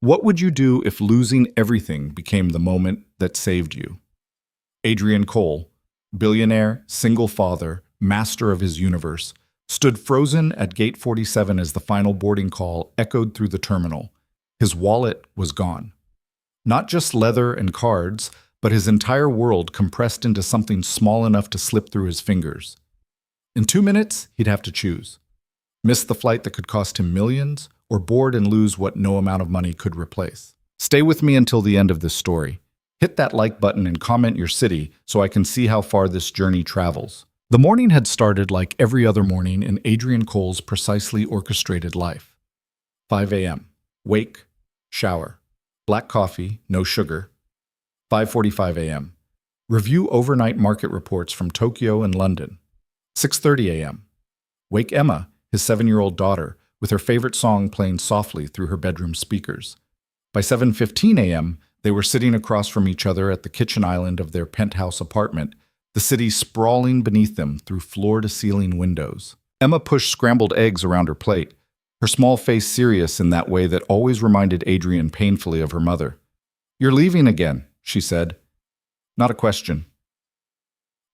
What would you do if losing everything became the moment that saved you? Adrian Cole, billionaire, single father, master of his universe, stood frozen at gate 47 as the final boarding call echoed through the terminal. His wallet was gone. Not just leather and cards, but his entire world compressed into something small enough to slip through his fingers. In 2 minutes, he'd have to choose. Miss the flight that could cost him millions, or board and lose what no amount of money could replace. Stay with me until the end of this story. Hit that like button and comment your city so I can see how far this journey travels. The morning had started like every other morning in Adrian Cole's precisely orchestrated life. 5 a.m. Wake, shower, black coffee, no sugar. 5:45 a.m. Review overnight market reports from Tokyo and London. 6:30 a.m. Wake Emma, his 7-year-old daughter, with her favorite song playing softly through her bedroom speakers. By 7:15 a.m., they were sitting across from each other at the kitchen island of their penthouse apartment, the city sprawling beneath them through floor-to-ceiling windows. Emma pushed scrambled eggs around her plate, her small face serious in that way that always reminded Adrian painfully of her mother. "You're leaving again," she said. Not a question.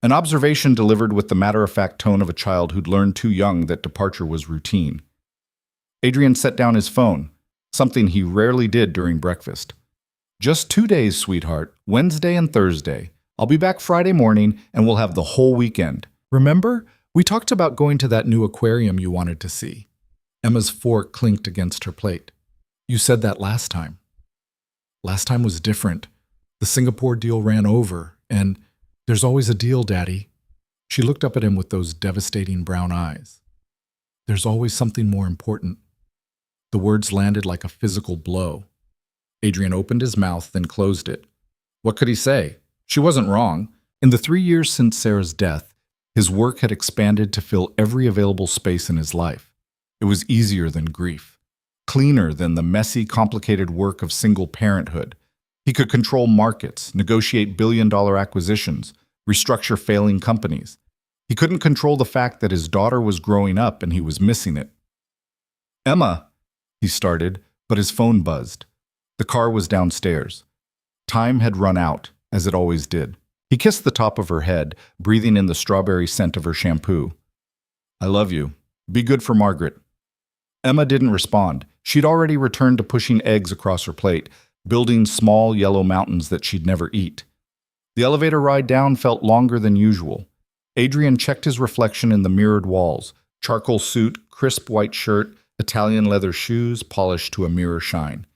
An observation delivered with the matter-of-fact tone of a child who'd learned too young that departure was routine. Adrian set down his phone, something he rarely did during breakfast. "Just 2 days, sweetheart, Wednesday and Thursday. I'll be back Friday morning and we'll have the whole weekend. Remember, we talked about going to that new aquarium you wanted to see." Emma's fork clinked against her plate. "You said that last time." "Last time was different. The Singapore deal ran over, and there's always a deal, Daddy." She looked up at him with those devastating brown eyes. "There's always something more important." The words landed like a physical blow. Adrian opened his mouth, then closed it. What could he say? She wasn't wrong. In the 3 years since Sarah's death, his work had expanded to fill every available space in his life. It was easier than grief, cleaner than the messy, complicated work of single parenthood. He could control markets, negotiate billion-dollar acquisitions, restructure failing companies. He couldn't control the fact that his daughter was growing up and he was missing it. "Emma," he started, but his phone buzzed. The car was downstairs. Time had run out, as it always did. He kissed the top of her head, breathing in the strawberry scent of her shampoo. "I love you. Be good for Margaret." Emma didn't respond. She'd already returned to pushing eggs across her plate, building small yellow mountains that she'd never eat. The elevator ride down felt longer than usual. Adrian checked his reflection in the mirrored walls. Charcoal suit, crisp white shirt, Italian leather shoes, polished to a mirror shine.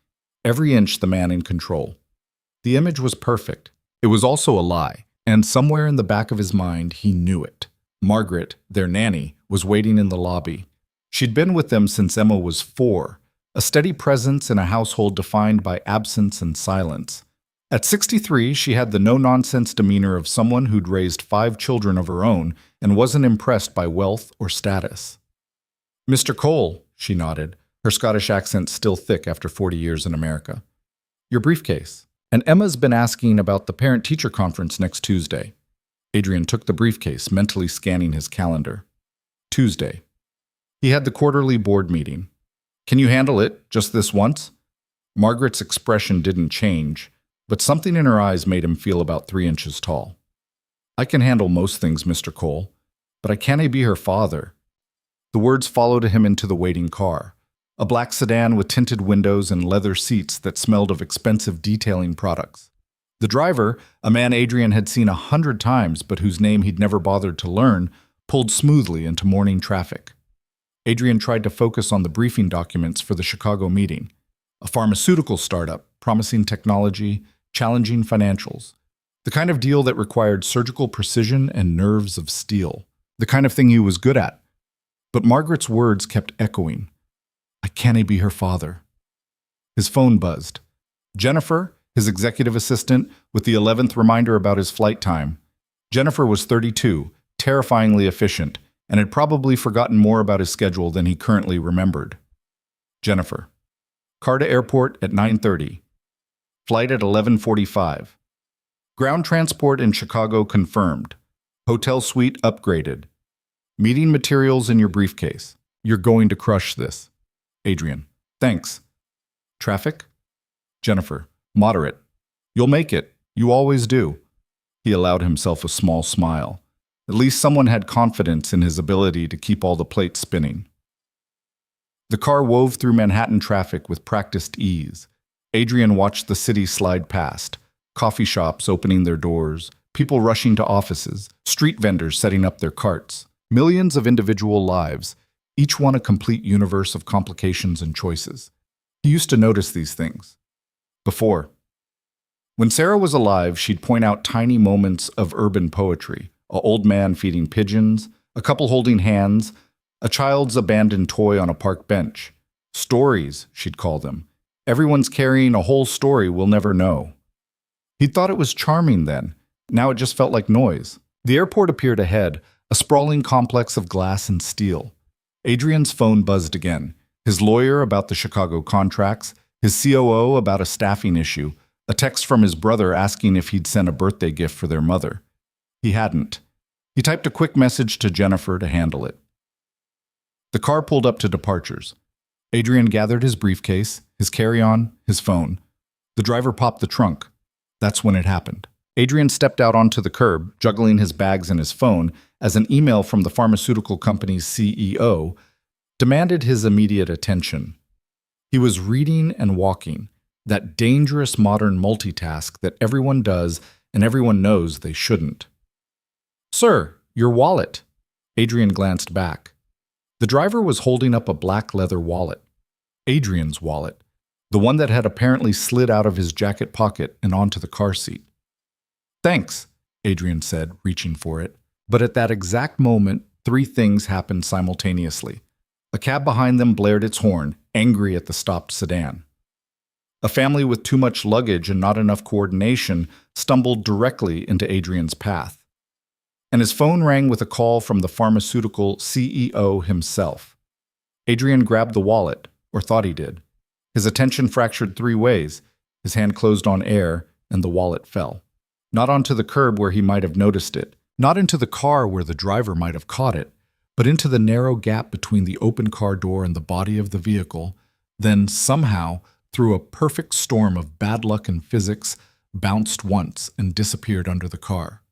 Every inch the man in control. The image was perfect. It was also a lie, and somewhere in the back of his mind he knew it. Margaret, their nanny, was waiting in the lobby. She'd been with them since Emma was 4, a steady presence in a household defined by absence and silence. At 63, she had the no-nonsense demeanor of someone who'd raised 5 children of her own and wasn't impressed by wealth or status. "Mr. Cole," she nodded, her Scottish accent still thick after 40 years in America. "Your briefcase." "And Emma's been asking about the parent-teacher conference next Tuesday." Adrian took the briefcase, mentally scanning his calendar. Tuesday. He had the quarterly board meeting. "Can you handle it, just this once?" Margaret's expression didn't change, but something in her eyes made him feel about 3 inches tall. "I can handle most things, Mr. Cole, but I can't be her father." The words followed him into the waiting car, a black sedan with tinted windows and leather seats that smelled of expensive detailing products. The driver, a man Adrian had seen 100 times but whose name he'd never bothered to learn, pulled smoothly into morning traffic. Adrian tried to focus on the briefing documents for the Chicago meeting. A pharmaceutical startup, promising technology, challenging financials. The kind of deal that required surgical precision and nerves of steel. The kind of thing he was good at. But Margaret's words kept echoing. "I can't be her father." His phone buzzed. Jennifer, his executive assistant, with the 11th reminder about his flight time. Jennifer was 32, terrifyingly efficient, and had probably forgotten more about his schedule than he currently remembered. Jennifer. Car to airport at 9:30. Flight at 11:45. Ground transport in Chicago confirmed. Hotel suite upgraded. Meeting materials in your briefcase. You're going to crush this. Adrian. Thanks. Traffic? Jennifer, moderate. You'll make it. You always do. He allowed himself a small smile. At least someone had confidence in his ability to keep all the plates spinning. The car wove through Manhattan traffic with practiced ease. Adrian watched the city slide past, coffee shops opening their doors, people rushing to offices, street vendors setting up their carts. Millions of individual lives, each one a complete universe of complications and choices. He used to notice these things. Before. When Sarah was alive, she'd point out tiny moments of urban poetry. An old man feeding pigeons, a couple holding hands, a child's abandoned toy on a park bench. Stories, she'd call them. Everyone's carrying a whole story we'll never know. He'd thought it was charming then. Now it just felt like noise. The airport appeared ahead, a sprawling complex of glass and steel. Adrian's phone buzzed again. His lawyer about the Chicago contracts, his COO about a staffing issue, a text from his brother asking if he'd sent a birthday gift for their mother. He hadn't. He typed a quick message to Jennifer to handle it. The car pulled up to departures. Adrian gathered his briefcase, his carry-on, his phone. The driver popped the trunk. That's when it happened. Adrian stepped out onto the curb, juggling his bags and his phone, as an email from the pharmaceutical company's CEO demanded his immediate attention. He was reading and walking, that dangerous modern multitask that everyone does and everyone knows they shouldn't. "Sir, your wallet." Adrian glanced back. The driver was holding up a black leather wallet. Adrian's wallet, the one that had apparently slid out of his jacket pocket and onto the car seat. "Thanks," Adrian said, reaching for it. But at that exact moment, three things happened simultaneously. A cab behind them blared its horn, angry at the stopped sedan. A family with too much luggage and not enough coordination stumbled directly into Adrian's path. And his phone rang with a call from the pharmaceutical CEO himself. Adrian grabbed the wallet, or thought he did. His attention fractured three ways. His hand closed on air, and the wallet fell. Not onto the curb where he might have noticed it, not into the car where the driver might have caught it, but into the narrow gap between the open car door and the body of the vehicle, then somehow, through a perfect storm of bad luck and physics, bounced once and disappeared under the car.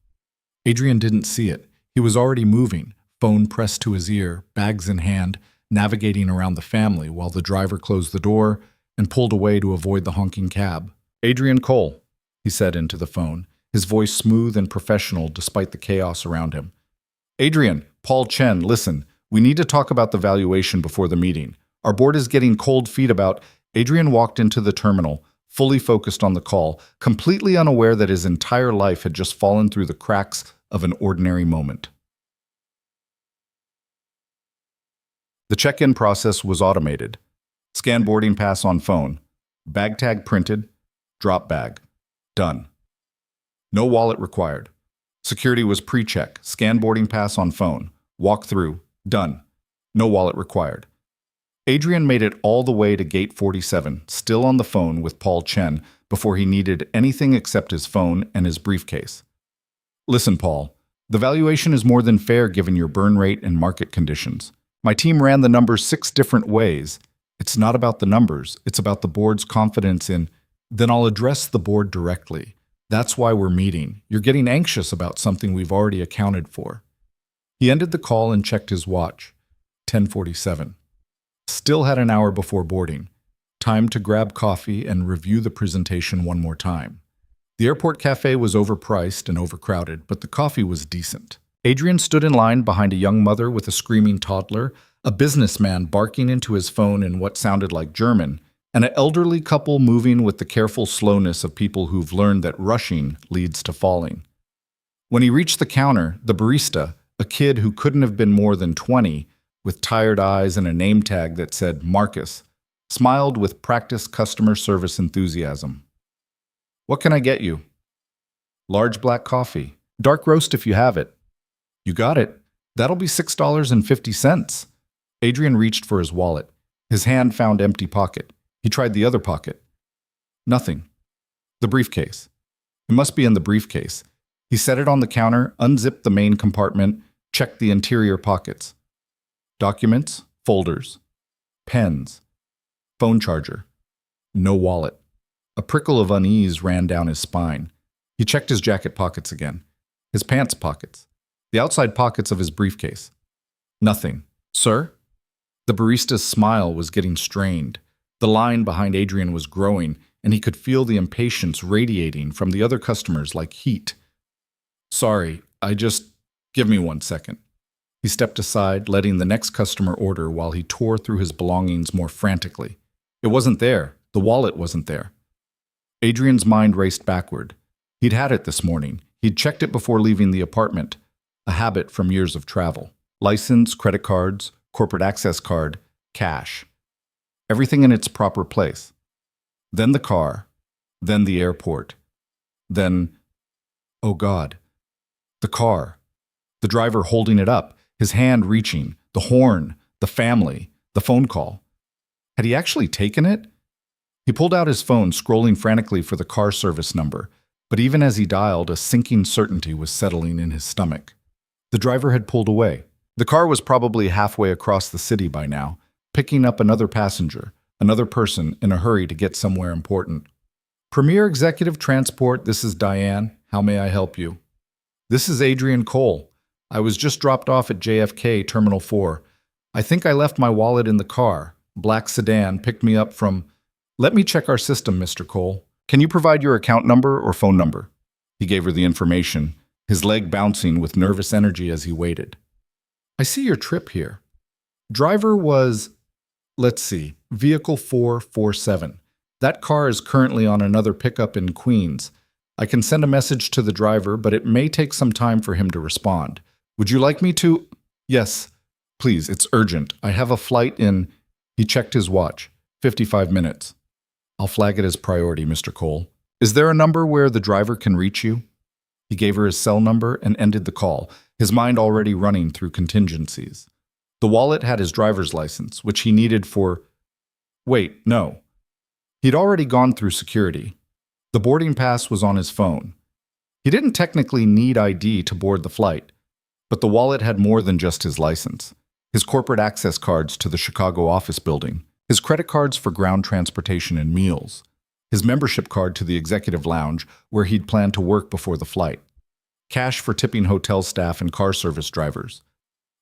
Adrian didn't see it. He was already moving, phone pressed to his ear, bags in hand, navigating around the family while the driver closed the door and pulled away to avoid the honking cab. "Adrian Cole," he said into the phone, his voice smooth and professional despite the chaos around him. "Adrian, Paul Chen, listen, we need to talk about the valuation before the meeting. Our board is getting cold feet about—" Adrian walked into the terminal, fully focused on the call, completely unaware that his entire life had just fallen through the cracks of an ordinary moment. The check-in process was automated. Scan boarding pass on phone. Bag tag printed. Drop bag. Done. No wallet required. Security was pre-check. Scan boarding pass on phone. Walk through. Done. No wallet required. Adrian made it all the way to gate 47, still on the phone with Paul Chen, before he needed anything except his phone and his briefcase. "Listen, Paul, the valuation is more than fair given your burn rate and market conditions. My team ran the numbers 6 different ways. It's not about the numbers, it's about the board's confidence in—" "Then I'll address the board directly. That's why we're meeting. You're getting anxious about something we've already accounted for." He ended the call and checked his watch. 10:47. Still had an hour before boarding. Time to grab coffee and review the presentation one more time. The airport cafe was overpriced and overcrowded, but the coffee was decent. Adrian stood in line behind a young mother with a screaming toddler, a businessman barking into his phone in what sounded like German, and an elderly couple moving with the careful slowness of people who've learned that rushing leads to falling. When he reached the counter, the barista, a kid who couldn't have been more than 20, with tired eyes and a name tag that said Marcus, smiled with practiced customer service enthusiasm. "What can I get you?" "Large black coffee. Dark roast if you have it." "You got it. That'll be $6.50. Adrian reached for his wallet. His hand found empty pocket. He tried the other pocket. Nothing. The briefcase. It must be in the briefcase. He set it on the counter, unzipped the main compartment, checked the interior pockets. Documents, folders, pens, phone charger. No wallet. A prickle of unease ran down his spine. He checked his jacket pockets again, his pants pockets, the outside pockets of his briefcase. Nothing. Sir? The barista's smile was getting strained. The line behind Adrian was growing, and he could feel the impatience radiating from the other customers like heat. Sorry, give me 1 second. He stepped aside, letting the next customer order while he tore through his belongings more frantically. It wasn't there. The wallet wasn't there. Adrian's mind raced backward. He'd had it this morning. He'd checked it before leaving the apartment, a habit from years of travel. License, credit cards, corporate access card, cash. Everything in its proper place. Then the car, then the airport, then, oh God, the car. The driver holding it up, his hand reaching, the horn, the family, the phone call. Had he actually taken it? He pulled out his phone, scrolling frantically for the car service number, but even as he dialed, a sinking certainty was settling in his stomach. The driver had pulled away. The car was probably halfway across the city by now, picking up another passenger, another person in a hurry to get somewhere important. Premier Executive Transport, this is Diane. How may I help you? This is Adrian Cole. I was just dropped off at JFK Terminal 4. I think I left my wallet in the car. Black sedan picked me up from... Let me check our system, Mr. Cole. Can you provide your account number or phone number? He gave her the information, his leg bouncing with nervous energy as he waited. I see your trip here. Driver was, let's see, vehicle 447. That car is currently on another pickup in Queens. I can send a message to the driver, but it may take some time for him to respond. Would you like me to? Yes, please, it's urgent. I have a flight in... He checked his watch. 55 minutes. I'll flag it as priority, Mr. Cole. Is there a number where the driver can reach you? He gave her his cell number and ended the call, his mind already running through contingencies. The wallet had his driver's license, which he needed for... Wait, no. He'd already gone through security. The boarding pass was on his phone. He didn't technically need ID to board the flight, but the wallet had more than just his license. His corporate access cards to the Chicago office building, his credit cards for ground transportation and meals, his membership card to the executive lounge where he'd planned to work before the flight, cash for tipping hotel staff and car service drivers.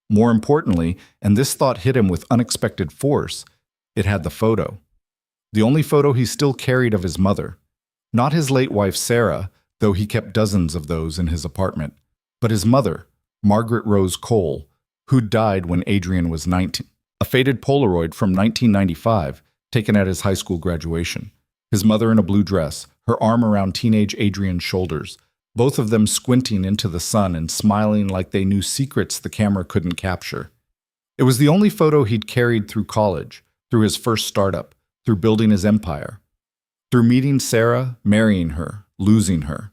More importantly, and this thought hit him with unexpected force, it had the photo. The only photo he still carried of his mother. Not his late wife Sarah, though he kept dozens of those in his apartment, but his mother, Margaret Rose Cole, who died when Adrian was 19. A faded Polaroid from 1995, taken at his high school graduation. His mother in a blue dress, her arm around teenage Adrian's shoulders, both of them squinting into the sun and smiling like they knew secrets the camera couldn't capture. It was the only photo he'd carried through college, through his first startup, through building his empire, through meeting Sarah, marrying her, losing her.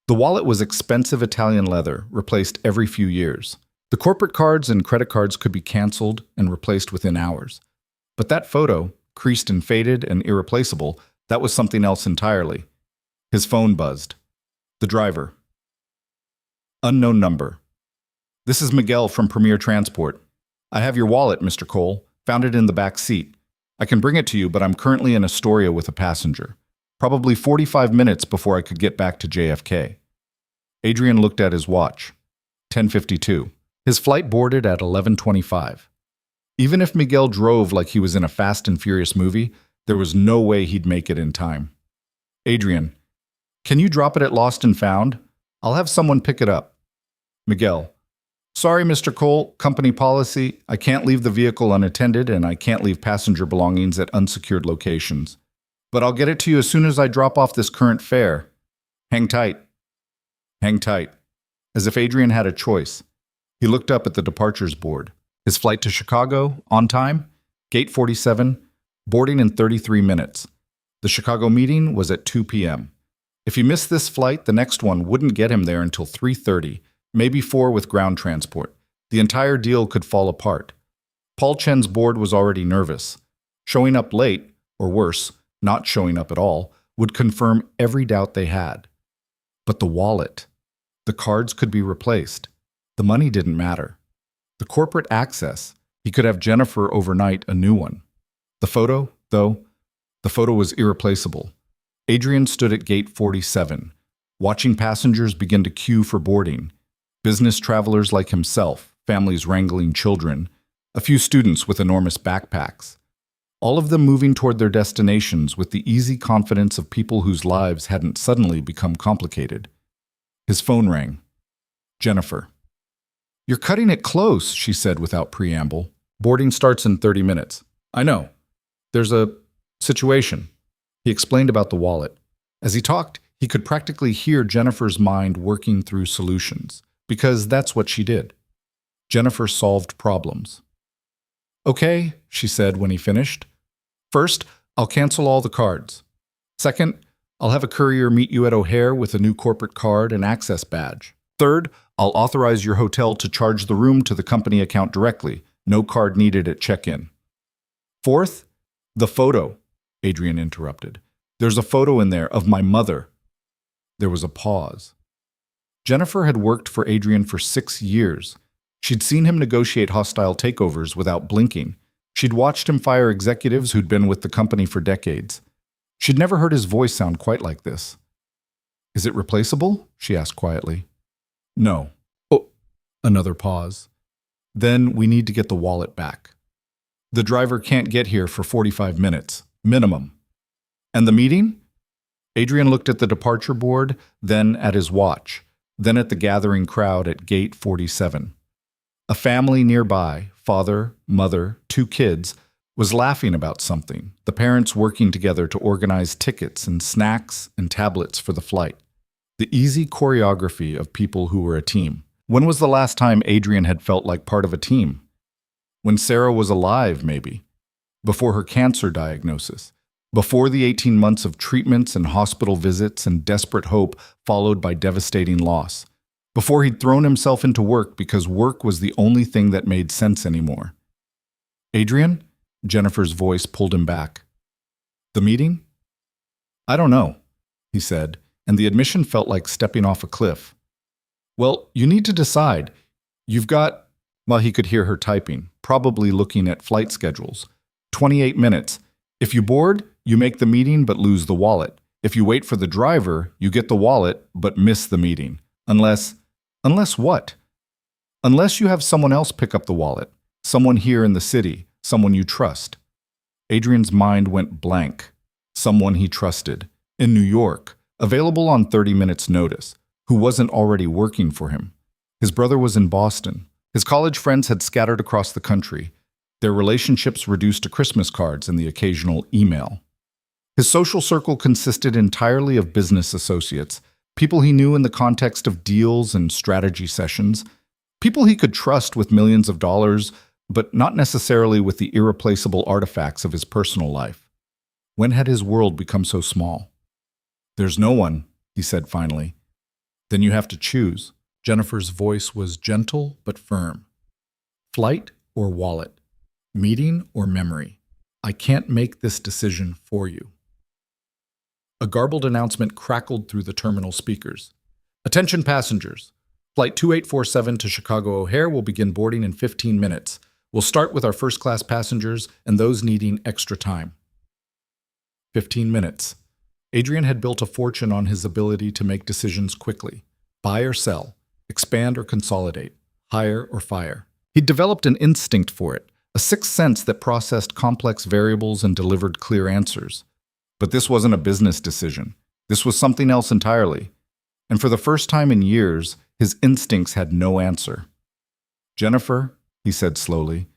The wallet was expensive Italian leather, replaced every few years. The corporate cards and credit cards could be canceled and replaced within hours. But that photo, creased and faded and irreplaceable, that was something else entirely. His phone buzzed. The driver. Unknown number. This is Miguel from Premier Transport. I have your wallet, Mr. Cole. Found it in the back seat. I can bring it to you, but I'm currently in Astoria with a passenger. Probably 45 minutes before I could get back to JFK. Adrian looked at his watch. 10:52. His flight boarded at 11:25. Even if Miguel drove like he was in a Fast and Furious movie, there was no way he'd make it in time. Adrian, can you drop it at Lost and Found? I'll have someone pick it up. Miguel, sorry, Mr. Cole, company policy. I can't leave the vehicle unattended and I can't leave passenger belongings at unsecured locations. But I'll get it to you as soon as I drop off this current fare. Hang tight. Hang tight. As if Adrian had a choice. He looked up at the departures board. His flight to Chicago, on time, gate 47, boarding in 33 minutes. The Chicago meeting was at 2 p.m. If he missed this flight, the next one wouldn't get him there until 3:30, maybe 4 with ground transport. The entire deal could fall apart. Paul Chen's board was already nervous. Showing up late, or worse, not showing up at all, would confirm every doubt they had. But the wallet. The cards could be replaced. The money didn't matter. The corporate access, he could have Jennifer overnight a new one. The photo, though, the photo was irreplaceable. Adrian stood at gate 47, watching passengers begin to queue for boarding. Business travelers like himself, families wrangling children, a few students with enormous backpacks. All of them moving toward their destinations with the easy confidence of people whose lives hadn't suddenly become complicated. His phone rang. Jennifer. "You're cutting it close," she said without preamble. "Boarding starts in 30 minutes. I know. There's a situation." He explained about the wallet. As he talked, he could practically hear Jennifer's mind working through solutions, because that's what she did. Jennifer solved problems. "Okay," she said when he finished. "First, I'll cancel all the cards. Second, I'll have a courier meet you at O'Hare with a new corporate card and access badge. Third, I'll authorize your hotel to charge the room to the company account directly. No card needed at check-in. Fourth, the photo," Adrian interrupted. "There's a photo in there of my mother." There was a pause. Jennifer had worked for Adrian for 6 years. She'd seen him negotiate hostile takeovers without blinking. She'd watched him fire executives who'd been with the company for decades. She'd never heard his voice sound quite like this. "Is it replaceable?" she asked quietly. "No." Oh, another pause. "Then we need to get the wallet back. The driver can't get here for 45 minutes, minimum." "And the meeting?" Adrian looked at the departure board, then at his watch, then at the gathering crowd at gate 47. A family nearby, father, mother, 2 kids, was laughing about something, the parents working together to organize tickets and snacks and tablets for the flight. The easy choreography of people who were a team. When was the last time Adrian had felt like part of a team? When Sarah was alive, maybe. Before her cancer diagnosis. Before the 18 months of treatments and hospital visits and desperate hope followed by devastating loss. Before he'd thrown himself into work because work was the only thing that made sense anymore. "Adrian?" Jennifer's voice pulled him back. "The meeting?" "I don't know," he said, and the admission felt like stepping off a cliff. "Well, you need to decide. You've got..." Well, he could hear her typing, probably looking at flight schedules. 28 minutes. If you board, you make the meeting but lose the wallet. If you wait for the driver, you get the wallet but miss the meeting. Unless what? Unless you have someone else pick up the wallet. Someone here in the city. Someone you trust. Adrian's mind went blank. Someone he trusted. In New York. Available on 30 minutes' notice. Who wasn't already working for him. His brother was in Boston. His college friends had scattered across the country. Their relationships reduced to Christmas cards and the occasional email. His social circle consisted entirely of business associates, people he knew in the context of deals and strategy sessions, people he could trust with millions of dollars, but not necessarily with the irreplaceable artifacts of his personal life. When had his world become so small? "There's no one," he said finally. "Then you have to choose." Jennifer's voice was gentle but firm. "Flight or wallet? Meeting or memory? I can't make this decision for you." A garbled announcement crackled through the terminal speakers. "Attention passengers. Flight 2847 to Chicago O'Hare will begin boarding in 15 minutes. We'll start with our first-class passengers and those needing extra time." 15 minutes. Adrian had built a fortune on his ability to make decisions quickly. Buy or sell. Expand or consolidate. Hire or fire. He'd developed an instinct for it, a sixth sense that processed complex variables and delivered clear answers. But this wasn't a business decision. This was something else entirely. And for the first time in years, his instincts had no answer. "Jennifer," he said slowly,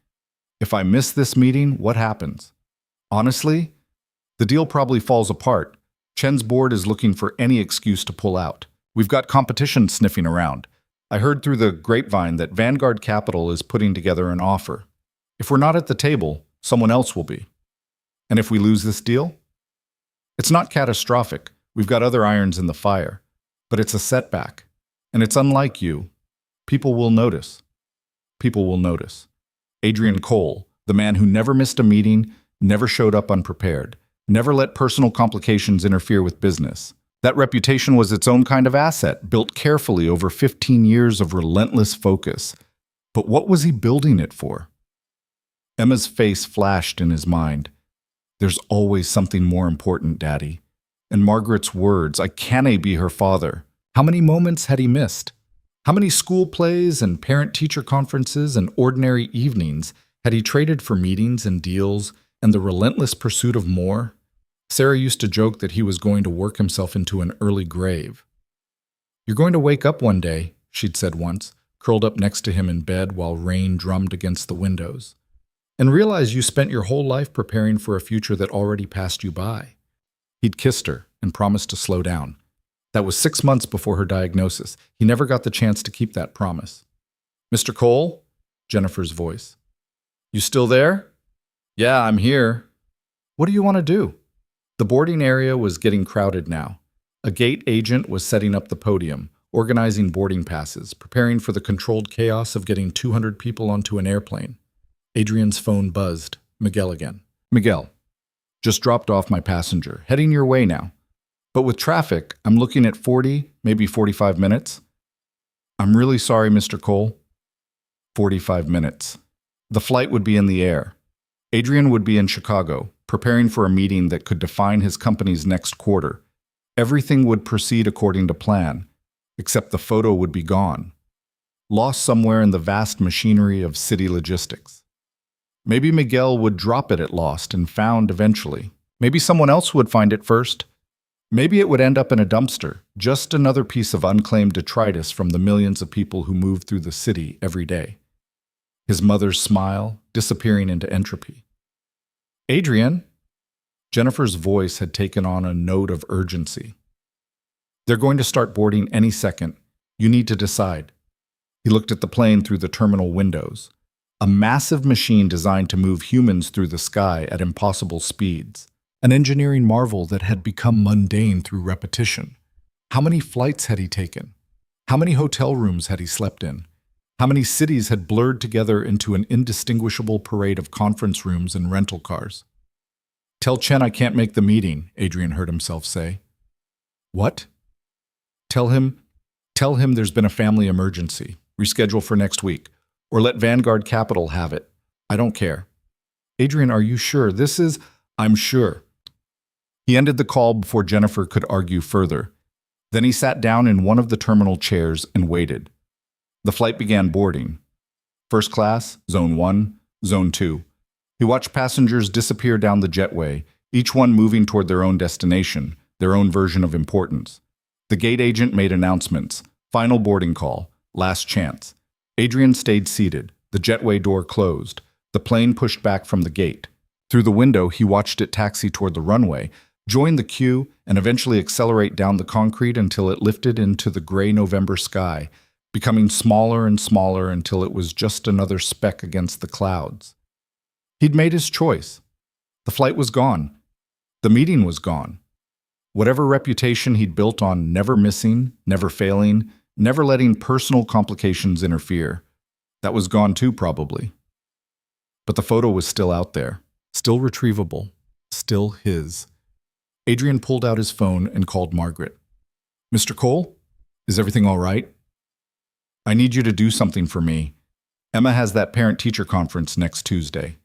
"if I miss this meeting, what happens? Honestly, the deal probably falls apart. Chen's board is looking for any excuse to pull out. We've got competition sniffing around. I heard through the grapevine that Vanguard Capital is putting together an offer. If we're not at the table, someone else will be. And if we lose this deal? It's not catastrophic. We've got other irons in the fire. But it's a setback. And it's unlike you. People will notice. People will notice." Adrian Cole, the man who never missed a meeting, never showed up unprepared, never let personal complications interfere with business. That reputation was its own kind of asset, built carefully over 15 years of relentless focus. But what was he building it for? Emma's face flashed in his mind. "There's always something more important, Daddy. And Margaret's words, "I cannae be her father." How many moments had he missed? How many school plays and parent-teacher conferences and ordinary evenings had he traded for meetings and deals and the relentless pursuit of more? Sarah used to joke that he was going to work himself into an early grave. "You're going to wake up one day," she'd said once, curled up next to him in bed while rain drummed against the windows, "and realize you spent your whole life preparing for a future that already passed you by." He'd kissed her and promised to slow down. That was 6 months before her diagnosis. He never got the chance to keep that promise. "Mr. Cole?" Jennifer's voice. "You still there?" "Yeah, I'm here." "What do you want to do?" The boarding area was getting crowded now. A gate agent was setting up the podium, organizing boarding passes, preparing for the controlled chaos of getting 200 people onto an airplane. Adrian's phone buzzed. Miguel again. "Miguel, just dropped off my passenger. Heading your way now. But with traffic, I'm looking at 40, maybe 45 minutes. I'm really sorry, Mr. Cole." 45 minutes. The flight would be in the air. Adrian would be in Chicago, preparing for a meeting that could define his company's next quarter. Everything would proceed according to plan, except the photo would be gone, lost somewhere in the vast machinery of city logistics. Maybe Miguel would drop it at lost and found eventually. Maybe someone else would find it first. Maybe it would end up in a dumpster, just another piece of unclaimed detritus from the millions of people who move through the city every day. His mother's smile disappearing into entropy. "Adrian?" Jennifer's voice had taken on a note of urgency. "They're going to start boarding any second. You need to decide." He looked at the plane through the terminal windows. A massive machine designed to move humans through the sky at impossible speeds. An engineering marvel that had become mundane through repetition. How many flights had he taken? How many hotel rooms had he slept in? How many cities had blurred together into an indistinguishable parade of conference rooms and rental cars? "Tell Chen I can't make the meeting," Adrian heard himself say. "What?" Tell him there's been a family emergency. Reschedule for next week. Or let Vanguard Capital have it. I don't care." "Adrian, are you sure? I'm sure." He ended the call before Jennifer could argue further. Then he sat down in one of the terminal chairs and waited. The flight began boarding. First class, Zone 1, Zone 2. He watched passengers disappear down the jetway, each one moving toward their own destination, their own version of importance. The gate agent made announcements. Final boarding call. Last chance. Adrian stayed seated. The jetway door closed. The plane pushed back from the gate. Through the window, he watched it taxi toward the runway, join the queue, and eventually accelerate down the concrete until it lifted into the gray November sky, becoming smaller and smaller until it was just another speck against the clouds. He'd made his choice. The flight was gone. The meeting was gone. Whatever reputation he'd built on never missing, never failing, never letting personal complications interfere, that was gone too, probably. But the photo was still out there, still retrievable, still his. Adrian pulled out his phone and called Margaret. "Mr. Cole, is everything all right? I need you to do something for me. Emma has that parent-teacher conference next Tuesday."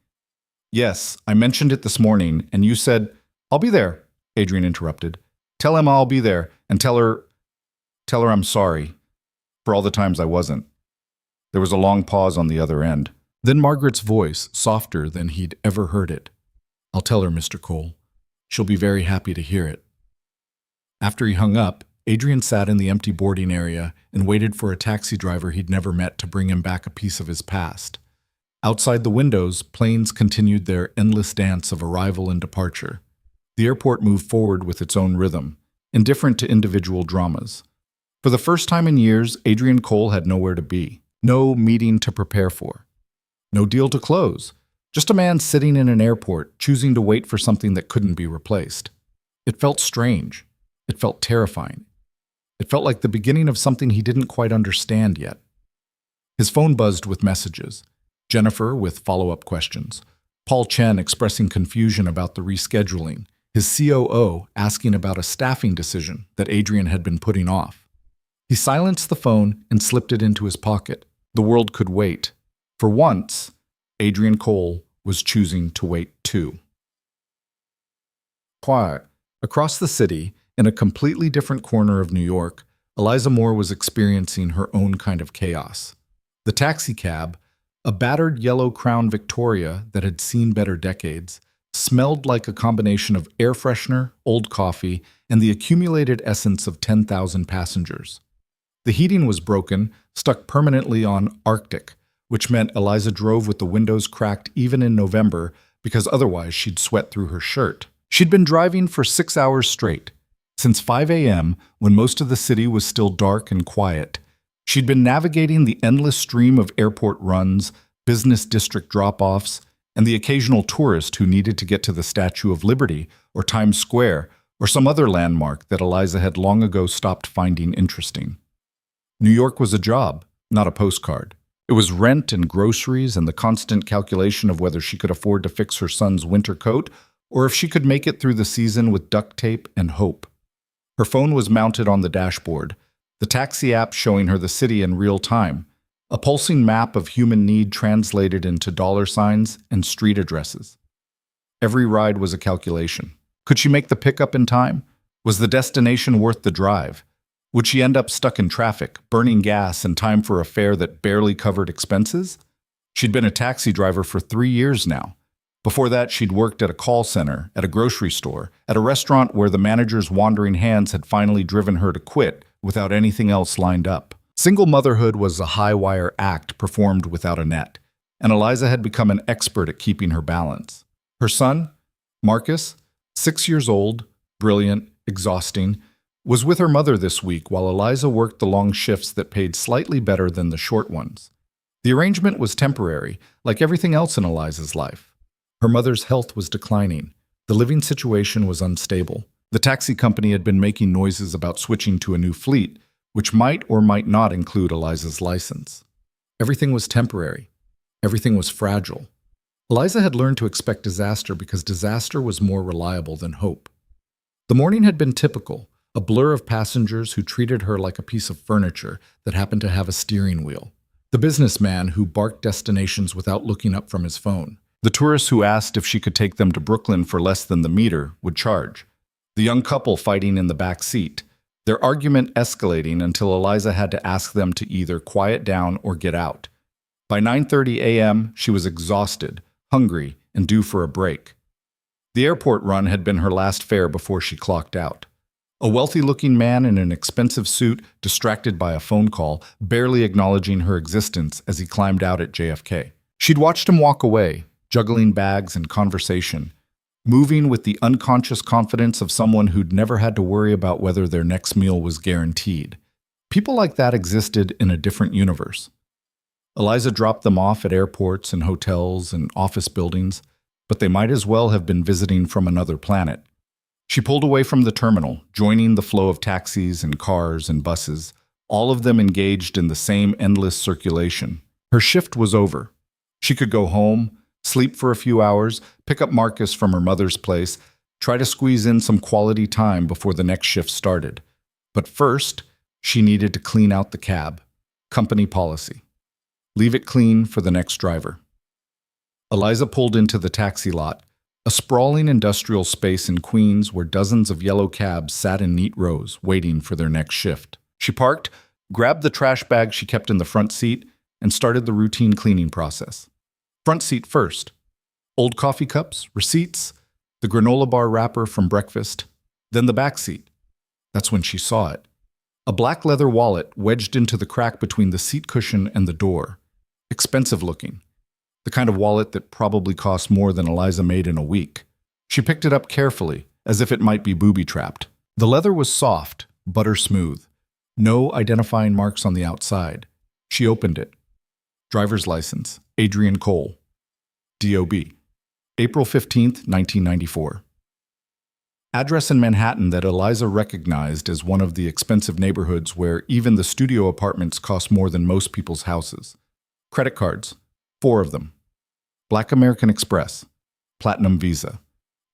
"Yes, I mentioned it this morning, and you said—" "I'll be there," Adrian interrupted. "Tell Emma I'll be there, and tell her I'm sorry for all the times I wasn't." There was a long pause on the other end. Then Margaret's voice, softer than he'd ever heard it. "I'll tell her, Mr. Cole. She'll be very happy to hear it." After he hung up, Adrian sat in the empty boarding area and waited for a taxi driver he'd never met to bring him back a piece of his past. Outside the windows, planes continued their endless dance of arrival and departure. The airport moved forward with its own rhythm, indifferent to individual dramas. For the first time in years, Adrian Cole had nowhere to be, no meeting to prepare for, no deal to close, just a man sitting in an airport, choosing to wait for something that couldn't be replaced. It felt strange. It felt terrifying. It felt like the beginning of something he didn't quite understand yet. His phone buzzed with messages. Jennifer with follow-up questions. Paul Chen expressing confusion about the rescheduling. His COO asking about a staffing decision that Adrian had been putting off. He silenced the phone and slipped it into his pocket. The world could wait. For once, Adrian Cole was choosing to wait too. Quiet. Across the city, In a completely different corner of New York, Eliza Moore was experiencing her own kind of chaos. The taxicab, a battered yellow Crown Victoria that had seen better decades, smelled like a combination of air freshener, old coffee, and the accumulated essence of 10,000 passengers. The heating was broken, stuck permanently on Arctic, which meant Eliza drove with the windows cracked even in November because otherwise she'd sweat through her shirt. She'd been driving for 6 hours straight, since 5 a.m., when most of the city was still dark and quiet. She'd been navigating the endless stream of airport runs, business district drop-offs, and the occasional tourist who needed to get to the Statue of Liberty or Times Square or some other landmark that Eliza had long ago stopped finding interesting. New York was a job, not a postcard. It was rent and groceries and the constant calculation of whether she could afford to fix her son's winter coat or if she could make it through the season with duct tape and hope. Her phone was mounted on the dashboard, the taxi app showing her the city in real time, a pulsing map of human need translated into dollar signs and street addresses. Every ride was a calculation. Could she make the pickup in time? Was the destination worth the drive? Would she end up stuck in traffic, burning gas and time for a fare that barely covered expenses? She'd been a taxi driver for 3 years now. Before that, she'd worked at a call center, at a grocery store, at a restaurant where the manager's wandering hands had finally driven her to quit without anything else lined up. Single motherhood was a high-wire act performed without a net, and Eliza had become an expert at keeping her balance. Her son, Marcus, 6 years old, brilliant, exhausting, was with her mother this week while Eliza worked the long shifts that paid slightly better than the short ones. The arrangement was temporary, like everything else in Eliza's life. Her mother's health was declining. The living situation was unstable. The taxi company had been making noises about switching to a new fleet, which might or might not include Eliza's license. Everything was temporary. Everything was fragile. Eliza had learned to expect disaster because disaster was more reliable than hope. The morning had been typical, a blur of passengers who treated her like a piece of furniture that happened to have a steering wheel. The businessman who barked destinations without looking up from his phone. The tourists who asked if she could take them to Brooklyn for less than the meter would charge. The young couple fighting in the back seat. Their argument escalating until Eliza had to ask them to either quiet down or get out. By 9:30 a.m., she was exhausted, hungry, and due for a break. The airport run had been her last fare before she clocked out. A wealthy-looking man in an expensive suit, distracted by a phone call, barely acknowledging her existence as he climbed out at JFK. She'd watched him walk away, juggling bags and conversation, moving with the unconscious confidence of someone who'd never had to worry about whether their next meal was guaranteed. People like that existed in a different universe. Eliza dropped them off at airports and hotels and office buildings, but they might as well have been visiting from another planet. She pulled away from the terminal, joining the flow of taxis and cars and buses, all of them engaged in the same endless circulation. Her shift was over. She could go home, sleep for a few hours, pick up Marcus from her mother's place, try to squeeze in some quality time before the next shift started. But first, she needed to clean out the cab. Company policy. Leave it clean for the next driver. Eliza pulled into the taxi lot, a sprawling industrial space in Queens where dozens of yellow cabs sat in neat rows, waiting for their next shift. She parked, grabbed the trash bag she kept in the front seat, and started the routine cleaning process. Front seat first. Old coffee cups, receipts, the granola bar wrapper from breakfast, then the back seat. That's when she saw it. A black leather wallet wedged into the crack between the seat cushion and the door. Expensive looking. The kind of wallet that probably cost more than Eliza made in a week. She picked it up carefully, as if it might be booby-trapped. The leather was soft, butter smooth. No identifying marks on the outside. She opened it. Driver's license, Adrian Cole. D.O.B. April 15th, 1994. Address in Manhattan that Eliza recognized as one of the expensive neighborhoods where even the studio apartments cost more than most people's houses. Credit cards, 4 of them. Black American Express, Platinum Visa.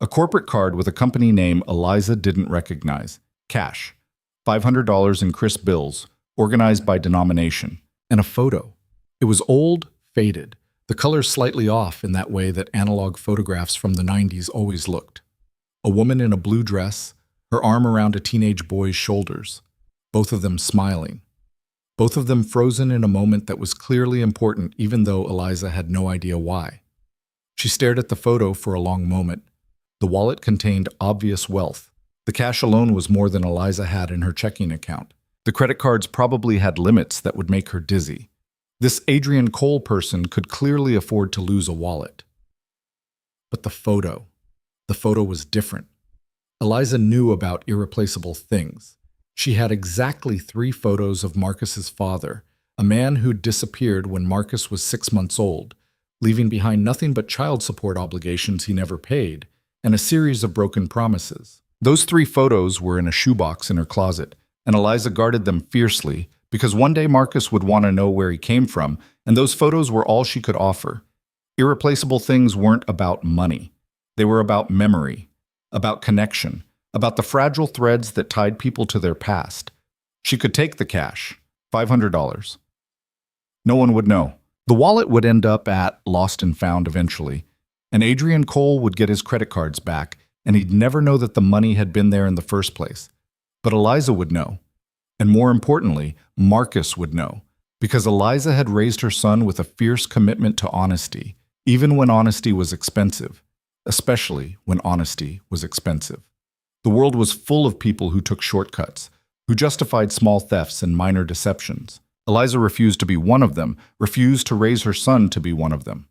A corporate card with a company name Eliza didn't recognize. Cash, $500 in crisp bills, organized by denomination. And a photo. It was old, faded, the color slightly off in that way that analog photographs from the 90s always looked. A woman in a blue dress, her arm around a teenage boy's shoulders, both of them smiling. Both of them frozen in a moment that was clearly important even though Eliza had no idea why. She stared at the photo for a long moment. The wallet contained obvious wealth. The cash alone was more than Eliza had in her checking account. The credit cards probably had limits that would make her dizzy. This Adrian Cole person could clearly afford to lose a wallet. But the photo was different. Eliza knew about irreplaceable things. She had exactly 3 photos of Marcus's father, a man who'd disappeared when Marcus was 6 months old, leaving behind nothing but child support obligations he never paid, and a series of broken promises. Those 3 photos were in a shoebox in her closet, and Eliza guarded them fiercely because one day Marcus would want to know where he came from, and those photos were all she could offer. Irreplaceable things weren't about money. They were about memory, about connection, about the fragile threads that tied people to their past. She could take the cash, $500. No one would know. The wallet would end up at Lost and Found eventually, and Adrian Cole would get his credit cards back, and he'd never know that the money had been there in the first place. But Eliza would know. And more importantly, Marcus would know, because Eliza had raised her son with a fierce commitment to honesty, even when honesty was expensive, especially when honesty was expensive. The world was full of people who took shortcuts, who justified small thefts and minor deceptions. Eliza refused to be one of them, refused to raise her son to be one of them.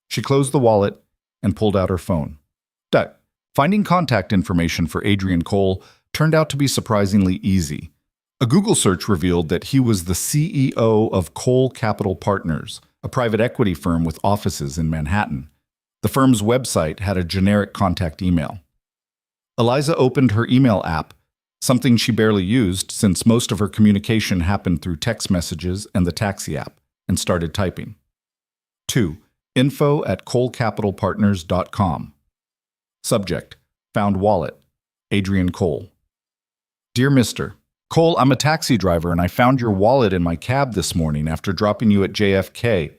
She closed the wallet and pulled out her phone. Finding contact information for Adrian Cole turned out to be surprisingly easy. A Google search revealed that he was the CEO of Cole Capital Partners, a private equity firm with offices in Manhattan. The firm's website had a generic contact email. Eliza opened her email app, something she barely used since most of her communication happened through text messages and the taxi app, and started typing. 2. info@colecapitalpartners.com. Subject: Found wallet. Adrian Cole. Dear Mr. Cole, I'm a taxi driver and I found your wallet in my cab this morning after dropping you at JFK.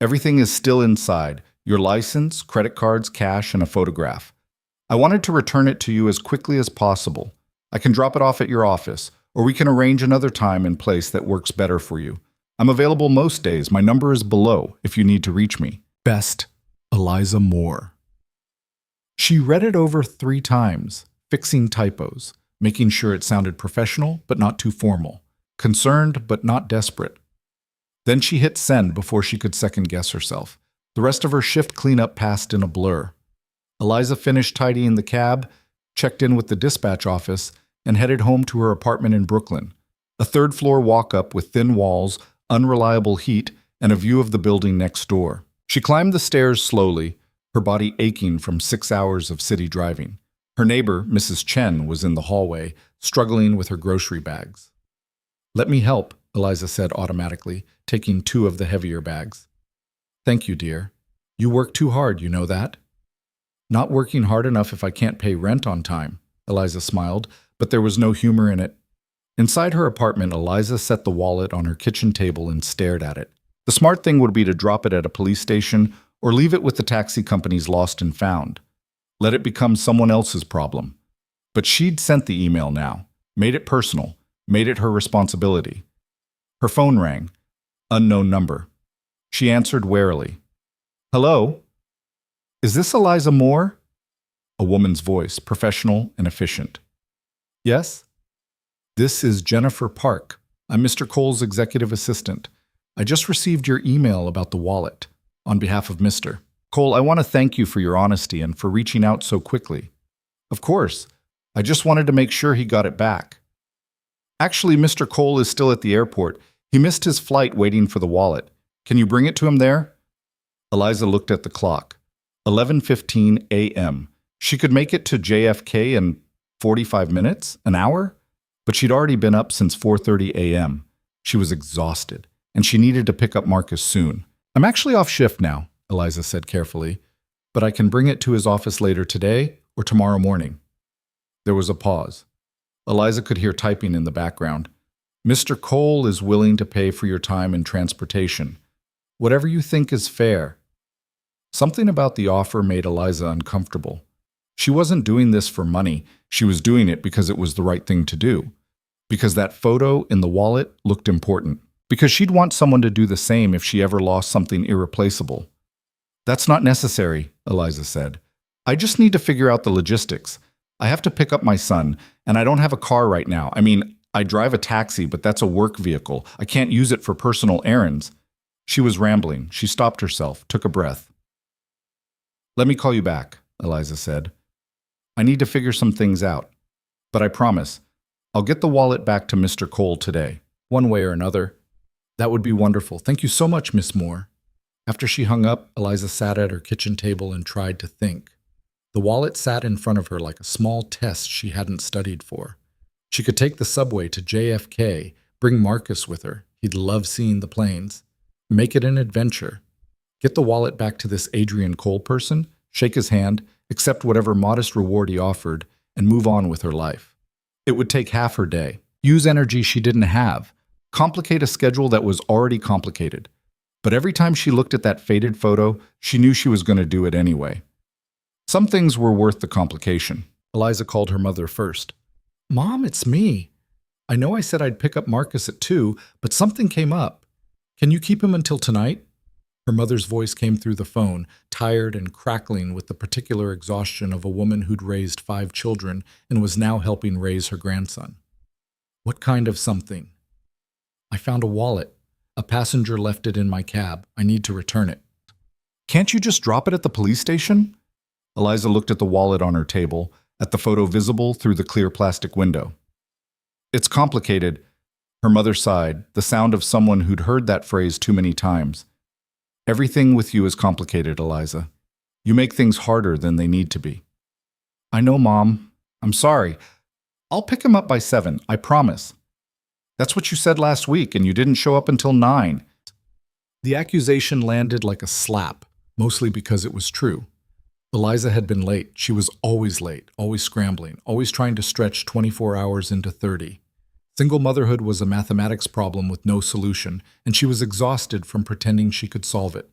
Everything is still inside: your license, credit cards, cash, and a photograph. I wanted to return it to you as quickly as possible. I can drop it off at your office, or we can arrange another time and place that works better for you. I'm available most days. My number is below if you need to reach me. Best, Eliza Moore. She read it over 3 times, fixing typos, making sure it sounded professional but not too formal, concerned but not desperate. Then she hit send before she could second-guess herself. The rest of her shift cleanup passed in a blur. Eliza finished tidying the cab, checked in with the dispatch office, and headed home to her apartment in Brooklyn, a 3rd-floor walk-up with thin walls, unreliable heat, and a view of the building next door. She climbed the stairs slowly, her body aching from 6 hours of city driving. Her neighbor, Mrs. Chen, was in the hallway, struggling with her grocery bags. "Let me help," Eliza said automatically, taking 2 of the heavier bags. "Thank you, dear. You work too hard, you know that?" "Not working hard enough if I can't pay rent on time," Eliza smiled, but there was no humor in it. Inside her apartment, Eliza set the wallet on her kitchen table and stared at it. The smart thing would be to drop it at a police station or leave it with the taxi company's Lost and Found. Let it become someone else's problem. But she'd sent the email now, made it personal, made it her responsibility. Her phone rang. Unknown number. She answered warily. "Hello? Is this Eliza Moore?" A woman's voice, professional and efficient. "Yes?" "This is Jennifer Park. I'm Mr. Cole's executive assistant. I just received your email about the wallet. On behalf of Mr. Cole, I want to thank you for your honesty and for reaching out so quickly." "Of course. I just wanted to make sure he got it back." "Actually, Mr. Cole is still at the airport. He missed his flight waiting for the wallet. Can you bring it to him there?" Eliza looked at the clock. 11:15 a.m. She could make it to JFK in 45 minutes, an hour? But she'd already been up since 4:30 a.m. She was exhausted, and she needed to pick up Marcus soon. "I'm actually off shift now," Eliza said carefully, "but I can bring it to his office later today or tomorrow morning." There was a pause. Eliza could hear typing in the background. "Mr. Cole is willing to pay for your time and transportation. Whatever you think is fair." Something about the offer made Eliza uncomfortable. She wasn't doing this for money. She was doing it because it was the right thing to do. Because that photo in the wallet looked important. Because she'd want someone to do the same if she ever lost something irreplaceable. That's not necessary, Eliza said. I just need to figure out the logistics. I have to pick up my son, and I don't have a car right now. I mean, I drive a taxi, but that's a work vehicle. I can't use it for personal errands. She was rambling. She stopped herself, took a breath. Let me call you back, Eliza said. I need to figure some things out. But I promise, I'll get the wallet back to Mr. Cole today, one way or another. That would be wonderful. Thank you so much, Miss Moore. After she hung up, Eliza sat at her kitchen table and tried to think. The wallet sat in front of her like a small test she hadn't studied for. She could take the subway to JFK, bring Marcus with her. He'd love seeing the planes. Make it an adventure. Get the wallet back to this Adrian Cole person, shake his hand, accept whatever modest reward he offered, and move on with her life. It would take half her day. Use energy she didn't have. Complicate a schedule that was already complicated. But every time she looked at that faded photo, she knew she was going to do it anyway. Some things were worth the complication. Eliza called her mother first. Mom, it's me. I know I said I'd pick up Marcus at 2, but something came up. Can you keep him until tonight? Her mother's voice came through the phone, tired and crackling with the particular exhaustion of a woman who'd raised 5 children and was now helping raise her grandson. What kind of something? I found a wallet. A passenger left it in my cab. I need to return it. Can't you just drop it at the police station? Eliza looked at the wallet on her table, at the photo visible through the clear plastic window. It's complicated. Her mother sighed, the sound of someone who'd heard that phrase too many times. Everything with you is complicated, Eliza. You make things harder than they need to be. I know, Mom. I'm sorry. I'll pick him up by 7, I promise. That's what you said last week, and you didn't show up until 9. The accusation landed like a slap, mostly because it was true. Eliza had been late. She was always late, always scrambling, always trying to stretch 24 hours into 30. Single motherhood was a mathematics problem with no solution, and she was exhausted from pretending she could solve it.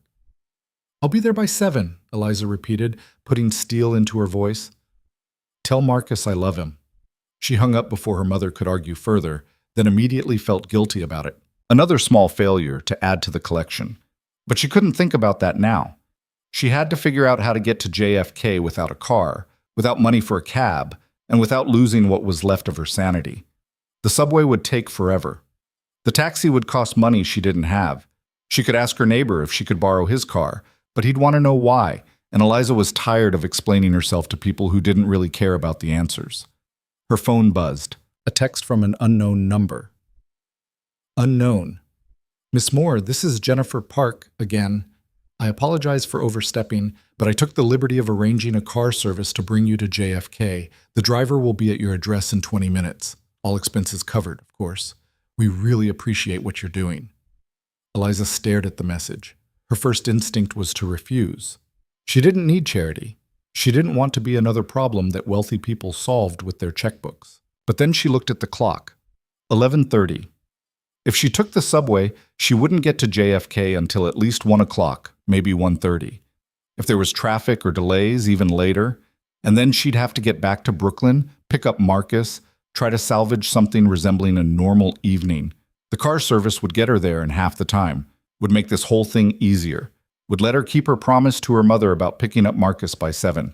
I'll be there by 7, Eliza repeated, putting steel into her voice. Tell Marcus I love him. She hung up before her mother could argue further, then immediately felt guilty about it. Another small failure to add to the collection. But she couldn't think about that now. She had to figure out how to get to JFK without a car, without money for a cab, and without losing what was left of her sanity. The subway would take forever. The taxi would cost money she didn't have. She could ask her neighbor if she could borrow his car, but he'd want to know why, and Eliza was tired of explaining herself to people who didn't really care about the answers. Her phone buzzed. A text from an unknown number. Unknown. Miss Moore, this is Jennifer Park again. I apologize for overstepping, but I took the liberty of arranging a car service to bring you to JFK. The driver will be at your address in 20 minutes. All expenses covered, of course. We really appreciate what you're doing. Eliza stared at the message. Her first instinct was to refuse. She didn't need charity. She didn't want to be another problem that wealthy people solved with their checkbooks. But then she looked at the clock. 11:30. If she took the subway, she wouldn't get to JFK until at least 1 o'clock, maybe 1:30. If there was traffic or delays, even later, and then she'd have to get back to Brooklyn, pick up Marcus, try to salvage something resembling a normal evening. The car service would get her there in half the time, would make this whole thing easier, would let her keep her promise to her mother about picking up Marcus by 7.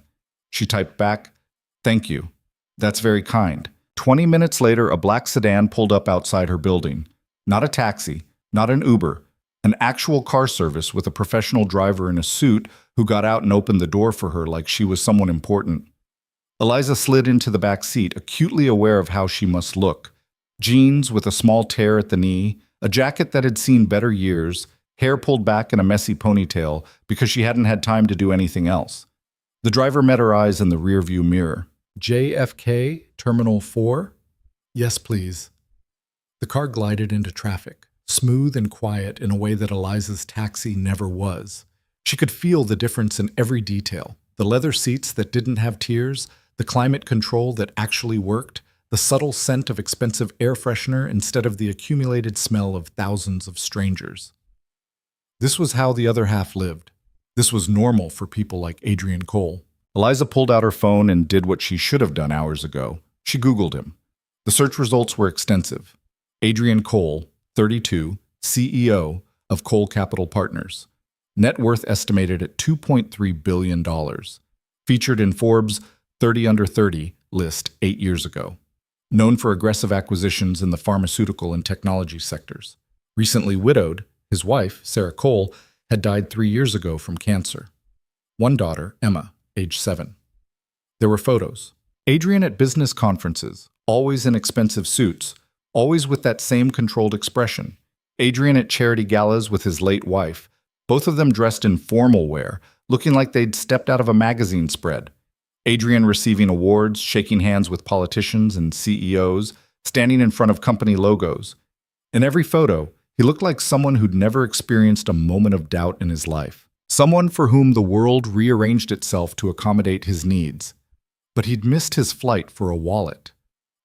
She typed back, "Thank you. That's very kind." 20 minutes later, a black sedan pulled up outside her building. Not a taxi, not an Uber, an actual car service with a professional driver in a suit who got out and opened the door for her like she was someone important. Eliza slid into the back seat, acutely aware of how she must look. Jeans with a small tear at the knee, a jacket that had seen better years, hair pulled back in a messy ponytail because she hadn't had time to do anything else. The driver met her eyes in the rearview mirror. JFK, Terminal 4? Yes, please. The car glided into traffic, smooth and quiet in a way that Eliza's taxi never was. She could feel the difference in every detail. The leather seats that didn't have tears, the climate control that actually worked, the subtle scent of expensive air freshener instead of the accumulated smell of thousands of strangers. This was how the other half lived. This was normal for people like Adrian Cole. Eliza pulled out her phone and did what she should have done hours ago. She Googled him. The search results were extensive. Adrian Cole, 32, CEO of Cole Capital Partners. Net worth estimated at $2.3 billion. Featured in Forbes' 30 Under 30 list 8 years ago. Known for aggressive acquisitions in the pharmaceutical and technology sectors. Recently widowed, his wife, Sarah Cole, had died 3 years ago from cancer. One daughter, Emma, age 7. There were photos. Adrian at business conferences, always in expensive suits, always with that same controlled expression. Adrian at charity galas with his late wife, both of them dressed in formal wear, looking like they'd stepped out of a magazine spread. Adrian receiving awards, shaking hands with politicians and CEOs, standing in front of company logos. In every photo, he looked like someone who'd never experienced a moment of doubt in his life. Someone for whom the world rearranged itself to accommodate his needs. But he'd missed his flight for a wallet.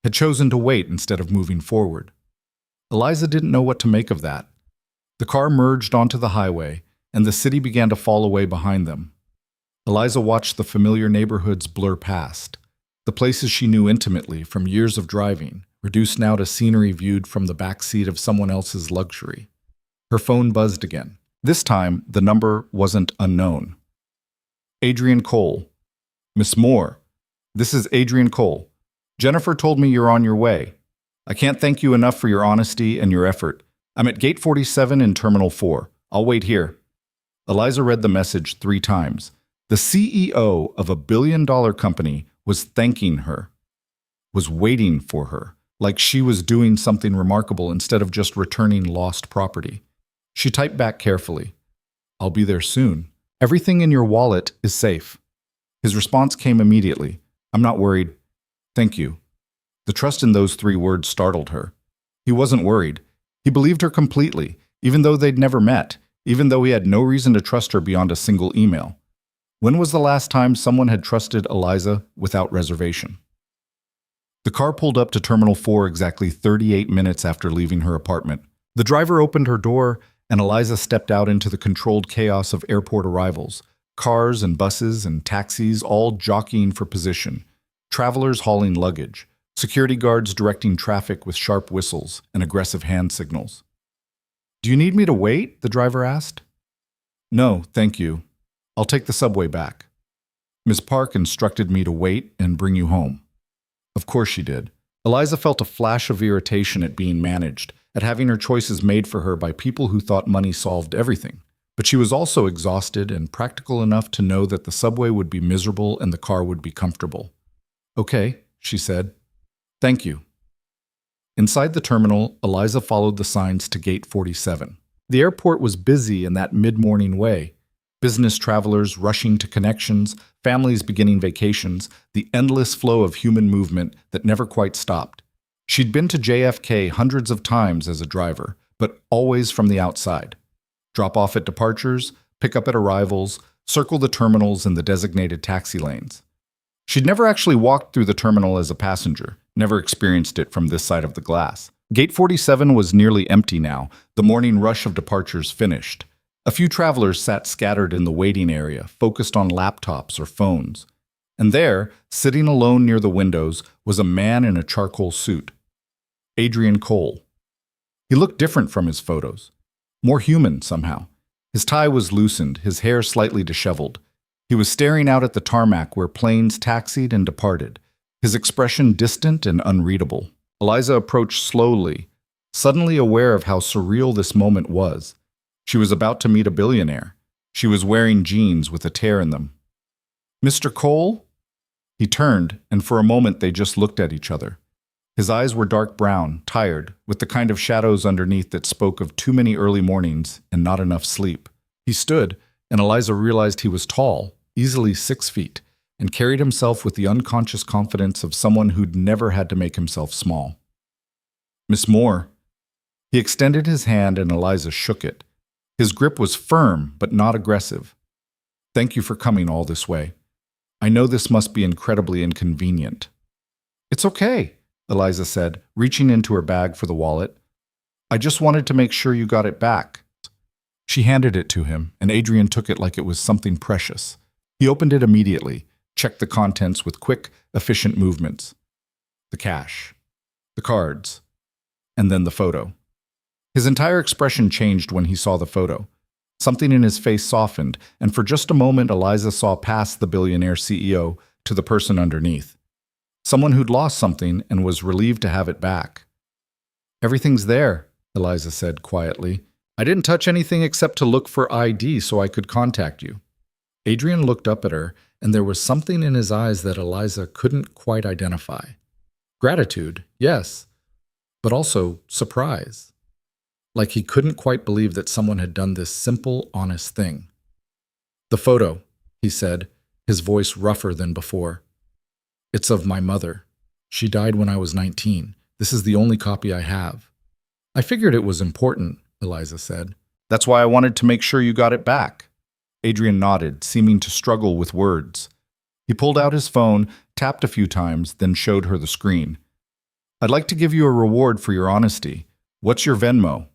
Had chosen to wait instead of moving forward. Eliza didn't know what to make of that. The car merged onto the highway, and the city began to fall away behind them. Eliza watched the familiar neighborhoods blur past, the places she knew intimately from years of driving, reduced now to scenery viewed from the back seat of someone else's luxury. Her phone buzzed again. This time, the number wasn't unknown. Adrian Cole. Miss Moore, this is Adrian Cole. Jennifer told me you're on your way. I can't thank you enough for your honesty and your effort. I'm at Gate 47 in Terminal 4. I'll wait here. Eliza read the message 3 times. The CEO of a billion-dollar company was thanking her, was waiting for her, like she was doing something remarkable instead of just returning lost property. She typed back carefully. I'll be there soon. Everything in your wallet is safe. His response came immediately. I'm not worried. Thank you. The trust in those 3 words startled her. He wasn't worried. He believed her completely, even though they'd never met, even though he had no reason to trust her beyond a single email. When was the last time someone had trusted Eliza without reservation? The car pulled up to Terminal 4 exactly 38 minutes after leaving her apartment. The driver opened her door, and Eliza stepped out into the controlled chaos of airport arrivals. Cars and buses and taxis all jockeying for position. Travelers hauling luggage. Security guards directing traffic with sharp whistles and aggressive hand signals. Do you need me to wait? The driver asked. No, thank you. I'll take the subway back. Ms. Park instructed me to wait and bring you home. Of course she did. Eliza felt a flash of irritation at being managed, at having her choices made for her by people who thought money solved everything. But she was also exhausted and practical enough to know that the subway would be miserable and the car would be comfortable. Okay, she said. Thank you. Inside the terminal, Eliza followed the signs to Gate 47. The airport was busy in that mid-morning way. Business travelers rushing to connections, families beginning vacations, the endless flow of human movement that never quite stopped. She'd been to JFK hundreds of times as a driver, but always from the outside. Drop off at departures, pick up at arrivals, circle the terminals in the designated taxi lanes. She'd never actually walked through the terminal as a passenger, never experienced it from this side of the glass. Gate 47 was nearly empty now, the morning rush of departures finished. A few travelers sat scattered in the waiting area, focused on laptops or phones. And there, sitting alone near the windows, was a man in a charcoal suit. Adrian Cole. He looked different from his photos. More human, somehow. His tie was loosened, his hair slightly disheveled. He was staring out at the tarmac where planes taxied and departed, his expression distant and unreadable. Eliza approached slowly, suddenly aware of how surreal this moment was. She was about to meet a billionaire. She was wearing jeans with a tear in them. Mr. Cole? He turned, and for a moment they just looked at each other. His eyes were dark brown, tired, with the kind of shadows underneath that spoke of too many early mornings and not enough sleep. He stood, and Eliza realized he was tall, easily 6 feet, and carried himself with the unconscious confidence of someone who'd never had to make himself small. Miss Moore. He extended his hand and Eliza shook it. His grip was firm, but not aggressive. Thank you for coming all this way. I know this must be incredibly inconvenient. It's okay, Eliza said, reaching into her bag for the wallet. I just wanted to make sure you got it back. She handed it to him, and Adrian took it like it was something precious. He opened it immediately, checked the contents with quick, efficient movements. The cash, the cards, and then the photo. His entire expression changed when he saw the photo. Something in his face softened, and for just a moment Eliza saw past the billionaire CEO to the person underneath. Someone who'd lost something and was relieved to have it back. "Everything's there," Eliza said quietly. "I didn't touch anything except to look for ID so I could contact you." Adrian looked up at her, and there was something in his eyes that Eliza couldn't quite identify. Gratitude, yes, but also surprise. Like he couldn't quite believe that someone had done this simple, honest thing. "The photo," he said, his voice rougher than before. "It's of my mother. She died when I was 19. This is the only copy I have." "I figured it was important," Eliza said. "That's why I wanted to make sure you got it back." Adrian nodded, seeming to struggle with words. He pulled out his phone, tapped a few times, then showed her the screen. "I'd like to give you a reward for your honesty. What's your Venmo?"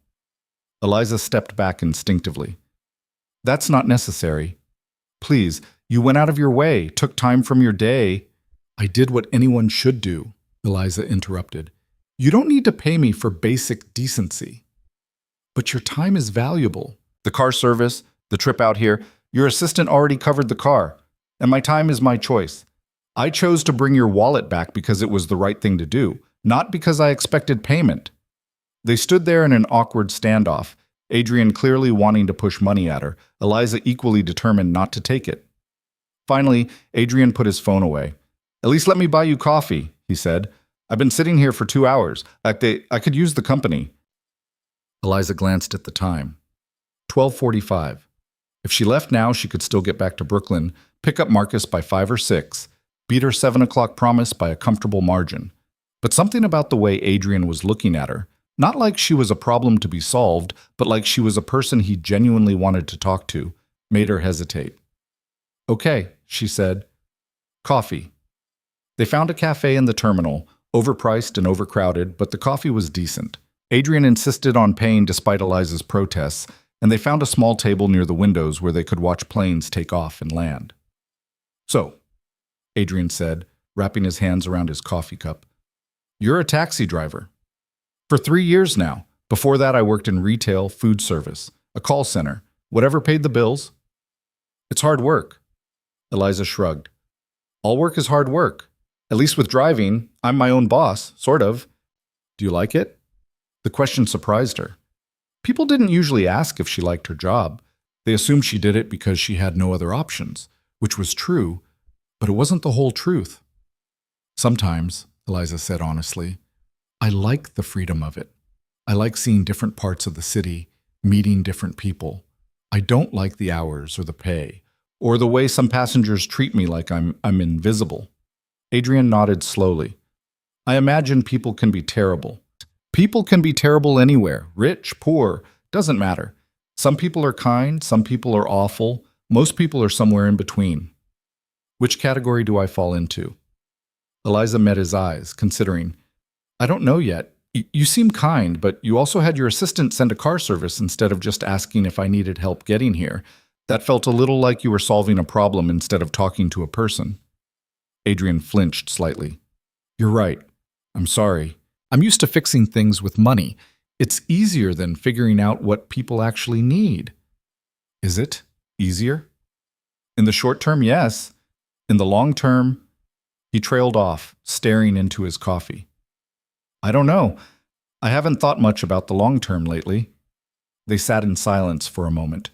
Eliza stepped back instinctively. "That's not necessary. Please, you went out of your way, took time from your day." "I did what anyone should do," Eliza interrupted. "You don't need to pay me for basic decency." "But your time is valuable." "The car service, the trip out here, your assistant already covered the car, and my time is my choice. I chose to bring your wallet back because it was the right thing to do, not because I expected payment." They stood there in an awkward standoff, Adrian clearly wanting to push money at her, Eliza equally determined not to take it. Finally, Adrian put his phone away. "At least let me buy you coffee," he said. "I've been sitting here for 2 hours. I could use the company." Eliza glanced at the time. 12:45. If she left now, she could still get back to Brooklyn, pick up Marcus by 5 or 6, beat her 7 o'clock promise by a comfortable margin. But something about the way Adrian was looking at her, not like she was a problem to be solved, but like she was a person he genuinely wanted to talk to, made her hesitate. "Okay," she said. "Coffee." They found a cafe in the terminal, overpriced and overcrowded, but the coffee was decent. Adrian insisted on paying despite Eliza's protests, and they found a small table near the windows where they could watch planes take off and land. "So," Adrian said, wrapping his hands around his coffee cup, "you're a taxi driver." "For 3 years now. Before that, I worked in retail, food service, a call center, whatever paid the bills." "It's hard work." Eliza shrugged. "All work is hard work. At least with driving, I'm my own boss, sort of." "Do you like it?" The question surprised her. People didn't usually ask if she liked her job. They assumed she did it because she had no other options, which was true, but it wasn't the whole truth. "Sometimes," Eliza said honestly, "I like the freedom of it. I like seeing different parts of the city, meeting different people. I don't like the hours or the pay, or the way some passengers treat me like I'm invisible." Adrian nodded slowly. "I imagine people can be terrible. People can be terrible anywhere, rich, poor, doesn't matter. Some people are kind, some people are awful, most people are somewhere in between. Which category do I fall into?" Eliza met his eyes, considering. "I don't know yet. You seem kind, but you also had your assistant send a car service instead of just asking if I needed help getting here. That felt a little like you were solving a problem instead of talking to a person." Adrian flinched slightly. "You're right. I'm sorry. I'm used to fixing things with money. It's easier than figuring out what people actually need." "Is it easier?" "In the short term, yes. In the long term..." He trailed off, staring into his coffee. "I don't know. I haven't thought much about the long term lately." They sat in silence for a moment.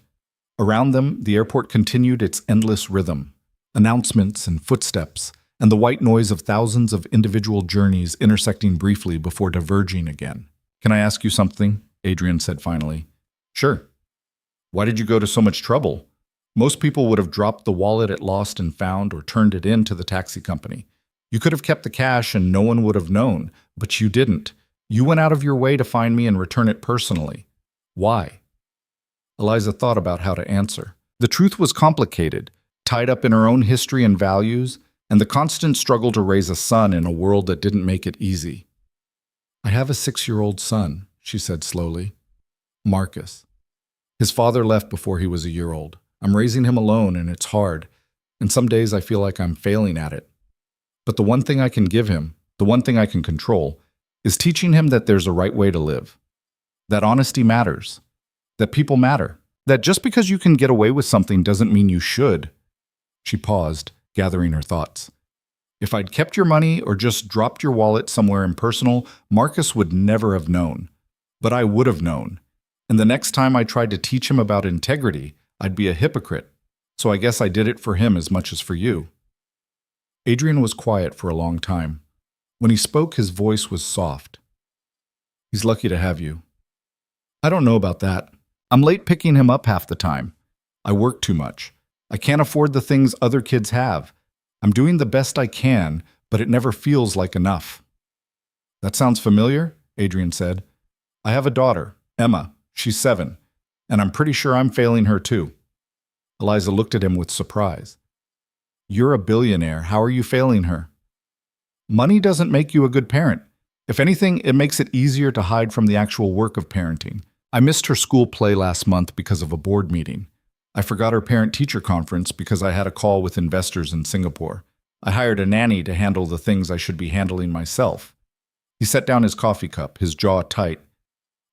Around them, the airport continued its endless rhythm, announcements and footsteps, and the white noise of thousands of individual journeys intersecting briefly before diverging again. "Can I ask you something?" Adrian said finally. "Sure." "Why did you go to so much trouble? Most people would have dropped the wallet at Lost and Found or turned it in to the taxi company. You could have kept the cash and no one would have known, but you didn't. You went out of your way to find me and return it personally. Why?" Eliza thought about how to answer. The truth was complicated, tied up in her own history and values, and the constant struggle to raise a son in a world that didn't make it easy. "I have a 6-year-old son," she said slowly. "Marcus. His father left before he was a year old. I'm raising him alone, and it's hard. and some days I feel like I'm failing at it. But the one thing I can give him, the one thing I can control, is teaching him that there's a right way to live, that honesty matters, that people matter, that just because you can get away with something doesn't mean you should." She paused, gathering her thoughts. "If I'd kept your money or just dropped your wallet somewhere impersonal, Marcus would never have known. But I would have known. And the next time I tried to teach him about integrity, I'd be a hypocrite. So I guess I did it for him as much as for you." Adrian was quiet for a long time. When he spoke, his voice was soft. "He's lucky to have you." "I don't know about that. I'm late picking him up half the time. I work too much. I can't afford the things other kids have. I'm doing the best I can, but it never feels like enough." "That sounds familiar," Adrian said. "I have a daughter, Emma. She's 7, and I'm pretty sure I'm failing her too." Eliza looked at him with surprise. "You're a billionaire. How are you failing her?" "Money doesn't make you a good parent. If anything, it makes it easier to hide from the actual work of parenting. I missed her school play last month because of a board meeting. I forgot her parent-teacher conference because I had a call with investors in Singapore. I hired a nanny to handle the things I should be handling myself." He set down his coffee cup, his jaw tight.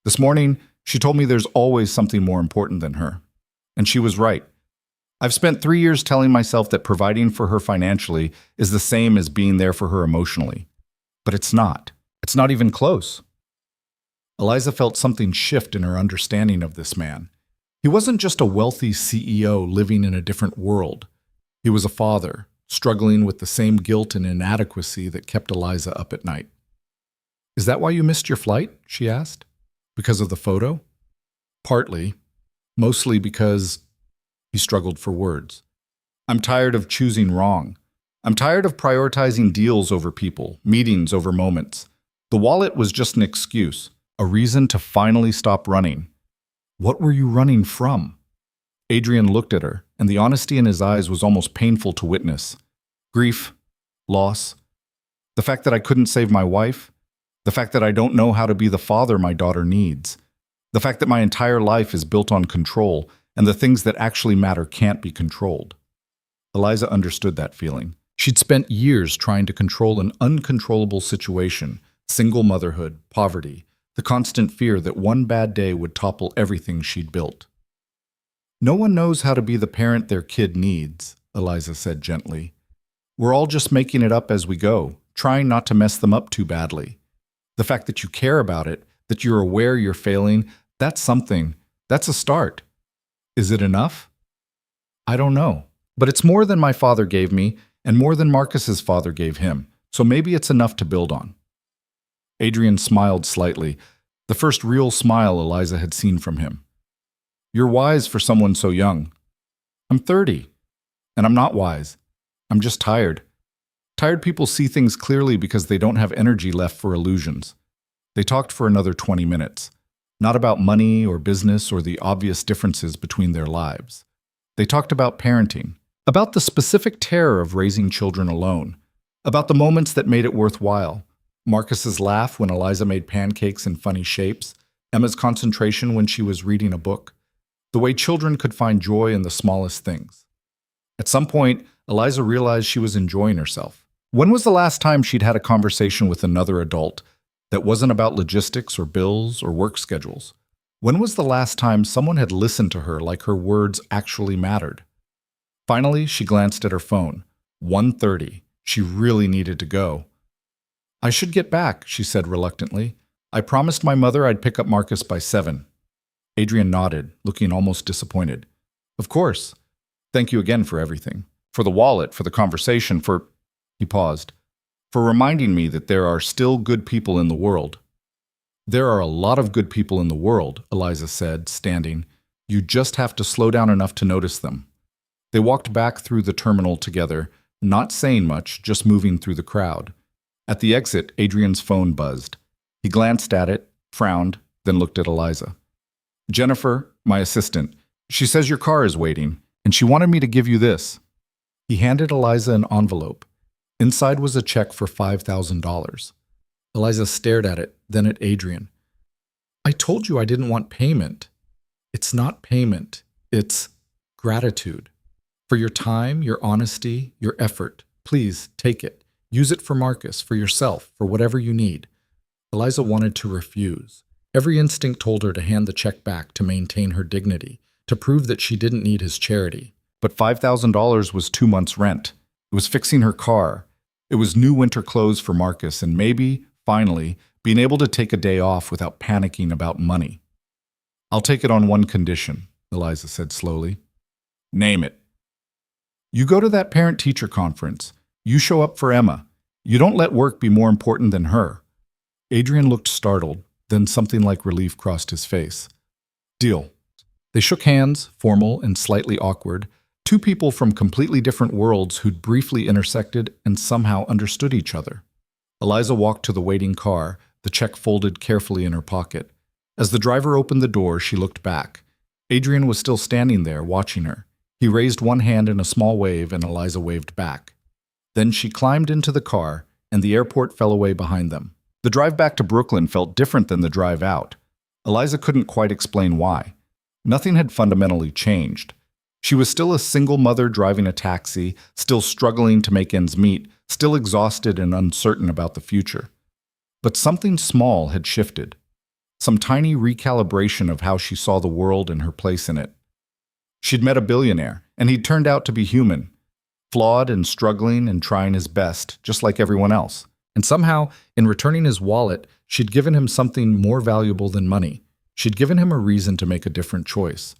"This morning, she told me there's always something more important than her. And she was right. I've spent 3 years telling myself that providing for her financially is the same as being there for her emotionally. But it's not. It's not even close." Eliza felt something shift in her understanding of this man. He wasn't just a wealthy CEO living in a different world. He was a father, struggling with the same guilt and inadequacy that kept Eliza up at night. "Is that why you missed your flight?" she asked. "Because of the photo?" "Partly. Mostly because—" He struggled for words. "I'm tired of choosing wrong. I'm tired of prioritizing deals over people, meetings over moments. The wallet was just an excuse, a reason to finally stop running." "What were you running from?" Adrian looked at her, and the honesty in his eyes was almost painful to witness. "Grief, loss, the fact that I couldn't save my wife, the fact that I don't know how to be the father my daughter needs, the fact that my entire life is built on control, and the things that actually matter can't be controlled." Eliza understood that feeling. She'd spent years trying to control an uncontrollable situation, single motherhood, poverty, the constant fear that one bad day would topple everything she'd built. "No one knows how to be the parent their kid needs," Eliza said gently. "We're all just making it up as we go, trying not to mess them up too badly. The fact that you care about it, that you're aware you're failing, that's something. That's a start. Is it enough? I don't know. But it's more than my father gave me, and more than Marcus's father gave him, so maybe it's enough to build on." Adrian smiled slightly, the first real smile Eliza had seen from him. "You're wise for someone so young." "I'm 30, and I'm not wise. I'm just tired. Tired people see things clearly because they don't have energy left for illusions." They talked for another 20 minutes, not about money or business or the obvious differences between their lives. They talked about parenting, about the specific terror of raising children alone, about the moments that made it worthwhile. Marcus's laugh when Eliza made pancakes in funny shapes, Emma's concentration when she was reading a book, the way children could find joy in the smallest things. At some point, Eliza realized she was enjoying herself. When was the last time she'd had a conversation with another adult that wasn't about logistics or bills or work schedules? When was the last time someone had listened to her like her words actually mattered? Finally, she glanced at her phone. 1:30. She really needed to go. "I should get back," she said reluctantly. "I promised my mother I'd pick up Marcus by 7. Adrian nodded, looking almost disappointed. "Of course. Thank you again for everything. For the wallet, for the conversation, for—" He paused. "For reminding me that there are still good people in the world." "There are a lot of good people in the world," Eliza said, standing. "You just have to slow down enough to notice them." They walked back through the terminal together, not saying much, just moving through the crowd. At the exit, Adrian's phone buzzed. He glanced at it, frowned, then looked at Eliza. "Jennifer, my assistant, she says your car is waiting, and she wanted me to give you this." He handed Eliza an envelope. Inside was a check for $5,000. Eliza stared at it, then at Adrian. "I told you I didn't want payment." "It's not payment. It's gratitude. For your time, your honesty, your effort. Please, take it. Use it for Marcus, for yourself, for whatever you need. Eliza wanted to refuse. Every instinct told her to hand the check back to maintain her dignity, to prove that she didn't need his charity. But $5,000 was 2 months' rent. It was fixing her car. It was new winter clothes for Marcus, and maybe, finally, being able to take a day off without panicking about money. "I'll take it on one condition," Eliza said slowly. "Name it." "You go to that parent-teacher conference. You show up for Emma. You don't let work be more important than her." Adrian looked startled, then something like relief crossed his face. "Deal." They shook hands, formal and slightly awkward, two people from completely different worlds who'd briefly intersected and somehow understood each other. Eliza walked to the waiting car, the check folded carefully in her pocket. As the driver opened the door, she looked back. Adrian was still standing there, watching her. He raised one hand in a small wave, and Eliza waved back. Then she climbed into the car, and the airport fell away behind them. The drive back to Brooklyn felt different than the drive out. Eliza couldn't quite explain why. Nothing had fundamentally changed. She was still a single mother driving a taxi, still struggling to make ends meet, still exhausted and uncertain about the future. But something small had shifted. Some tiny recalibration of how she saw the world and her place in it. She'd met a billionaire, and he'd turned out to be human, flawed and struggling and trying his best, just like everyone else. And somehow, in returning his wallet, she'd given him something more valuable than money. She'd given him a reason to make a different choice.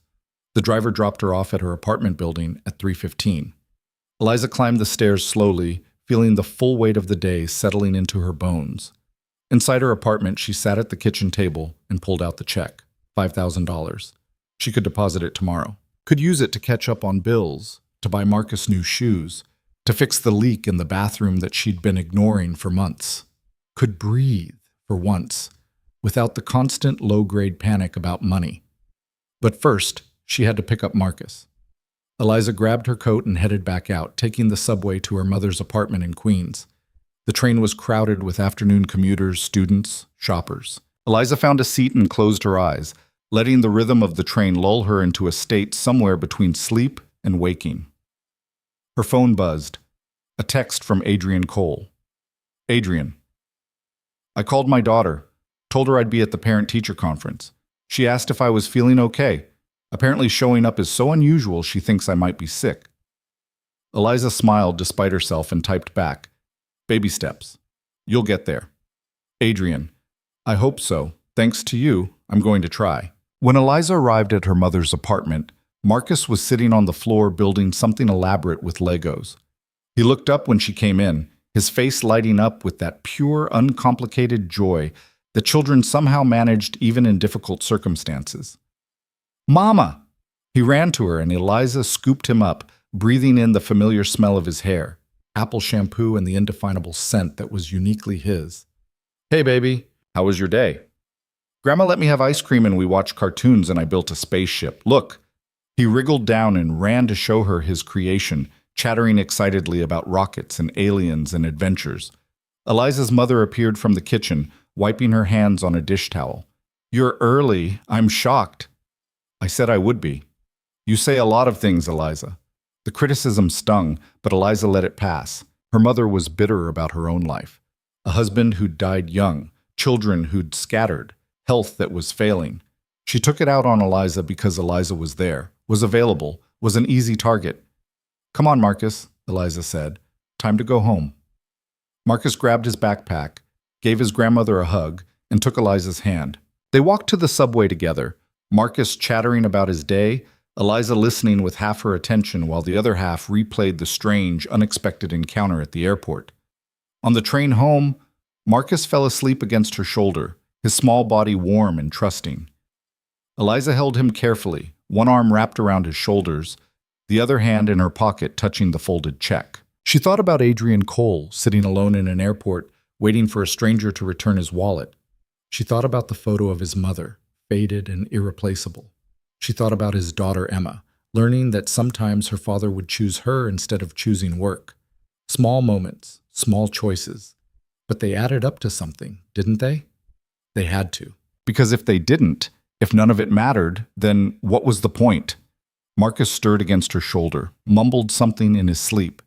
The driver dropped her off at her apartment building at 3:15. Eliza climbed the stairs slowly, feeling the full weight of the day settling into her bones. Inside her apartment, she sat at the kitchen table and pulled out the check, $5,000. She could deposit it tomorrow. Could use it to catch up on bills, to buy Marcus new shoes, to fix the leak in the bathroom that she'd been ignoring for months. Could breathe, for once, without the constant low-grade panic about money. But first, she had to pick up Marcus. Eliza grabbed her coat and headed back out, taking the subway to her mother's apartment in Queens. The train was crowded with afternoon commuters, students, shoppers. Eliza found a seat and closed her eyes, letting the rhythm of the train lull her into a state somewhere between sleep and waking. Her phone buzzed. A text from Adrian Cole. "Adrian, I called my daughter, told her I'd be at the parent-teacher conference. She asked if I was feeling okay. Apparently showing up is so unusual she thinks I might be sick." Eliza smiled despite herself and typed back, "Baby steps. You'll get there." Adrian, "I hope so. Thanks to you, I'm going to try." When Eliza arrived at her mother's apartment, Marcus was sitting on the floor building something elaborate with Legos. He looked up when she came in, his face lighting up with that pure, uncomplicated joy that children somehow managed even in difficult circumstances. "Mama!" He ran to her, and Eliza scooped him up, breathing in the familiar smell of his hair, apple shampoo and the indefinable scent that was uniquely his. "Hey, baby. How was your day?" "Grandma let me have ice cream and we watched cartoons and I built a spaceship. Look." He wriggled down and ran to show her his creation, chattering excitedly about rockets and aliens and adventures. Eliza's mother appeared from the kitchen, wiping her hands on a dish towel. "You're early. I'm shocked." "I said I would be." "You say a lot of things, Eliza." The criticism stung, but Eliza let it pass. Her mother was bitter about her own life. A husband who'd died young, children who'd scattered, health that was failing. She took it out on Eliza because Eliza was there, was available, was an easy target. "Come on, Marcus," Eliza said. "Time to go home." Marcus grabbed his backpack, gave his grandmother a hug, and took Eliza's hand. They walked to the subway together, Marcus chattering about his day, Eliza listening with half her attention while the other half replayed the strange, unexpected encounter at the airport. On the train home, Marcus fell asleep against her shoulder, his small body warm and trusting. Eliza held him carefully, one arm wrapped around his shoulders, the other hand in her pocket touching the folded check. She thought about Adrian Cole sitting alone in an airport, waiting for a stranger to return his wallet. She thought about the photo of his mother, faded and irreplaceable. She thought about his daughter Emma, learning that sometimes her father would choose her instead of choosing work. Small moments, small choices. But they added up to something, didn't they? They had to. Because if they didn't, if none of it mattered, then what was the point? Marcus stirred against her shoulder, mumbled something in his sleep.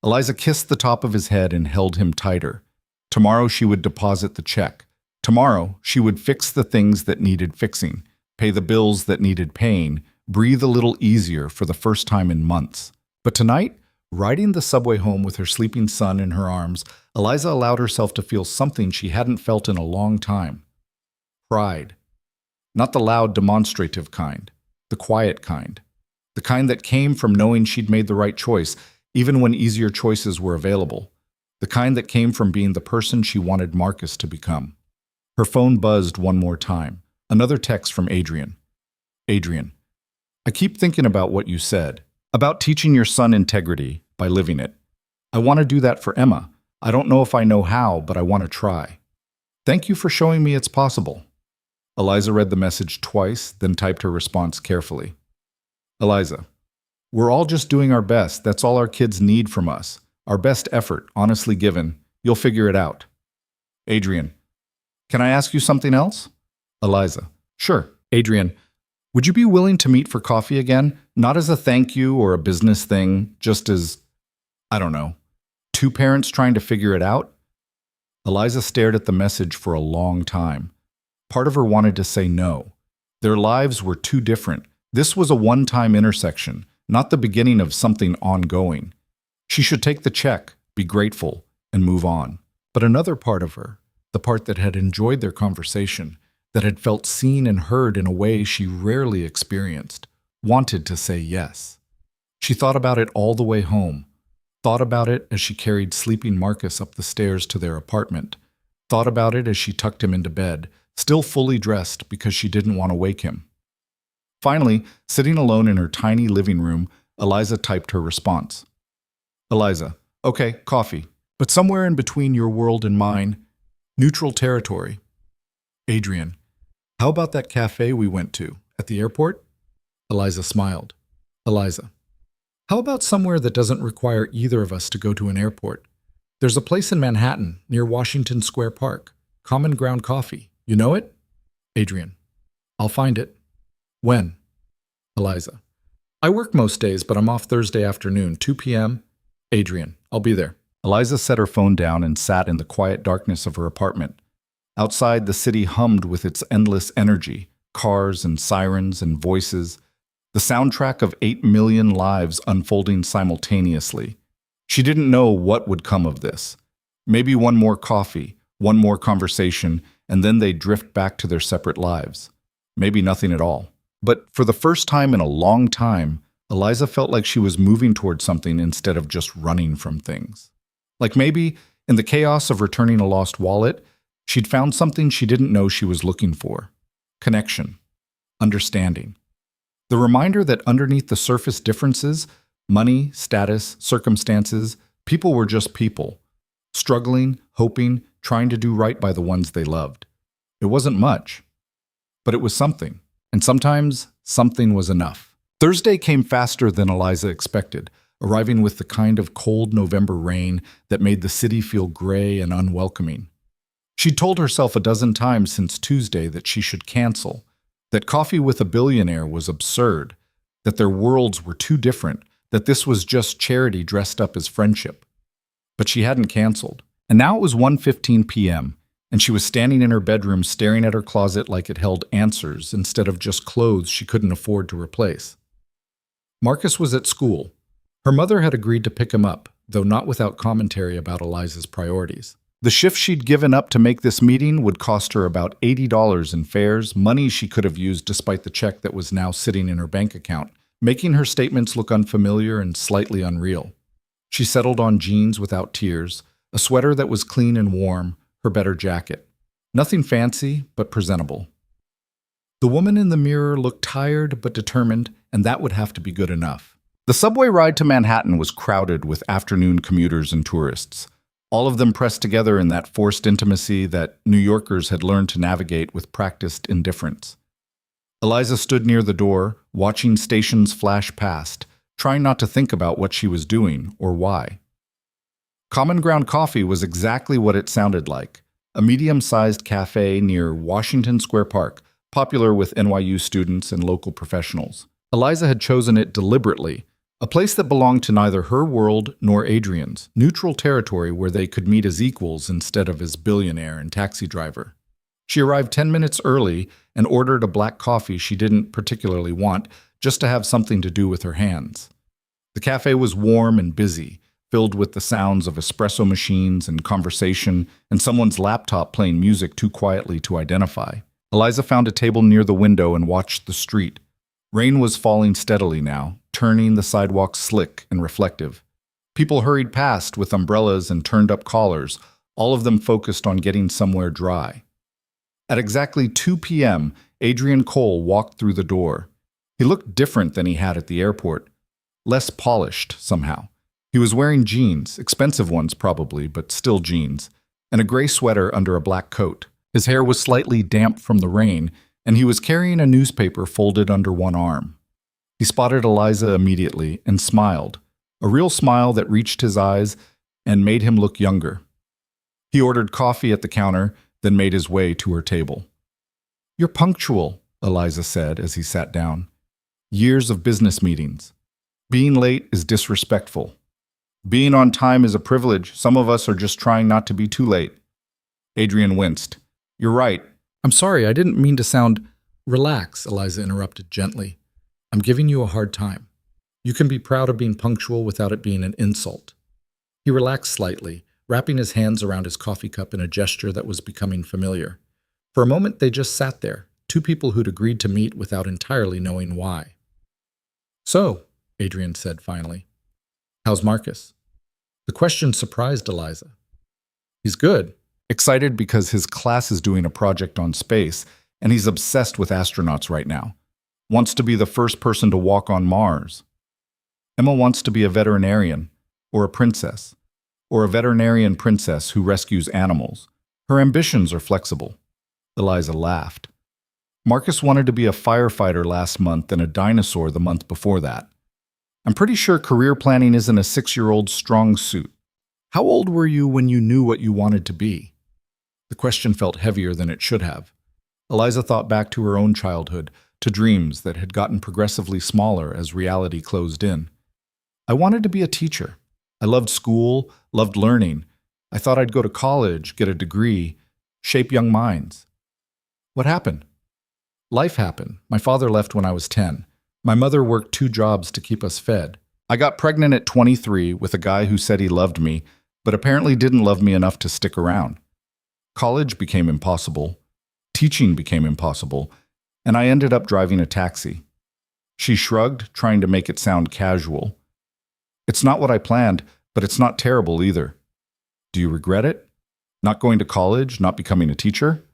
Eliza kissed the top of his head and held him tighter. Tomorrow she would deposit the check. Tomorrow she would fix the things that needed fixing, pay the bills that needed paying, breathe a little easier for the first time in months. But tonight, riding the subway home with her sleeping son in her arms, Eliza allowed herself to feel something she hadn't felt in a long time. Pride. Not the loud, demonstrative kind, the quiet kind. The kind that came from knowing she'd made the right choice, even when easier choices were available. The kind that came from being the person she wanted Marcus to become. Her phone buzzed one more time. Another text from Adrian. Adrian, I keep thinking about what you said, about teaching your son integrity by living it. I want to do that for Emma. I don't know if I know how, but I want to try. Thank you for showing me it's possible. Eliza read the message twice, then typed her response carefully. Eliza, we're all just doing our best. That's all our kids need from us. Our best effort, honestly given. You'll figure it out. Adrian, can I ask you something else? Eliza, sure. Adrian, would you be willing to meet for coffee again? Not as a thank you or a business thing, just as, I don't know, two parents trying to figure it out? Eliza stared at the message for a long time. Part of her wanted to say no. Their lives were too different. This was a one-time intersection, not the beginning of something ongoing. She should take the check, be grateful, and move on. But another part of her, the part that had enjoyed their conversation, that had felt seen and heard in a way she rarely experienced, wanted to say yes. She thought about it all the way home, thought about it as she carried sleeping Marcus up the stairs to their apartment, thought about it as she tucked him into bed, still fully dressed because she didn't want to wake him. Finally, sitting alone in her tiny living room, Eliza typed her response. Eliza, okay, coffee, but somewhere in between your world and mine, neutral territory. Adrian, how about that cafe we went to at the airport? Eliza smiled. Eliza, how about somewhere that doesn't require either of us to go to an airport? There's a place in Manhattan near Washington Square Park, Common Ground Coffee. You know it? Adrian, I'll find it. When? Eliza, I work most days, but I'm off Thursday afternoon, 2 p.m. Adrian, I'll be there. Eliza set her phone down and sat in the quiet darkness of her apartment. Outside, the city hummed with its endless energy, cars and sirens and voices, the soundtrack of 8 million lives unfolding simultaneously. She didn't know what would come of this. Maybe one more coffee, one more conversation, and then they'd drift back to their separate lives. Maybe nothing at all. But for the first time in a long time, Eliza felt like she was moving toward something instead of just running from things. Like maybe, in the chaos of returning a lost wallet, she'd found something she didn't know she was looking for. Connection. Understanding. The reminder that underneath the surface differences, money, status, circumstances, people were just people. Struggling, hoping, trying to do right by the ones they loved. It wasn't much, but it was something. And sometimes, something was enough. Thursday came faster than Eliza expected, arriving with the kind of cold November rain that made the city feel gray and unwelcoming. She'd told herself a dozen times since Tuesday that she should cancel, that coffee with a billionaire was absurd, that their worlds were too different, that this was just charity dressed up as friendship. But she hadn't canceled. And now it was 1:15 p.m., and she was standing in her bedroom staring at her closet like it held answers instead of just clothes she couldn't afford to replace. Marcus was at school. Her mother had agreed to pick him up, though not without commentary about Eliza's priorities. The shift she'd given up to make this meeting would cost her about $80 in fares, money she could have used despite the check that was now sitting in her bank account, making her statements look unfamiliar and slightly unreal. She settled on jeans without tears, a sweater that was clean and warm, her better jacket. Nothing fancy, but presentable. The woman in the mirror looked tired but determined, and that would have to be good enough. The subway ride to Manhattan was crowded with afternoon commuters and tourists, all of them pressed together in that forced intimacy that New Yorkers had learned to navigate with practiced indifference. Eliza stood near the door, watching stations flash past, trying not to think about what she was doing or why. Common Ground Coffee was exactly what it sounded like, a medium-sized cafe near Washington Square Park, popular with NYU students and local professionals. Eliza had chosen it deliberately, a place that belonged to neither her world nor Adrian's, neutral territory where they could meet as equals instead of as billionaire and taxi driver. She arrived 10 minutes early and ordered a black coffee she didn't particularly want, just to have something to do with her hands. The cafe was warm and busy, filled with the sounds of espresso machines and conversation and someone's laptop playing music too quietly to identify. Eliza found a table near the window and watched the street. Rain was falling steadily now, turning the sidewalks slick and reflective. People hurried past with umbrellas and turned-up collars, all of them focused on getting somewhere dry. At exactly 2 p.m., Adrian Cole walked through the door. He looked different than he had at the airport, less polished somehow. He was wearing jeans, expensive ones probably, but still jeans, and a gray sweater under a black coat. His hair was slightly damp from the rain, and he was carrying a newspaper folded under one arm. He spotted Eliza immediately and smiled, a real smile that reached his eyes and made him look younger. He ordered coffee at the counter, then made his way to her table. "You're punctual," Eliza said as he sat down. "Years of business meetings. Being late is disrespectful. Being on time is a privilege. Some of us are just trying not to be too late." Adrian winced. "You're right. I'm sorry, I didn't mean to sound—" "Relax," Eliza interrupted gently. "I'm giving you a hard time. You can be proud of being punctual without it being an insult." He relaxed slightly, wrapping his hands around his coffee cup in a gesture that was becoming familiar. For a moment they just sat there, two people who'd agreed to meet without entirely knowing why. "So," Adrian said finally, "how's Marcus?" The question surprised Eliza. "He's good. Excited because his class is doing a project on space, and he's obsessed with astronauts right now. Wants to be the first person to walk on Mars. Emma wants to be a veterinarian, or a princess, or a veterinarian princess who rescues animals. Her ambitions are flexible." Eliza laughed. "Marcus wanted to be a firefighter last month and a dinosaur the month before that. I'm pretty sure career planning isn't a 6-year-old's strong suit. How old were you when you knew what you wanted to be?" The question felt heavier than it should have. Eliza thought back to her own childhood, to dreams that had gotten progressively smaller as reality closed in. "I wanted to be a teacher. I loved school, loved learning. I thought I'd go to college, get a degree, shape young minds. What happened? Life happened. My father left when I was 10. My mother worked 2 jobs to keep us fed. I got pregnant at 23 with a guy who said he loved me, but apparently didn't love me enough to stick around. College became impossible. Teaching became impossible, and I ended up driving a taxi." She shrugged, trying to make it sound casual. "It's not what I planned, but it's not terrible either. Do you regret it? Not going to college, not becoming a teacher?"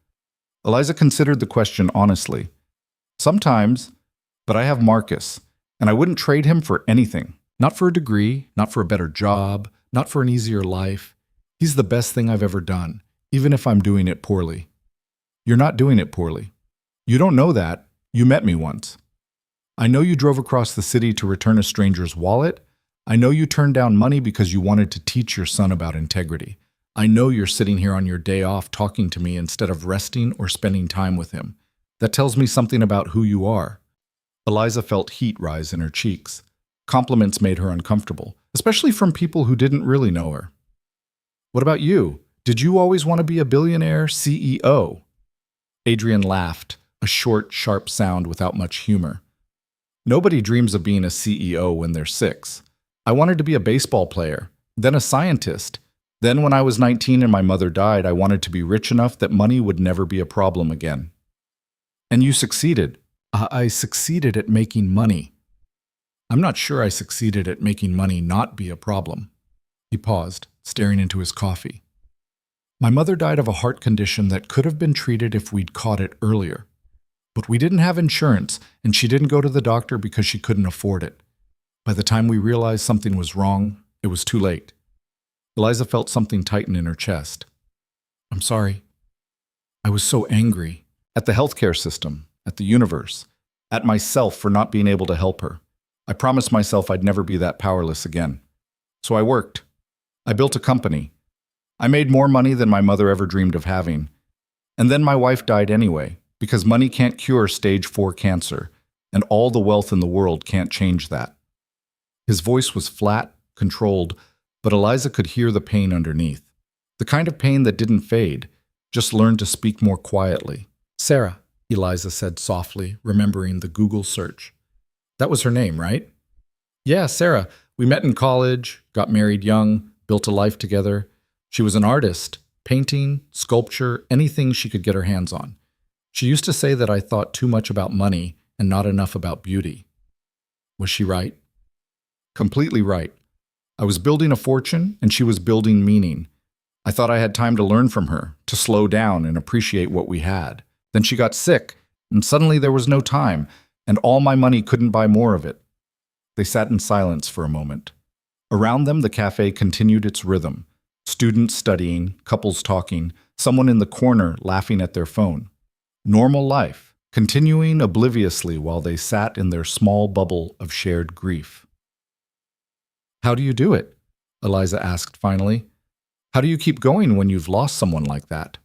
Eliza considered the question honestly. "Sometimes, but I have Marcus, and I wouldn't trade him for anything. Not for a degree, not for a better job, not for an easier life. He's the best thing I've ever done, even if I'm doing it poorly." "You're not doing it poorly. You don't know that. You met me once. I know you drove across the city to return a stranger's wallet. I know you turned down money because you wanted to teach your son about integrity. I know you're sitting here on your day off talking to me instead of resting or spending time with him. That tells me something about who you are." Eliza felt heat rise in her cheeks. Compliments made her uncomfortable, especially from people who didn't really know her. "What about you? Did you always want to be a billionaire CEO?" Adrian laughed, a short, sharp sound without much humor. "Nobody dreams of being a CEO when they're 6. I wanted to be a baseball player, then a scientist. Then when I was 19 and my mother died, I wanted to be rich enough that money would never be a problem again." "And you succeeded." I succeeded at making money." "I'm not sure I succeeded at making money not be a problem." He paused, staring into his coffee. "My mother died of a heart condition that could have been treated if we'd caught it earlier. But we didn't have insurance, and she didn't go to the doctor because she couldn't afford it. By the time we realized something was wrong, it was too late." Eliza felt something tighten in her chest. "I'm sorry. I was so angry. At the healthcare system, at the universe, at myself for not being able to help her. I promised myself I'd never be that powerless again. So I worked. I built a company. I made more money than my mother ever dreamed of having. And then my wife died anyway, because money can't cure stage 4 cancer. and all the wealth in the world can't change that. His voice was flat, controlled, but Eliza could hear the pain underneath. The kind of pain that didn't fade, just learned to speak more quietly. "Sarah," Eliza said softly, remembering the Google search. "That was her name, right?" "Yeah, Sarah. We met in college, got married young, built a life together. She was an artist, painting, sculpture, anything she could get her hands on. She used to say that I thought too much about money and not enough about beauty." Was she right? Completely right. I was building a fortune, and she was building meaning. I thought I had time to learn from her, to slow down and appreciate what we had. Then she got sick, and suddenly there was no time, and all my money couldn't buy more of it. They sat in silence for a moment. Around them, the cafe continued its rhythm. Students studying, couples talking, someone in the corner laughing at their phone. Normal life, continuing obliviously while they sat in their small bubble of shared grief. "How do you do it?" Eliza asked finally. "How do you keep going when you've lost someone like that?"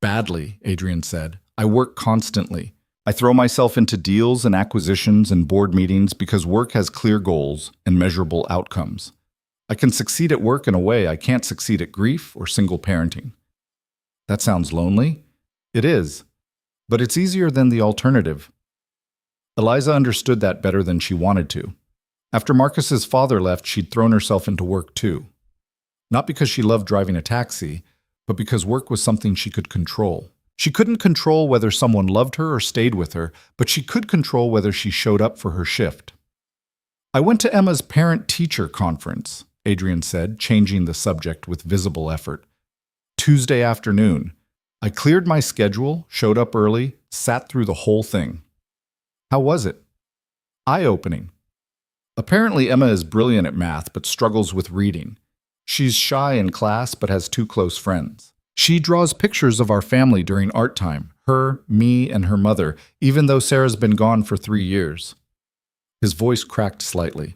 "Badly," Adrian said. "I work constantly. I throw myself into deals and acquisitions and board meetings because work has clear goals and measurable outcomes. I can succeed at work in a way I can't succeed at grief or single parenting." "That sounds lonely." "It is, but it's easier than the alternative." Eliza understood that better than she wanted to. After Marcus's father left, she'd thrown herself into work too. Not because she loved driving a taxi, but because work was something she could control. She couldn't control whether someone loved her or stayed with her, but she could control whether she showed up for her shift. "I went to Emma's parent-teacher conference," Adrian said, changing the subject with visible effort. "Tuesday afternoon. I cleared my schedule, showed up early, sat through the whole thing." "How was it?" "Eye-opening. Apparently Emma is brilliant at math but struggles with reading. She's shy in class but has two close friends. She draws pictures of our family during art time, her, me, and her mother, even though Sarah's been gone for 3 years." His voice cracked slightly.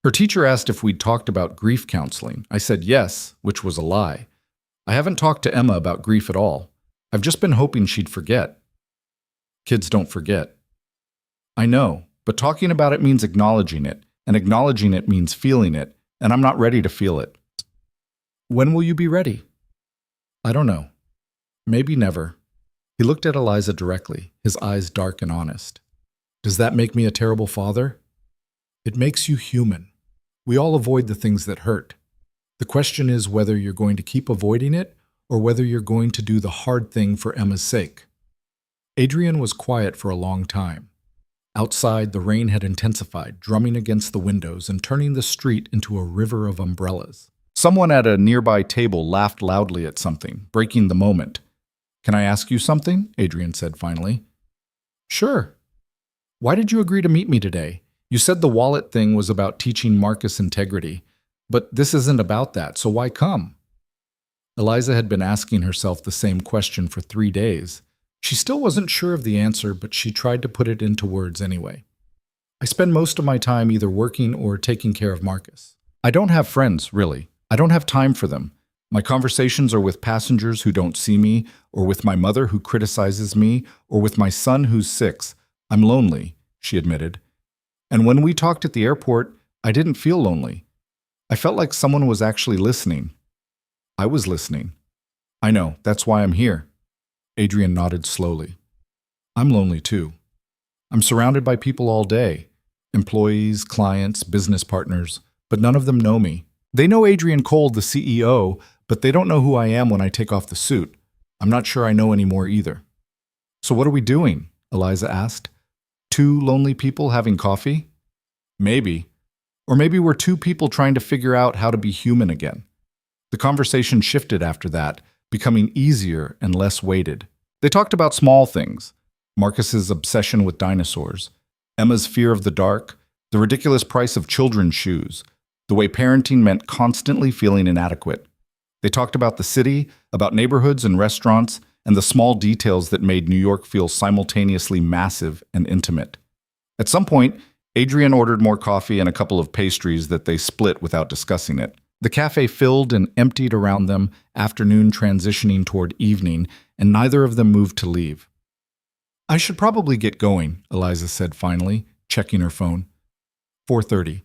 "Her teacher asked if we'd talked about grief counseling. I said yes, which was a lie. I haven't talked to Emma about grief at all. I've just been hoping she'd forget." "Kids don't forget." "I know, but talking about it means acknowledging it, and acknowledging it means feeling it, and I'm not ready to feel it." "When will you be ready?" "I don't know. Maybe never." He looked at Eliza directly, his eyes dark and honest. "Does that make me a terrible father?" "It makes you human. We all avoid the things that hurt. The question is whether you're going to keep avoiding it or whether you're going to do the hard thing for Emma's sake." Adrian was quiet for a long time. Outside, the rain had intensified, drumming against the windows and turning the street into a river of umbrellas. Someone at a nearby table laughed loudly at something, breaking the moment. "Can I ask you something?" Adrian said finally. "Sure. Why did you agree to meet me today? You said the wallet thing was about teaching Marcus integrity, but this isn't about that, so why come?" Eliza had been asking herself the same question for 3 days. She still wasn't sure of the answer, but she tried to put it into words anyway. "I spend most of my time either working or taking care of Marcus. I don't have friends, really. I don't have time for them. My conversations are with passengers who don't see me, or with my mother who criticizes me, or with my son who's 6. I'm lonely," she admitted. "And when we talked at the airport, I didn't feel lonely. I felt like someone was actually listening. I was listening." "I know, that's why I'm here." Adrian nodded slowly. "I'm lonely too. I'm surrounded by people all day. Employees, clients, business partners, but none of them know me. They know Adrian Cole, the CEO, but they don't know who I am when I take off the suit. I'm not sure I know anymore either." "So what are we doing?" Eliza asked. "Two lonely people having coffee?" "Maybe. Or maybe we're two people trying to figure out how to be human again." The conversation shifted after that, becoming easier and less weighted. They talked about small things: Marcus's obsession with dinosaurs, Emma's fear of the dark, the ridiculous price of children's shoes, the way parenting meant constantly feeling inadequate. They talked about the city, about neighborhoods and restaurants, and the small details that made New York feel simultaneously massive and intimate. At some point, Adrian ordered more coffee and a couple of pastries that they split without discussing it. The cafe filled and emptied around them, afternoon transitioning toward evening, and neither of them moved to leave. I should probably get going, Eliza said finally, checking her phone. 4:30.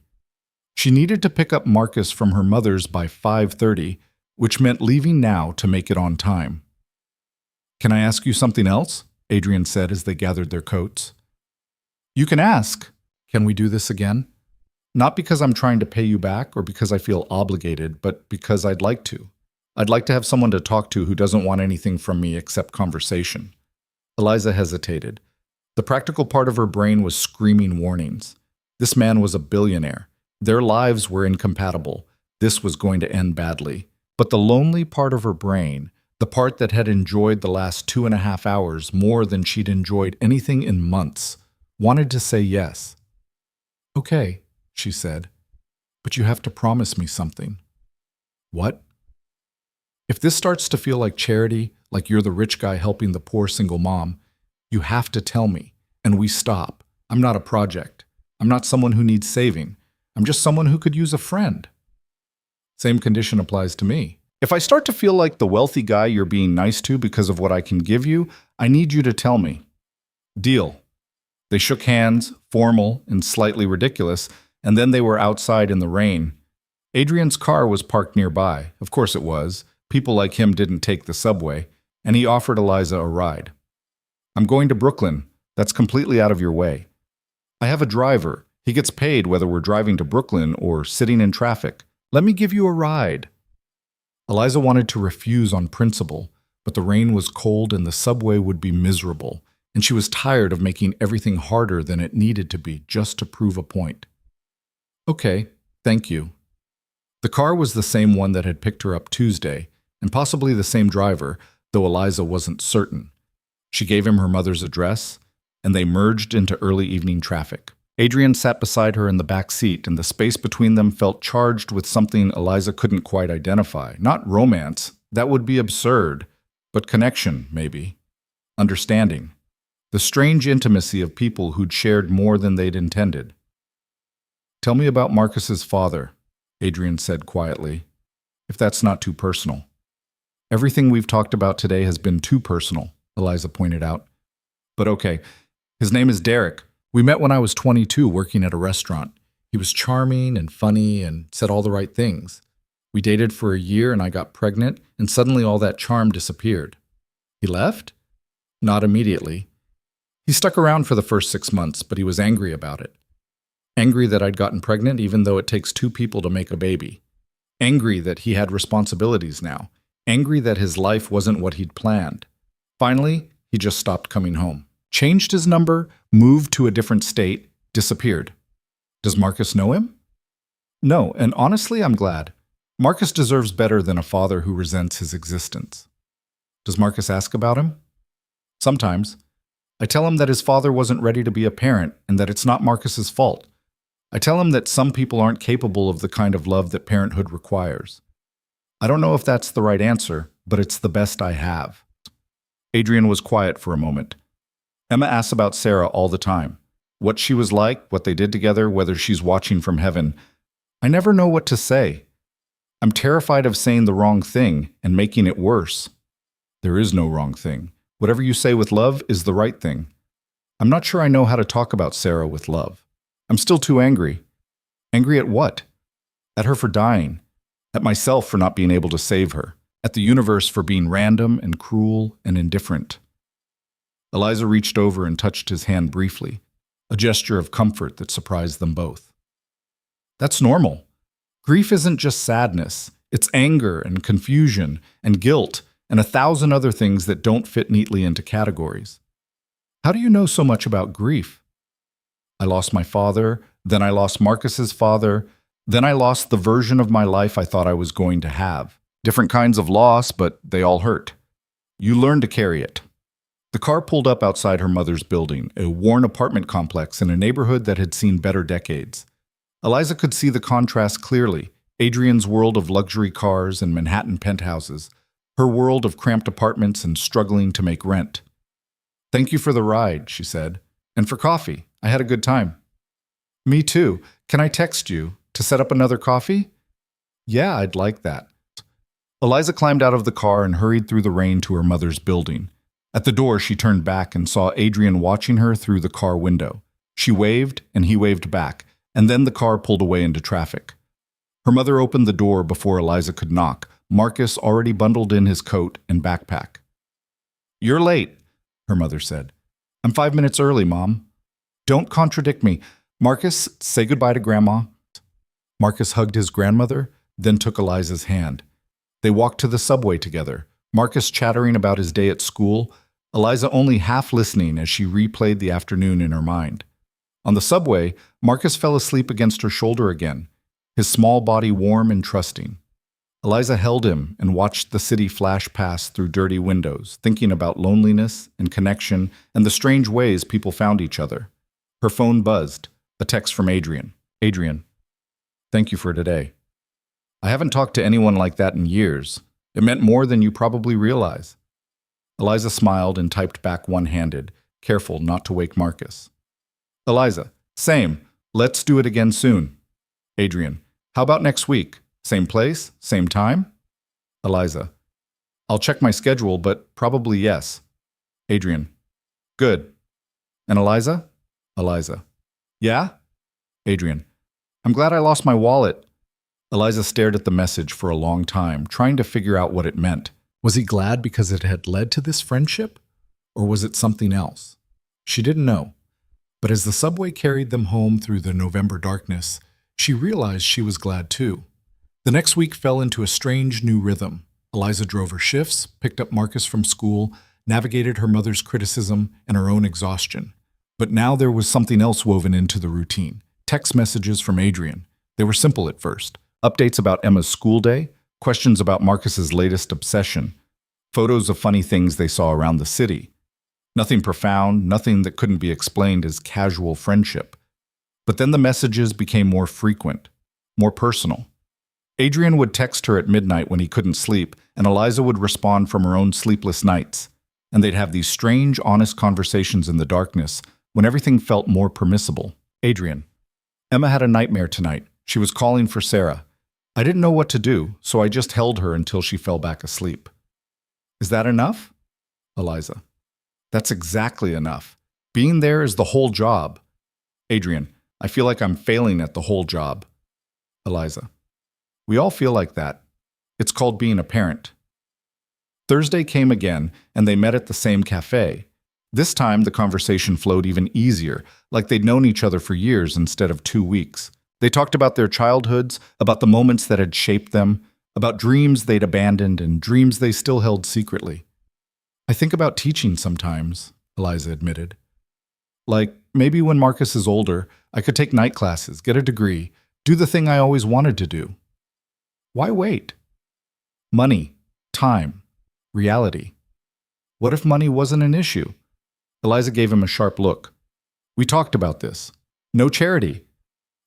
She needed to pick up Marcus from her mother's by 5:30, which meant leaving now to make it on time. Can I ask you something else? Adrian said as they gathered their coats. You can ask. Can we do this again? Not because I'm trying to pay you back or because I feel obligated, but because I'd like to. I'd like to have someone to talk to who doesn't want anything from me except conversation. Eliza hesitated. The practical part of her brain was screaming warnings. This man was a billionaire. Their lives were incompatible. This was going to end badly. But the lonely part of her brain, the part that had enjoyed the last 2.5 hours more than she'd enjoyed anything in months, wanted to say yes. Okay, she said, but you have to promise me something. What? If this starts to feel like charity, like you're the rich guy helping the poor single mom, you have to tell me, and we stop. I'm not a project. I'm not someone who needs saving. I'm just someone who could use a friend. Same condition applies to me. If I start to feel like the wealthy guy you're being nice to because of what I can give you, I need you to tell me. Deal. They shook hands, formal and slightly ridiculous, and then they were outside in the rain. Adrian's car was parked nearby. Of course it was. People like him didn't take the subway, and he offered Eliza a ride. I'm going to Brooklyn. That's completely out of your way. I have a driver. He gets paid whether we're driving to Brooklyn or sitting in traffic. Let me give you a ride. Eliza wanted to refuse on principle, but the rain was cold and the subway would be miserable, and she was tired of making everything harder than it needed to be just to prove a point. Okay, thank you. The car was the same one that had picked her up Tuesday, and possibly the same driver, though Eliza wasn't certain. She gave him her mother's address, and they merged into early evening traffic. Adrian sat beside her in the back seat, and the space between them felt charged with something Eliza couldn't quite identify. Not romance, that would be absurd, but connection, maybe. Understanding. The strange intimacy of people who'd shared more than they'd intended. Tell me about Marcus's father, Adrian said quietly, if that's not too personal. Everything we've talked about today has been too personal, Eliza pointed out. But okay, his name is Derek. We met when I was 22 working at a restaurant. He was charming and funny and said all the right things. We dated for a year and I got pregnant, and suddenly all that charm disappeared. He left? Not immediately. He stuck around for the first 6 months, but he was angry about it. Angry that I'd gotten pregnant even though it takes 2 people to make a baby. Angry that he had responsibilities now. Angry that his life wasn't what he'd planned. Finally, he just stopped coming home. Changed his number, moved to a different state, disappeared. Does Marcus know him? No, and honestly, I'm glad. Marcus deserves better than a father who resents his existence. Does Marcus ask about him? Sometimes. I tell him that his father wasn't ready to be a parent and that it's not Marcus's fault. I tell him that some people aren't capable of the kind of love that parenthood requires. I don't know if that's the right answer, but it's the best I have. Adrian was quiet for a moment. Emma asks about Sarah all the time. What she was like, what they did together, whether she's watching from heaven. I never know what to say. I'm terrified of saying the wrong thing and making it worse. There is no wrong thing. Whatever you say with love is the right thing. I'm not sure I know how to talk about Sarah with love. I'm still too angry. Angry at what? At her for dying. At myself for not being able to save her. At the universe for being random and cruel and indifferent. Eliza reached over and touched his hand briefly, a gesture of comfort that surprised them both. That's normal. Grief isn't just sadness. It's anger and confusion and guilt and 1,000 other things that don't fit neatly into categories. How do you know so much about grief? I lost my father, then I lost Marcus's father, then I lost the version of my life I thought I was going to have. Different kinds of loss, but they all hurt. You learn to carry it. The car pulled up outside her mother's building, a worn apartment complex in a neighborhood that had seen better decades. Eliza could see the contrast clearly, Adrian's world of luxury cars and Manhattan penthouses, her world of cramped apartments and struggling to make rent. Thank you for the ride, she said, and for coffee. I had a good time. Me too. Can I text you to set up another coffee? Yeah, I'd like that. Eliza climbed out of the car and hurried through the rain to her mother's building. At the door, she turned back and saw Adrian watching her through the car window. She waved, and he waved back, and then the car pulled away into traffic. Her mother opened the door before Eliza could knock, Marcus already bundled in his coat and backpack. "You're late," her mother said. "I'm 5 minutes early, Mom." "Don't contradict me. Marcus, say goodbye to Grandma." Marcus hugged his grandmother, then took Eliza's hand. They walked to the subway together, Marcus chattering about his day at school, Eliza only half listening as she replayed the afternoon in her mind. On the subway, Marcus fell asleep against her shoulder again, his small body warm and trusting. Eliza held him and watched the city flash past through dirty windows, thinking about loneliness and connection and the strange ways people found each other. Her phone buzzed, a text from Adrian. "Adrian, thank you for today. I haven't talked to anyone like that in years. It meant more than you probably realize." Eliza smiled and typed back one-handed, careful not to wake Marcus. "Eliza, same. Let's do it again soon." Adrian, "How about next week? Same place? Same time?" Eliza, "I'll check my schedule, but probably yes." Adrian, "Good. And Eliza?" Eliza, "Yeah?" Adrian, "I'm glad I lost my wallet." Eliza stared at the message for a long time, trying to figure out what it meant. Was he glad because it had led to this friendship? Or was it something else? She didn't know. But as the subway carried them home through the November darkness, she realized she was glad too. The next week fell into a strange new rhythm. Eliza drove her shifts, picked up Marcus from school, navigated her mother's criticism and her own exhaustion. But now there was something else woven into the routine. Text messages from Adrian. They were simple at first. Updates about Emma's school day, questions about Marcus's latest obsession, photos of funny things they saw around the city. Nothing profound, nothing that couldn't be explained as casual friendship. But then the messages became more frequent, more personal. Adrian would text her at midnight when he couldn't sleep, and Eliza would respond from her own sleepless nights. And they'd have these strange, honest conversations in the darkness when everything felt more permissible. Adrian, "Emma had a nightmare tonight. She was calling for Sarah. I didn't know what to do, so I just held her until she fell back asleep." "Is that enough?" Eliza, "That's exactly enough. Being there is the whole job." Adrian, "I feel like I'm failing at the whole job." Eliza, "We all feel like that. It's called being a parent." Thursday came again, and they met at the same cafe. This time, the conversation flowed even easier, like they'd known each other for years instead of 2 weeks. They talked about their childhoods, about the moments that had shaped them, about dreams they'd abandoned and dreams they still held secretly. "I think about teaching sometimes," Eliza admitted. "Like, maybe when Marcus is older, I could take night classes, get a degree, do the thing I always wanted to do." "Why wait?" "Money, time, reality. What if money wasn't an issue?" Eliza gave him a sharp look. "We talked about this. No charity."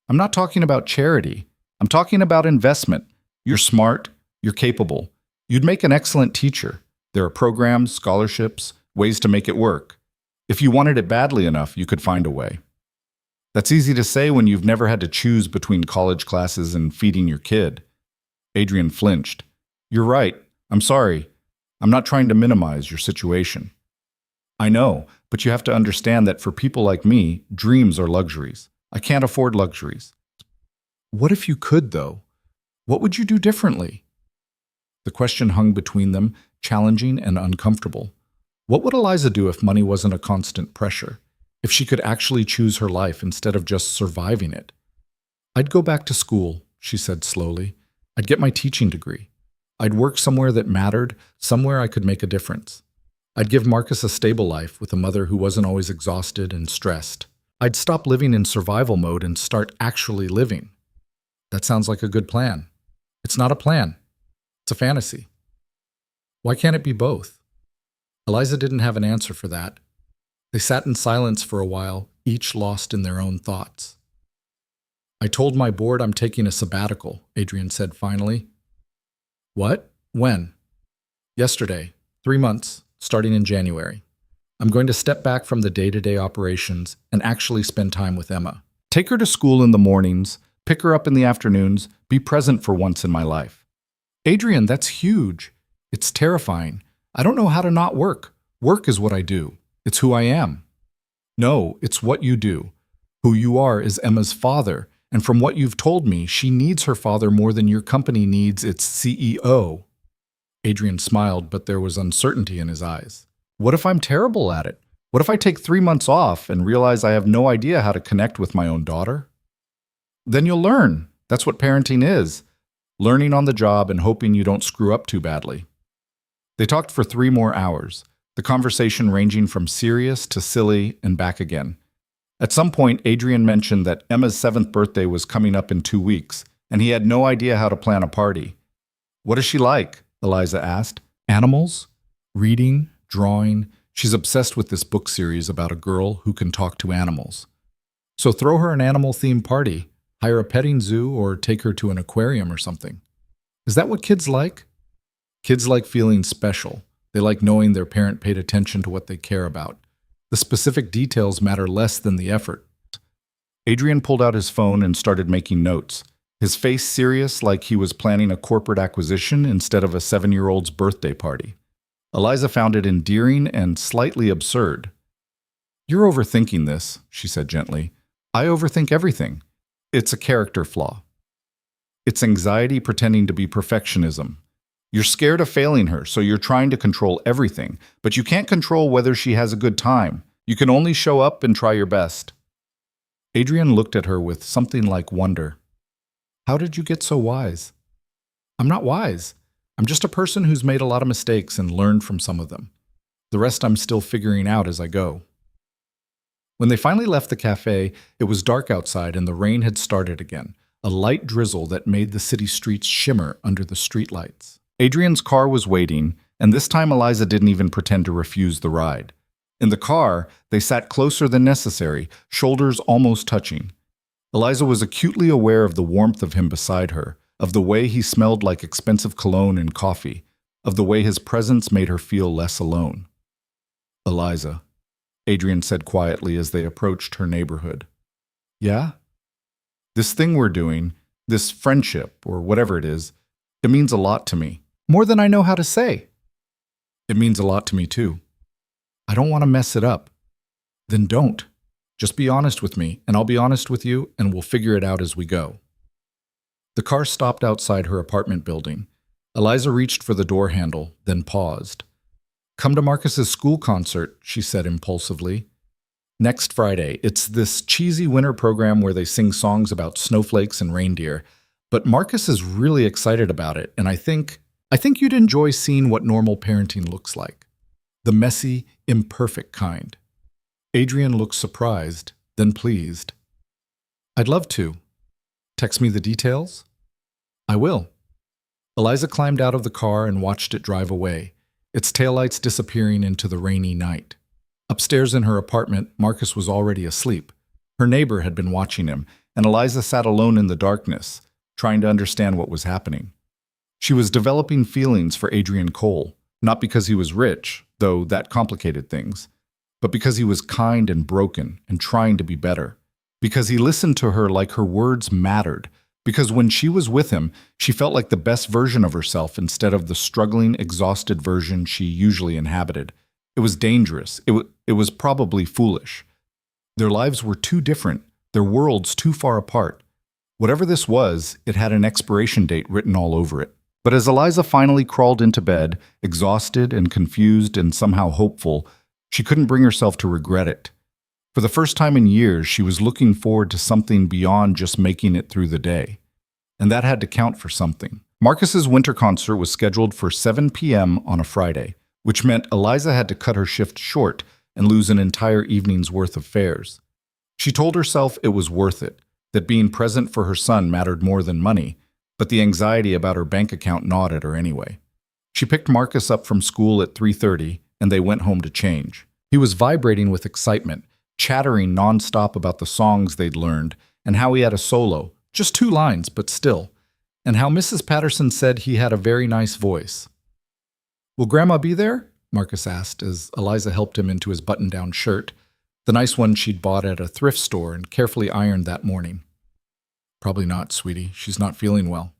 "I'm not talking about charity. I'm talking about investment. You're smart. You're capable. You'd make an excellent teacher. There are programs, scholarships, ways to make it work. If you wanted it badly enough, you could find a way." "That's easy to say when you've never had to choose between college classes and feeding your kid." Adrian flinched. "You're right. I'm sorry. I'm not trying to minimize your situation." "I know, but you have to understand that for people like me, dreams are luxuries. I can't afford luxuries." "What if you could, though? What would you do differently?" The question hung between them, challenging and uncomfortable. What would Eliza do if money wasn't a constant pressure? If she could actually choose her life instead of just surviving it? "I'd go back to school," she said slowly. "I'd get my teaching degree. I'd work somewhere that mattered, somewhere I could make a difference. I'd give Marcus a stable life with a mother who wasn't always exhausted and stressed. I'd stop living in survival mode and start actually living." That sounds like a good plan. It's not a plan. It's a fantasy. Why can't it be both? Eliza didn't have an answer for that. They sat in silence for a while, each lost in their own thoughts. "I told my board I'm taking a sabbatical," Adrian said finally. "What? When?" "Yesterday. 3 months, starting in January. I'm going to step back from the day-to-day operations and actually spend time with Emma. Take her to school in the mornings, pick her up in the afternoons, be present for once in my life." "Adrian, that's huge. It's terrifying. I don't know how to not work. Work is what I do. It's who I am. No, it's what you do. Who you are is Emma's father, and from what you've told me, she needs her father more than your company needs its CEO. Adrian smiled, but there was uncertainty in his eyes. What if I'm terrible at it? What if I take 3 months off and realize I have no idea how to connect with my own daughter? Then you'll learn. That's what parenting is. Learning on the job and hoping you don't screw up too badly. They talked for 3 more hours, the conversation ranging from serious to silly and back again. At some point, Adrian mentioned that Emma's 7th birthday was coming up in 2 weeks, and he had no idea how to plan a party. What is she like? Eliza asked. Animals? Reading? Drawing? She's obsessed with this book series about a girl who can talk to animals. So throw her an animal-themed party, hire a petting zoo, or take her to an aquarium or something. Is that what kids like? Kids like feeling special. They like knowing their parent paid attention to what they care about. The specific details matter less than the effort. Adrian pulled out his phone and started making notes, his face serious like he was planning a corporate acquisition instead of a 7-year-old's birthday party. Eliza found it endearing and slightly absurd. You're overthinking this, she said gently. I overthink everything. It's a character flaw. It's anxiety pretending to be perfectionism. You're scared of failing her, so you're trying to control everything, but you can't control whether she has a good time. You can only show up and try your best. Adrian looked at her with something like wonder. How did you get so wise? I'm not wise. I'm just a person who's made a lot of mistakes and learned from some of them. The rest I'm still figuring out as I go. When they finally left the cafe, it was dark outside and the rain had started again, a light drizzle that made the city streets shimmer under the streetlights. Adrian's car was waiting, and this time Eliza didn't even pretend to refuse the ride. In the car, they sat closer than necessary, shoulders almost touching. Eliza was acutely aware of the warmth of him beside her, of the way he smelled like expensive cologne and coffee, of the way his presence made her feel less alone. Eliza, Adrian said quietly as they approached her neighborhood. Yeah? This thing we're doing, this friendship, or whatever it is, it means a lot to me. More than I know how to say. It means a lot to me too. I don't want to mess it up. Then don't. Just be honest with me, and I'll be honest with you, and we'll figure it out as we go. The car stopped outside her apartment building. Eliza reached for the door handle, then paused. Come to Marcus's school concert, she said impulsively. Next Friday. It's this cheesy winter program where they sing songs about snowflakes and reindeer. But Marcus is really excited about it, and I think you'd enjoy seeing what normal parenting looks like. The messy, imperfect kind. Adrian looked surprised, then pleased. I'd love to. Text me the details? I will. Eliza climbed out of the car and watched it drive away, its taillights disappearing into the rainy night. Upstairs in her apartment, Marcus was already asleep. Her neighbor had been watching him, and Eliza sat alone in the darkness, trying to understand what was happening. She was developing feelings for Adrian Cole, not because he was rich, though that complicated things, but because he was kind and broken and trying to be better, because he listened to her like her words mattered, because when she was with him, she felt like the best version of herself instead of the struggling, exhausted version she usually inhabited. It was dangerous. It was probably foolish. Their lives were too different, their worlds too far apart. Whatever this was, it had an expiration date written all over it. But as Eliza finally crawled into bed, exhausted and confused and somehow hopeful, she couldn't bring herself to regret it. For the first time in years, she was looking forward to something beyond just making it through the day. And that had to count for something. Marcus's winter concert was scheduled for 7 p.m. on a Friday, which meant Eliza had to cut her shift short and lose an entire evening's worth of fares. She told herself it was worth it, that being present for her son mattered more than money, but the anxiety about her bank account gnawed at her anyway. She picked Marcus up from school at 3:30, and they went home to change. He was vibrating with excitement, chattering nonstop about the songs they'd learned, and how he had a solo, just 2 lines, but still, and how Mrs. Patterson said he had a very nice voice. Will Grandma be there? Marcus asked as Eliza helped him into his button-down shirt, the nice one she'd bought at a thrift store and carefully ironed that morning. Probably not, sweetie. She's not feeling well.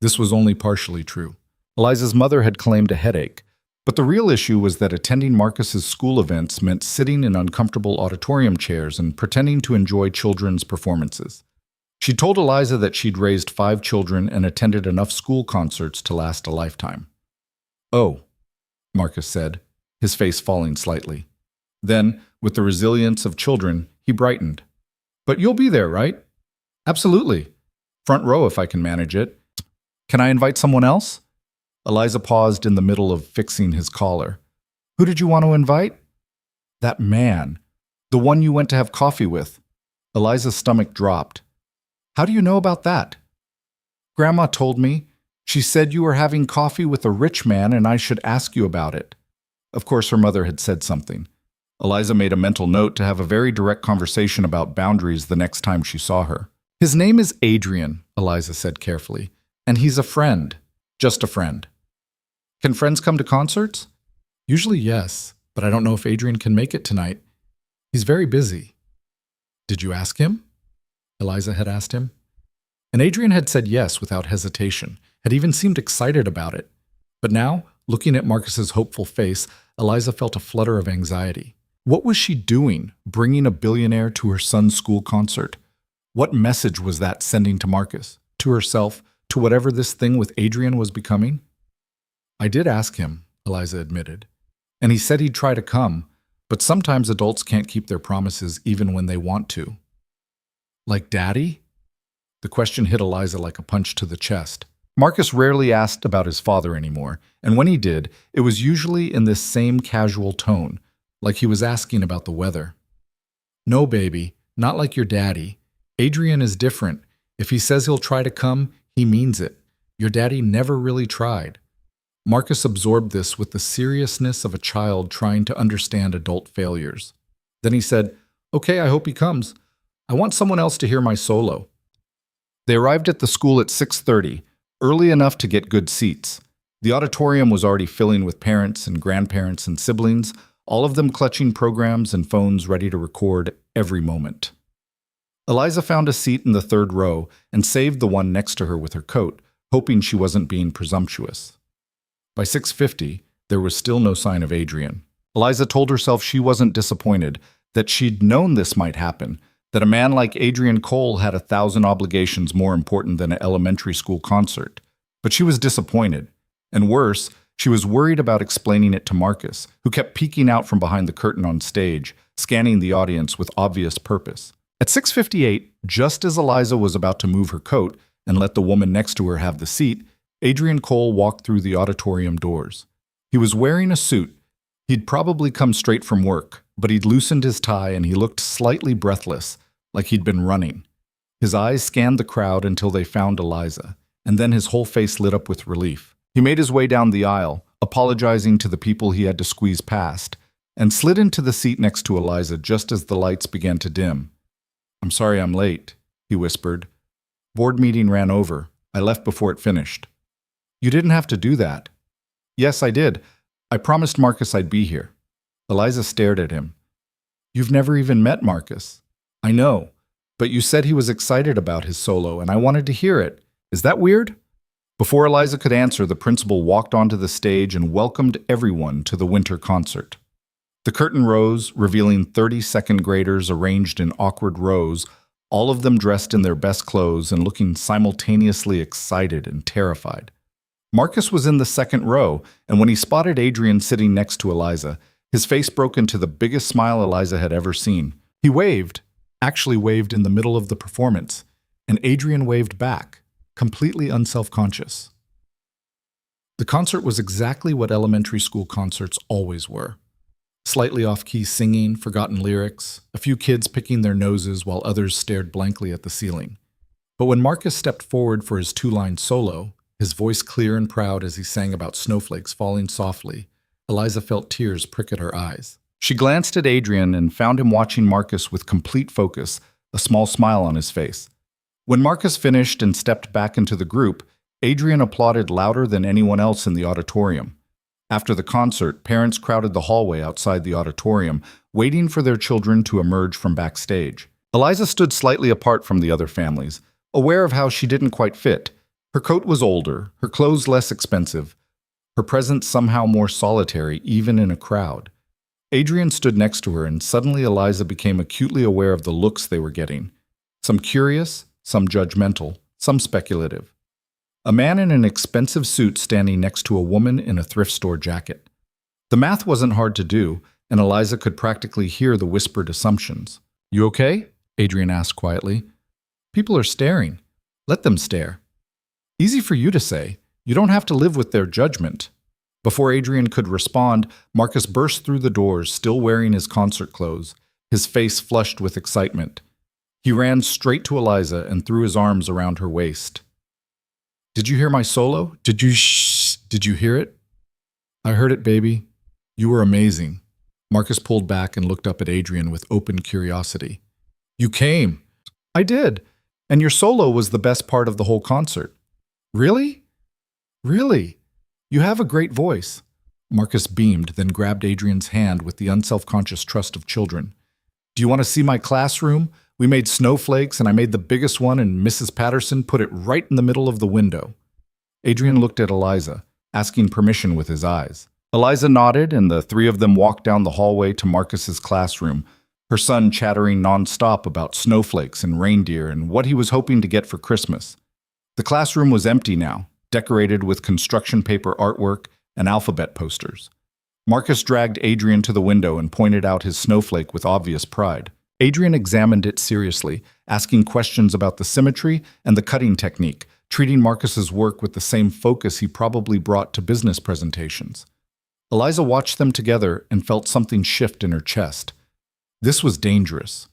This was only partially true. Eliza's mother had claimed a headache, But the real issue was that attending Marcus's school events meant sitting in uncomfortable auditorium chairs and pretending to enjoy children's performances. She told Eliza that she'd raised 5 children and attended enough school concerts to last a lifetime. "Oh," Marcus said, his face falling slightly. Then, with the resilience of children, he brightened. "But you'll be there, right?" "Absolutely. Front row if I can manage it. Can I invite someone else?" Eliza paused in the middle of fixing his collar. "Who did you want to invite?" "That man. The one you went to have coffee with." Eliza's stomach dropped. "How do you know about that?" "Grandma told me. She said you were having coffee with a rich man and I should ask you about it." Of course, her mother had said something. Eliza made a mental note to have a very direct conversation about boundaries the next time she saw her. "His name is Adrian," Eliza said carefully, "and he's a friend. Just a friend." "Can friends come to concerts?" "Usually yes, but I don't know if Adrian can make it tonight. He's very busy." "Did you ask him?" Eliza had asked him. And Adrian had said yes without hesitation, had even seemed excited about it. But now, looking at Marcus's hopeful face, Eliza felt a flutter of anxiety. What was she doing, bringing a billionaire to her son's school concert? What message was that sending to Marcus, to herself, to whatever this thing with Adrian was becoming? "I did ask him," Eliza admitted, "and he said he'd try to come, but sometimes adults can't keep their promises even when they want to." "Like Daddy?" The question hit Eliza like a punch to the chest. Marcus rarely asked about his father anymore, and when he did, it was usually in this same casual tone, like he was asking about the weather. "No, baby, not like your daddy. Adrian is different. If he says he'll try to come, he means it. Your daddy never really tried." Marcus absorbed this with the seriousness of a child trying to understand adult failures. Then he said, "Okay, I hope he comes. I want someone else to hear my solo." They arrived at the school at 6:30, early enough to get good seats. The auditorium was already filling with parents and grandparents and siblings, all of them clutching programs and phones ready to record every moment. Eliza found a seat in the 3rd row and saved the one next to her with her coat, hoping she wasn't being presumptuous. By 6:50, there was still no sign of Adrian. Eliza told herself she wasn't disappointed, that she'd known this might happen, that a man like Adrian Cole had 1,000 obligations more important than an elementary school concert. But she was disappointed. And worse, she was worried about explaining it to Marcus, who kept peeking out from behind the curtain on stage, scanning the audience with obvious purpose. At 6:58, just as Eliza was about to move her coat and let the woman next to her have the seat, Adrian Cole walked through the auditorium doors. He was wearing a suit. He'd probably come straight from work, but he'd loosened his tie and he looked slightly breathless, like he'd been running. His eyes scanned the crowd until they found Eliza, and then his whole face lit up with relief. He made his way down the aisle, apologizing to the people he had to squeeze past, and slid into the seat next to Eliza just as the lights began to dim. "I'm sorry I'm late," he whispered. "Board meeting ran over. I left before it finished." "You didn't have to do that." "Yes, I did. I promised Marcus I'd be here." Eliza stared at him. "You've never even met Marcus." "I know, but you said he was excited about his solo, and I wanted to hear it. Is that weird?" Before Eliza could answer, the principal walked onto the stage and welcomed everyone to the winter concert. The curtain rose, revealing 30 second graders arranged in awkward rows, all of them dressed in their best clothes and looking simultaneously excited and terrified. Marcus was in the 2nd row, and when he spotted Adrian sitting next to Eliza, his face broke into the biggest smile Eliza had ever seen. He waved, actually waved in the middle of the performance, and Adrian waved back, completely unselfconscious. The concert was exactly what elementary school concerts always were. Slightly off-key singing, forgotten lyrics, a few kids picking their noses while others stared blankly at the ceiling. But when Marcus stepped forward for his 2-line solo, his voice clear and proud as he sang about snowflakes falling softly, Eliza felt tears prick at her eyes. She glanced at Adrian and found him watching Marcus with complete focus, a small smile on his face. When Marcus finished and stepped back into the group, Adrian applauded louder than anyone else in the auditorium. After the concert, parents crowded the hallway outside the auditorium, waiting for their children to emerge from backstage. Eliza stood slightly apart from the other families, aware of how she didn't quite fit. Her coat was older, her clothes less expensive, her her presence somehow more solitary even in a crowd. Adrian stood next to her, and suddenly Eliza became acutely aware of the looks they were getting. Some curious, some judgmental, some speculative. A man in an expensive suit standing next to a woman in a thrift store jacket. The math wasn't hard to do, and Eliza could practically hear the whispered assumptions. "You okay?" Adrian asked quietly. "People are staring. Let them stare." "Easy for you to say. You don't have to live with their judgment." Before Adrian could respond, Marcus burst through the doors, still wearing his concert clothes, his face flushed with excitement. He ran straight to Eliza and threw his arms around her waist. "Did you hear my solo? Did you hear it?" "I heard it, baby. You were amazing." Marcus pulled back and looked up at Adrian with open curiosity. "You came." "I did. And your solo was the best part of the whole concert." "Really? Really? You have a great voice." Marcus beamed, then grabbed Adrian's hand with the unselfconscious trust of children. "Do you want to see my classroom? We made snowflakes, and I made the biggest one, and Mrs. Patterson put it right in the middle of the window." Adrian looked at Eliza, asking permission with his eyes. Eliza nodded, and the three of them walked down the hallway to Marcus's classroom, her son chattering nonstop about snowflakes and reindeer and what he was hoping to get for Christmas. The classroom was empty now, decorated with construction paper artwork and alphabet posters. Marcus dragged Adrian to the window and pointed out his snowflake with obvious pride. Adrian examined it seriously, asking questions about the symmetry and the cutting technique, treating Marcus's work with the same focus he probably brought to business presentations. Eliza watched them together and felt something shift in her chest. This was dangerous.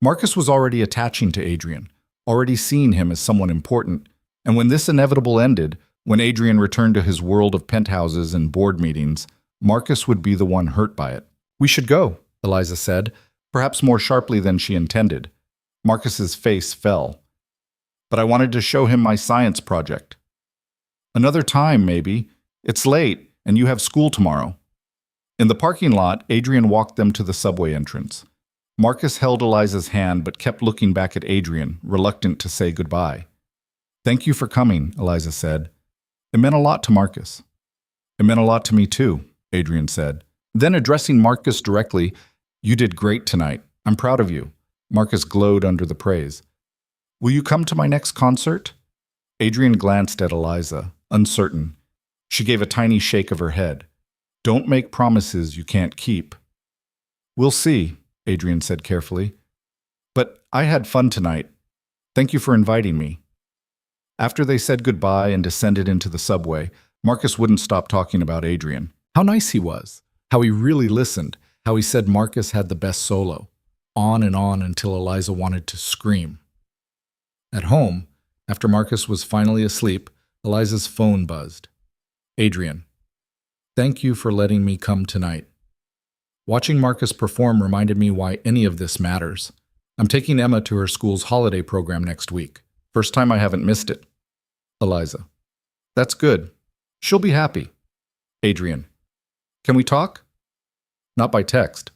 Marcus was already attaching to Adrian, already seeing him as someone important, and when this inevitable ended, when Adrian returned to his world of penthouses and board meetings, Marcus would be the one hurt by it. "We should go," Eliza said, perhaps more sharply than she intended. Marcus's face fell. "But I wanted to show him my science project." "Another time, maybe. It's late, and you have school tomorrow." In the parking lot, Adrian walked them to the subway entrance. Marcus held Eliza's hand but kept looking back at Adrian, reluctant to say goodbye. "Thank you for coming," Eliza said. It meant a lot to Marcus. "It meant a lot to me too," Adrian said. Then addressing Marcus directly, "You did great tonight. I'm proud of you." Marcus glowed under the praise. "Will you come to my next concert?" Adrian glanced at Eliza, uncertain. She gave a tiny shake of her head. "Don't make promises you can't keep." "We'll see," Adrian said carefully. "But I had fun tonight. Thank you for inviting me." After they said goodbye and descended into the subway, Marcus wouldn't stop talking about Adrian. How nice he was, how he really listened, how he said Marcus had the best solo. On and on until Eliza wanted to scream. At home, after Marcus was finally asleep, Eliza's phone buzzed. "Adrian, thank you for letting me come tonight. Watching Marcus perform reminded me why any of this matters. I'm taking Emma to her school's holiday program next week. First time I haven't missed it." Eliza, "That's good. She'll be happy." Adrian, "Can we talk?" "Not by text."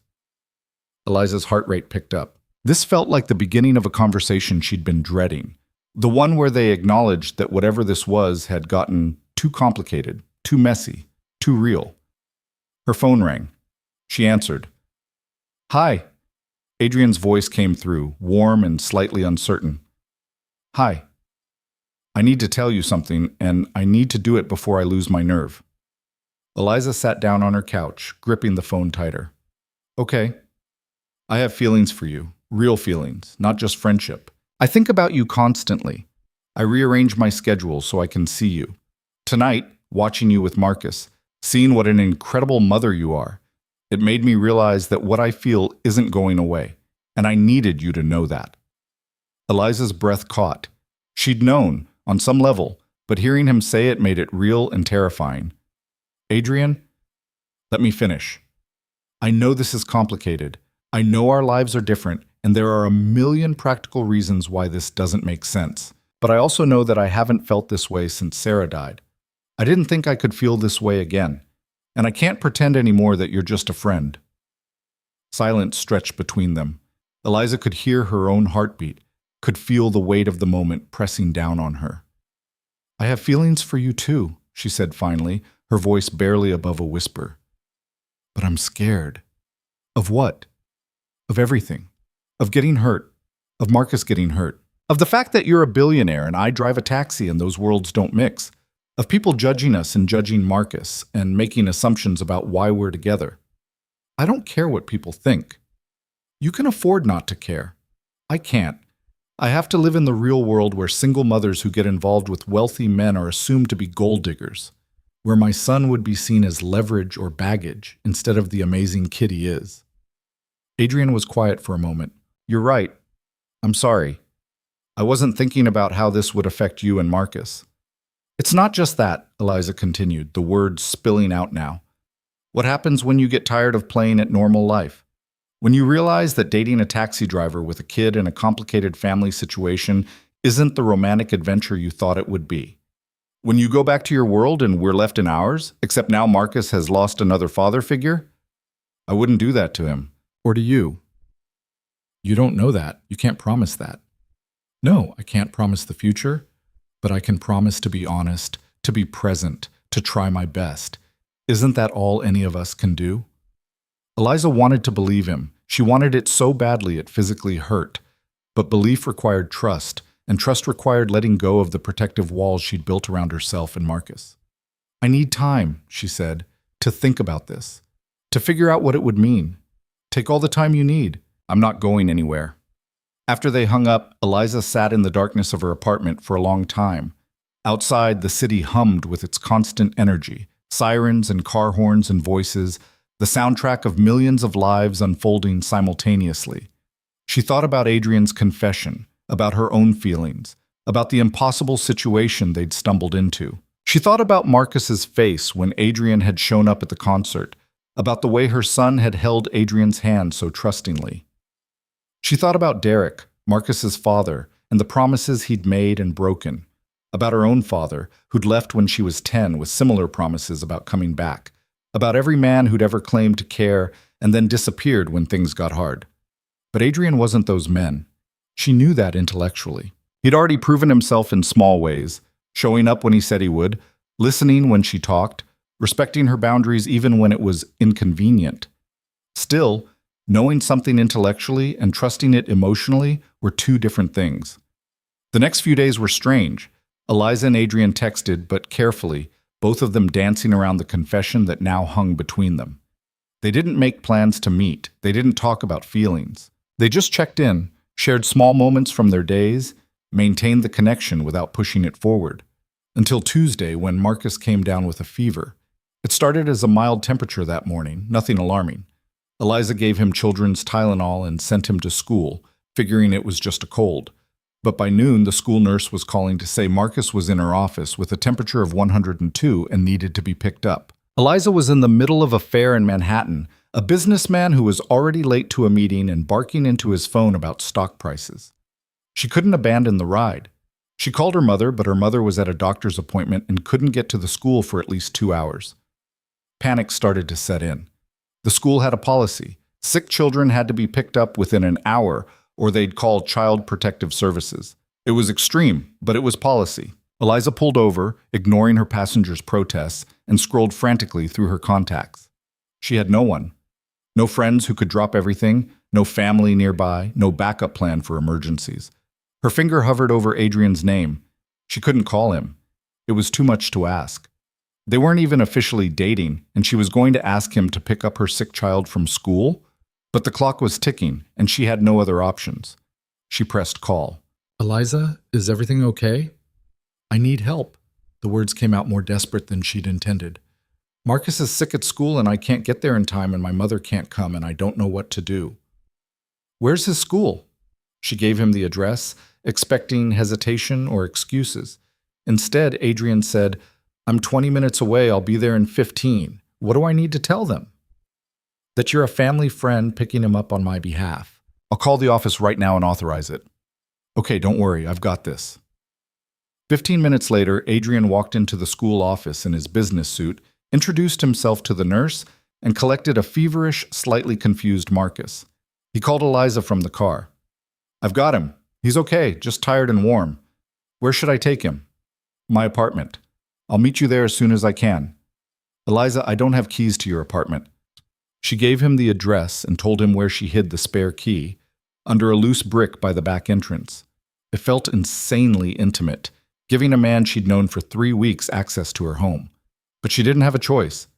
Eliza's heart rate picked up. This felt like the beginning of a conversation she'd been dreading. The one where they acknowledged that whatever this was had gotten too complicated, too messy, too real. Her phone rang. She answered. "Hi." Adrian's voice came through, warm and slightly uncertain. "Hi. I need to tell you something, and I need to do it before I lose my nerve." Eliza sat down on her couch, gripping the phone tighter. "Okay. I have feelings for you, real feelings, not just friendship. I think about you constantly. I rearrange my schedule so I can see you. Tonight, watching you with Marcus, seeing what an incredible mother you are, it made me realize that what I feel isn't going away, and I needed you to know that." Eliza's breath caught. She'd known, on some level, but hearing him say it made it real and terrifying. "Adrian, let me finish. I know this is complicated. I know our lives are different, and there are a million practical reasons why this doesn't make sense. But I also know that I haven't felt this way since Sarah died. I didn't think I could feel this way again, and I can't pretend anymore that you're just a friend." Silence stretched between them. Eliza could hear her own heartbeat, could feel the weight of the moment pressing down on her. "I have feelings for you too," she said finally, her voice barely above a whisper. But I'm scared. Of what? Of everything. Of getting hurt. Of Marcus getting hurt. Of the fact that you're a billionaire and I drive a taxi and those worlds don't mix. Of people judging us and judging Marcus and making assumptions about why we're together. I don't care what people think. You can afford not to care. I can't. I have to live in the real world where single mothers who get involved with wealthy men are assumed to be gold diggers, where my son would be seen as leverage or baggage instead of the amazing kid he is. Adrian was quiet for a moment. You're right. I'm sorry. I wasn't thinking about how this would affect you and Marcus. It's not just that, Eliza continued, the words spilling out now. What happens when you get tired of playing at normal life? When you realize that dating a taxi driver with a kid in a complicated family situation isn't the romantic adventure you thought it would be. When you go back to your world and we're left in ours, except now Marcus has lost another father figure? I wouldn't do that to him. Or to you. You don't know that. You can't promise that. No, I can't promise the future, but I can promise to be honest, to be present, to try my best. Isn't that all any of us can do? Eliza wanted to believe him. She wanted it so badly it physically hurt. But belief required trust, and trust required letting go of the protective walls she'd built around herself and Marcus. I need time, she said, to think about this, to figure out what it would mean. Take all the time you need. I'm not going anywhere. After they hung up, Eliza sat in the darkness of her apartment for a long time. Outside, the city hummed with its constant energy, sirens and car horns and voices, the soundtrack of millions of lives unfolding simultaneously. She thought about Adrian's confession, about her own feelings, about the impossible situation they'd stumbled into. She thought about Marcus's face when Adrian had shown up at the concert, about the way her son had held Adrian's hand so trustingly. She thought about Derek, Marcus's father, and the promises he'd made and broken, about her own father, who'd left when she was 10 with similar promises about coming back, about every man who'd ever claimed to care and then disappeared when things got hard. But Adrian wasn't those men. She knew that intellectually. He'd already proven himself in small ways, showing up when he said he would, listening when she talked, respecting her boundaries even when it was inconvenient. Still, knowing something intellectually and trusting it emotionally were two different things. The next few days were strange. Eliza and Adrian texted, but carefully, both of them dancing around the confession that now hung between them. They didn't make plans to meet. They didn't talk about feelings. They just checked in, shared small moments from their days, maintained the connection without pushing it forward. Until Tuesday, when Marcus came down with a fever. It started as a mild temperature that morning, nothing alarming. Eliza gave him children's Tylenol and sent him to school, figuring it was just a cold. But by noon, the school nurse was calling to say Marcus was in her office with a temperature of 102 and needed to be picked up. Eliza was in the middle of a fair in Manhattan, a businessman who was already late to a meeting and barking into his phone about stock prices. She couldn't abandon the ride. She called her mother, but her mother was at a doctor's appointment and couldn't get to the school for at least 2 hours. Panic started to set in. The school had a policy. Sick children had to be picked up within an hour, or they'd call Child Protective Services. It was extreme, but it was policy. Eliza pulled over, ignoring her passengers' protests, and scrolled frantically through her contacts. She had no one. No friends who could drop everything, no family nearby, no backup plan for emergencies. Her finger hovered over Adrian's name. She couldn't call him. It was too much to ask. They weren't even officially dating, and she was going to ask him to pick up her sick child from school? But the clock was ticking, and she had no other options. She pressed call. Eliza, is everything okay? I need help. The words came out more desperate than she'd intended. Marcus is sick at school, and I can't get there in time, and my mother can't come, and I don't know what to do. Where's his school? She gave him the address, expecting hesitation or excuses. Instead, Adrian said, I'm 20 minutes away. I'll be there in 15. What do I need to tell them? That you're a family friend picking him up on my behalf. I'll call the office right now and authorize it. Okay, don't worry. I've got this. 15 minutes later, Adrian walked into the school office in his business suit, introduced himself to the nurse, and collected a feverish, slightly confused Marcus. He called Eliza from the car. I've got him. He's okay, just tired and warm. Where should I take him? My apartment. I'll meet you there as soon as I can. Eliza, I don't have keys to your apartment. She gave him the address and told him where she hid the spare key, under a loose brick by the back entrance. It felt insanely intimate, giving a man she'd known for 3 weeks access to her home. But she didn't have a choice.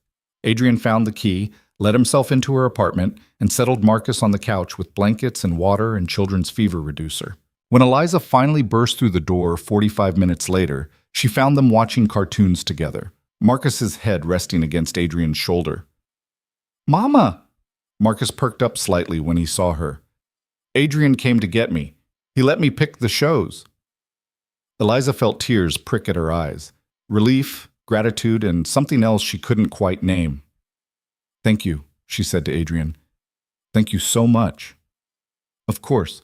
Adrian found the key, let himself into her apartment, and settled Marcus on the couch with blankets and water and children's fever reducer. When Eliza finally burst through the door 45 minutes later, she found them watching cartoons together, Marcus's head resting against Adrian's shoulder. "Mama!" Marcus perked up slightly when he saw her. "Adrian came to get me. He let me pick the shows." Eliza felt tears prick at her eyes. Relief, gratitude, and something else she couldn't quite name. "Thank you," she said to Adrian. "Thank you so much." "Of course.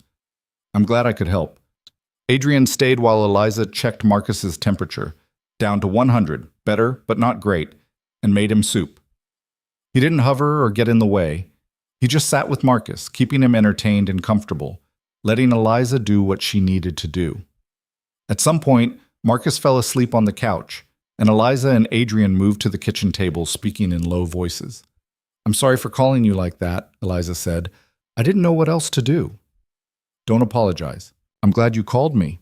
I'm glad I could help." Adrian stayed while Eliza checked Marcus's temperature, down to 100, better but not great, and made him soup. He didn't hover or get in the way. He just sat with Marcus, keeping him entertained and comfortable, letting Eliza do what she needed to do. At some point, Marcus fell asleep on the couch, and Eliza and Adrian moved to the kitchen table, speaking in low voices. "I'm sorry for calling you like that," Eliza said. "I didn't know what else to do." "Don't apologize. I'm glad you called me.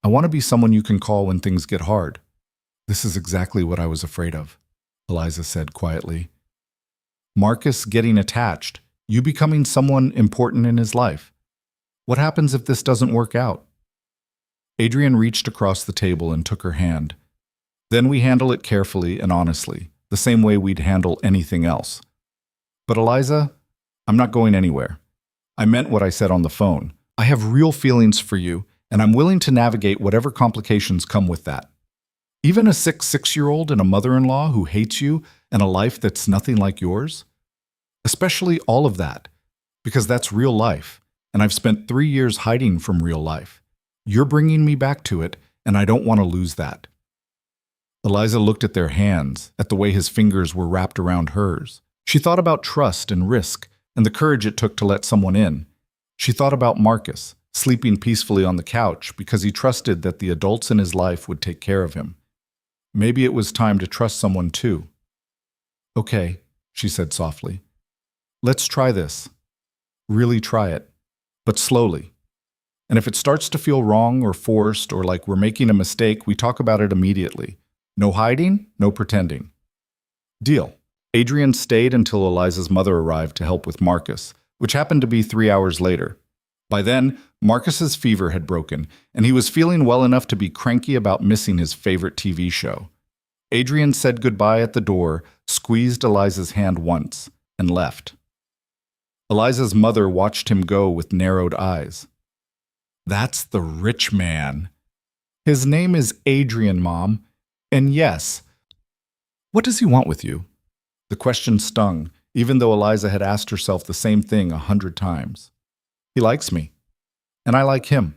I want to be someone you can call when things get hard." "This is exactly what I was afraid of," Eliza said quietly. "Marcus getting attached, you becoming someone important in his life. What happens if this doesn't work out?" Adrian reached across the table and took her hand. "Then we handle it carefully and honestly, the same way we'd handle anything else. But Eliza, I'm not going anywhere. I meant what I said on the phone. I have real feelings for you, and I'm willing to navigate whatever complications come with that. Even a sick 6-year-old and a mother-in-law who hates you and a life that's nothing like yours? Especially all of that, because that's real life, and I've spent 3 years hiding from real life. You're bringing me back to it, and I don't want to lose that." Eliza looked at their hands, at the way his fingers were wrapped around hers. She thought about trust and risk, and the courage it took to let someone in. She thought about Marcus, sleeping peacefully on the couch because he trusted that the adults in his life would take care of him. Maybe it was time to trust someone too. "Okay," she said softly. "Let's try this. Really try it, but slowly. And if it starts to feel wrong or forced or like we're making a mistake, we talk about it immediately. No hiding, no pretending." "Deal." Adrian stayed until Eliza's mother arrived to help with Marcus, which happened to be 3 hours later. By then, Marcus's fever had broken, and he was feeling well enough to be cranky about missing his favorite TV show. Adrian said goodbye at the door, squeezed Eliza's hand once, and left. Eliza's mother watched him go with narrowed eyes. "That's the rich man. His name is Adrian, Mom. And yes, what does he want with you?" The question stung, even though Eliza had asked herself the same thing 100 times. "He likes me. And I like him.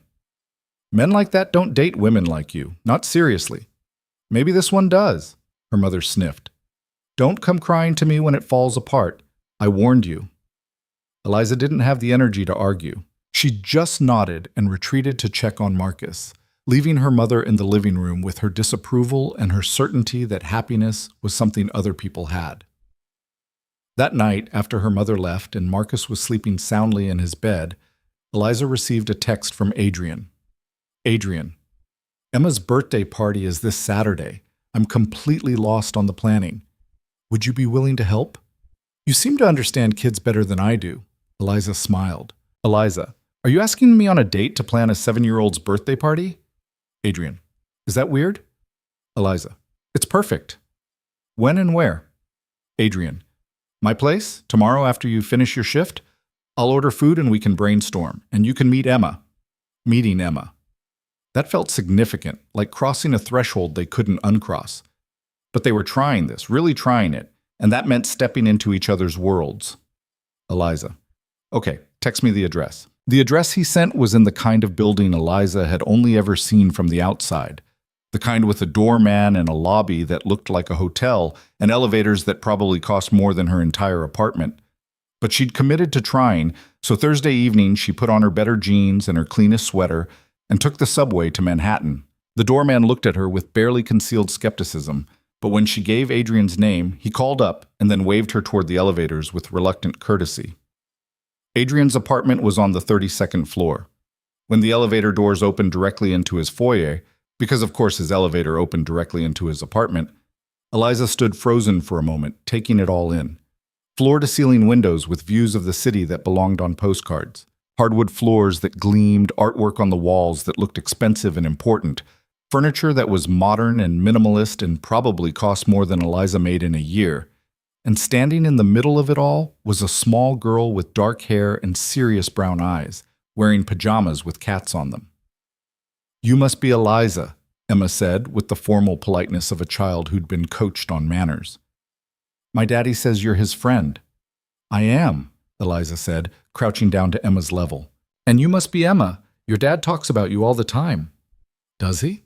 Men like that don't date women like you, not seriously. Maybe this one does," her mother sniffed. "Don't come crying to me when it falls apart. I warned you." Eliza didn't have the energy to argue. She just nodded and retreated to check on Marcus, leaving her mother in the living room with her disapproval and her certainty that happiness was something other people had. That night, after her mother left and Marcus was sleeping soundly in his bed, Eliza received a text from Adrian. "Adrian, Emma's birthday party is this Saturday. I'm completely lost on the planning. Would you be willing to help? You seem to understand kids better than I do." Eliza smiled. "Eliza, are you asking me on a date to plan a 7-year-old's birthday party?" Adrian, "Is that weird?" Eliza, "It's perfect. When and where?" Adrian, "My place, tomorrow after you finish your shift. I'll order food and we can brainstorm, and you can meet Emma." Meeting Emma. That felt significant, like crossing a threshold they couldn't uncross. But they were trying this, really trying it, and that meant stepping into each other's worlds. Eliza, "Okay, text me the address." The address he sent was in the kind of building Eliza had only ever seen from the outside. The kind with a doorman and a lobby that looked like a hotel and elevators that probably cost more than her entire apartment. But she'd committed to trying, so Thursday evening she put on her better jeans and her cleanest sweater and took the subway to Manhattan. The doorman looked at her with barely concealed skepticism, But when she gave Adrian's name, he called up and then waved her toward the elevators with reluctant courtesy. Adrian's apartment was on the 32nd floor. When the elevator doors opened directly into his foyer, because of course his elevator opened directly into his apartment, Eliza stood frozen for a moment, taking it all in. Floor-to-ceiling windows with views of the city that belonged on postcards, hardwood floors that gleamed, artwork on the walls that looked expensive and important, furniture that was modern and minimalist and probably cost more than Eliza made in a year. And standing in the middle of it all was a small girl with dark hair and serious brown eyes, wearing pajamas with cats on them. "You must be Eliza," Emma said with the formal politeness of a child who'd been coached on manners. "My daddy says you're his friend." "I am," Eliza said, crouching down to Emma's level. "And you must be Emma. Your dad talks about you all the time." "Does he?"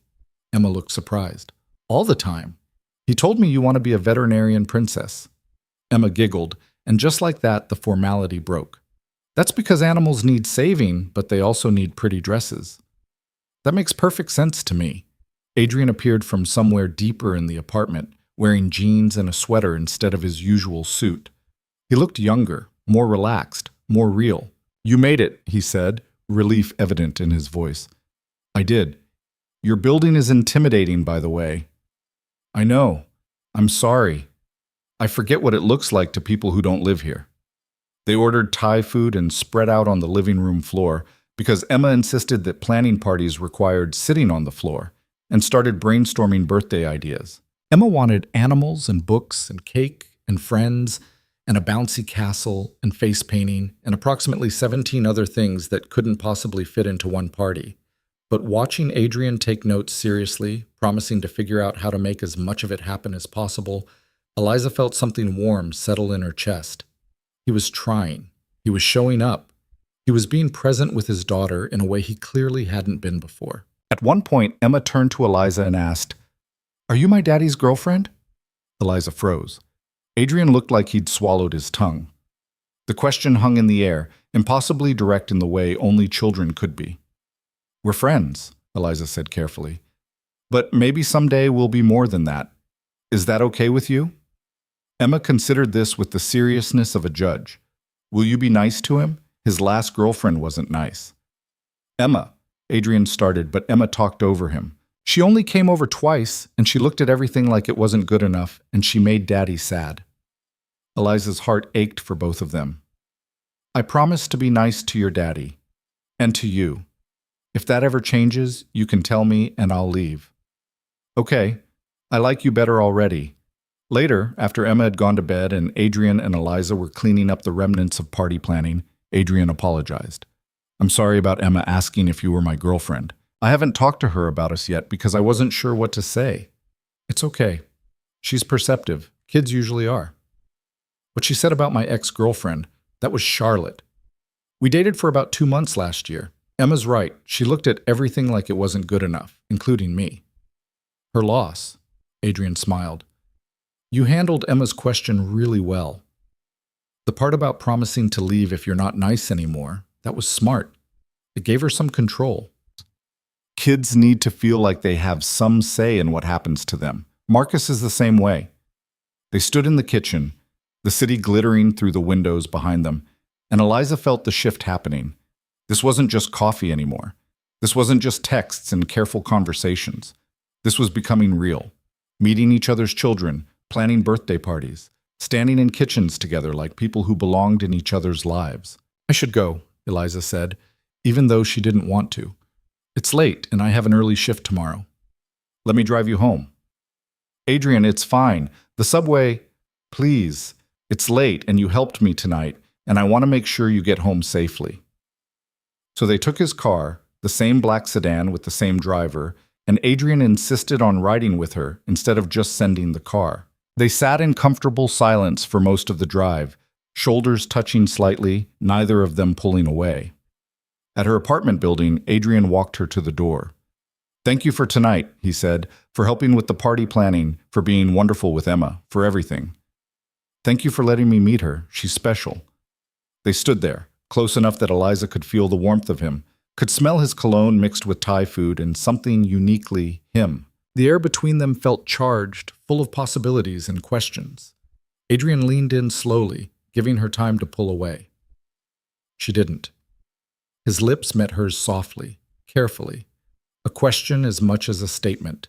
Emma looked surprised. "All the time. He told me you want to be a veterinarian princess." Emma giggled, and just like that, the formality broke. "That's because animals need saving, but they also need pretty dresses." "That makes perfect sense to me." Adrian appeared from somewhere deeper in the apartment, wearing jeans and a sweater instead of his usual suit. He looked younger, more relaxed, more real. "You made it," he said, relief evident in his voice. "I did. Your building is intimidating, by the way." "I know. I'm sorry. I forget what it looks like to people who don't live here." They ordered Thai food and spread out on the living room floor because Emma insisted that planning parties required sitting on the floor, and started brainstorming birthday ideas. Emma wanted animals and books and cake and friends and a bouncy castle and face painting and approximately 17 other things that couldn't possibly fit into one party. But watching Adrian take notes seriously, promising to figure out how to make as much of it happen as possible, Eliza felt something warm settle in her chest. He was trying. He was showing up. He was being present with his daughter in a way he clearly hadn't been before. At one point, Emma turned to Eliza and asked, "Are you my daddy's girlfriend?" Eliza froze. Adrian looked like he'd swallowed his tongue. The question hung in the air, impossibly direct in the way only children could be. "We're friends," Eliza said carefully. "But maybe someday we'll be more than that. Is that okay with you?" Emma considered this with the seriousness of a judge. "Will you be nice to him? His last girlfriend wasn't nice." "Emma," Adrian started, but Emma talked over him. "She only came over twice, and she looked at everything like it wasn't good enough, and she made Daddy sad." Eliza's heart ached for both of them. "I promise to be nice to your daddy. And to you. If that ever changes, you can tell me and I'll leave." "Okay, I like you better already." Later, after Emma had gone to bed and Adrian and Eliza were cleaning up the remnants of party planning, Adrian apologized. "I'm sorry about Emma asking if you were my girlfriend. I haven't talked to her about us yet because I wasn't sure what to say." "It's okay. She's perceptive. Kids usually are." "What she said about my ex-girlfriend, that was Charlotte. We dated for about 2 months last year. Emma's right. She looked at everything like it wasn't good enough, including me." "Her loss," Adrian smiled. "You handled Emma's question really well. The part about promising to leave if you're not nice anymore, that was smart. It gave her some control." Kids need to feel like they have some say in what happens to them. Marcus is the same way. They stood in the kitchen, the city glittering through the windows behind them, and Eliza felt the shift happening. This wasn't just coffee anymore. This wasn't just texts and careful conversations. This was becoming real. Meeting each other's children, planning birthday parties, standing in kitchens together like people who belonged in each other's lives. "I should go," Eliza said, even though she didn't want to. "It's late, and I have an early shift tomorrow." "Let me drive you home." "Adrian, it's fine. The subway—" "Please. It's late, and you helped me tonight, and I want to make sure you get home safely." So they took his car, the same black sedan with the same driver, and Adrian insisted on riding with her instead of just sending the car. They sat in comfortable silence for most of the drive, shoulders touching slightly, neither of them pulling away. At her apartment building, Adrian walked her to the door. "Thank you for tonight," he said, "for helping with the party planning, for being wonderful with Emma, for everything. Thank you for letting me meet her. She's special." They stood there, close enough that Eliza could feel the warmth of him, could smell his cologne mixed with Thai food and something uniquely him. The air between them felt charged, full of possibilities and questions. Adrian leaned in slowly, giving her time to pull away. She didn't. His lips met hers softly, carefully, a question as much as a statement.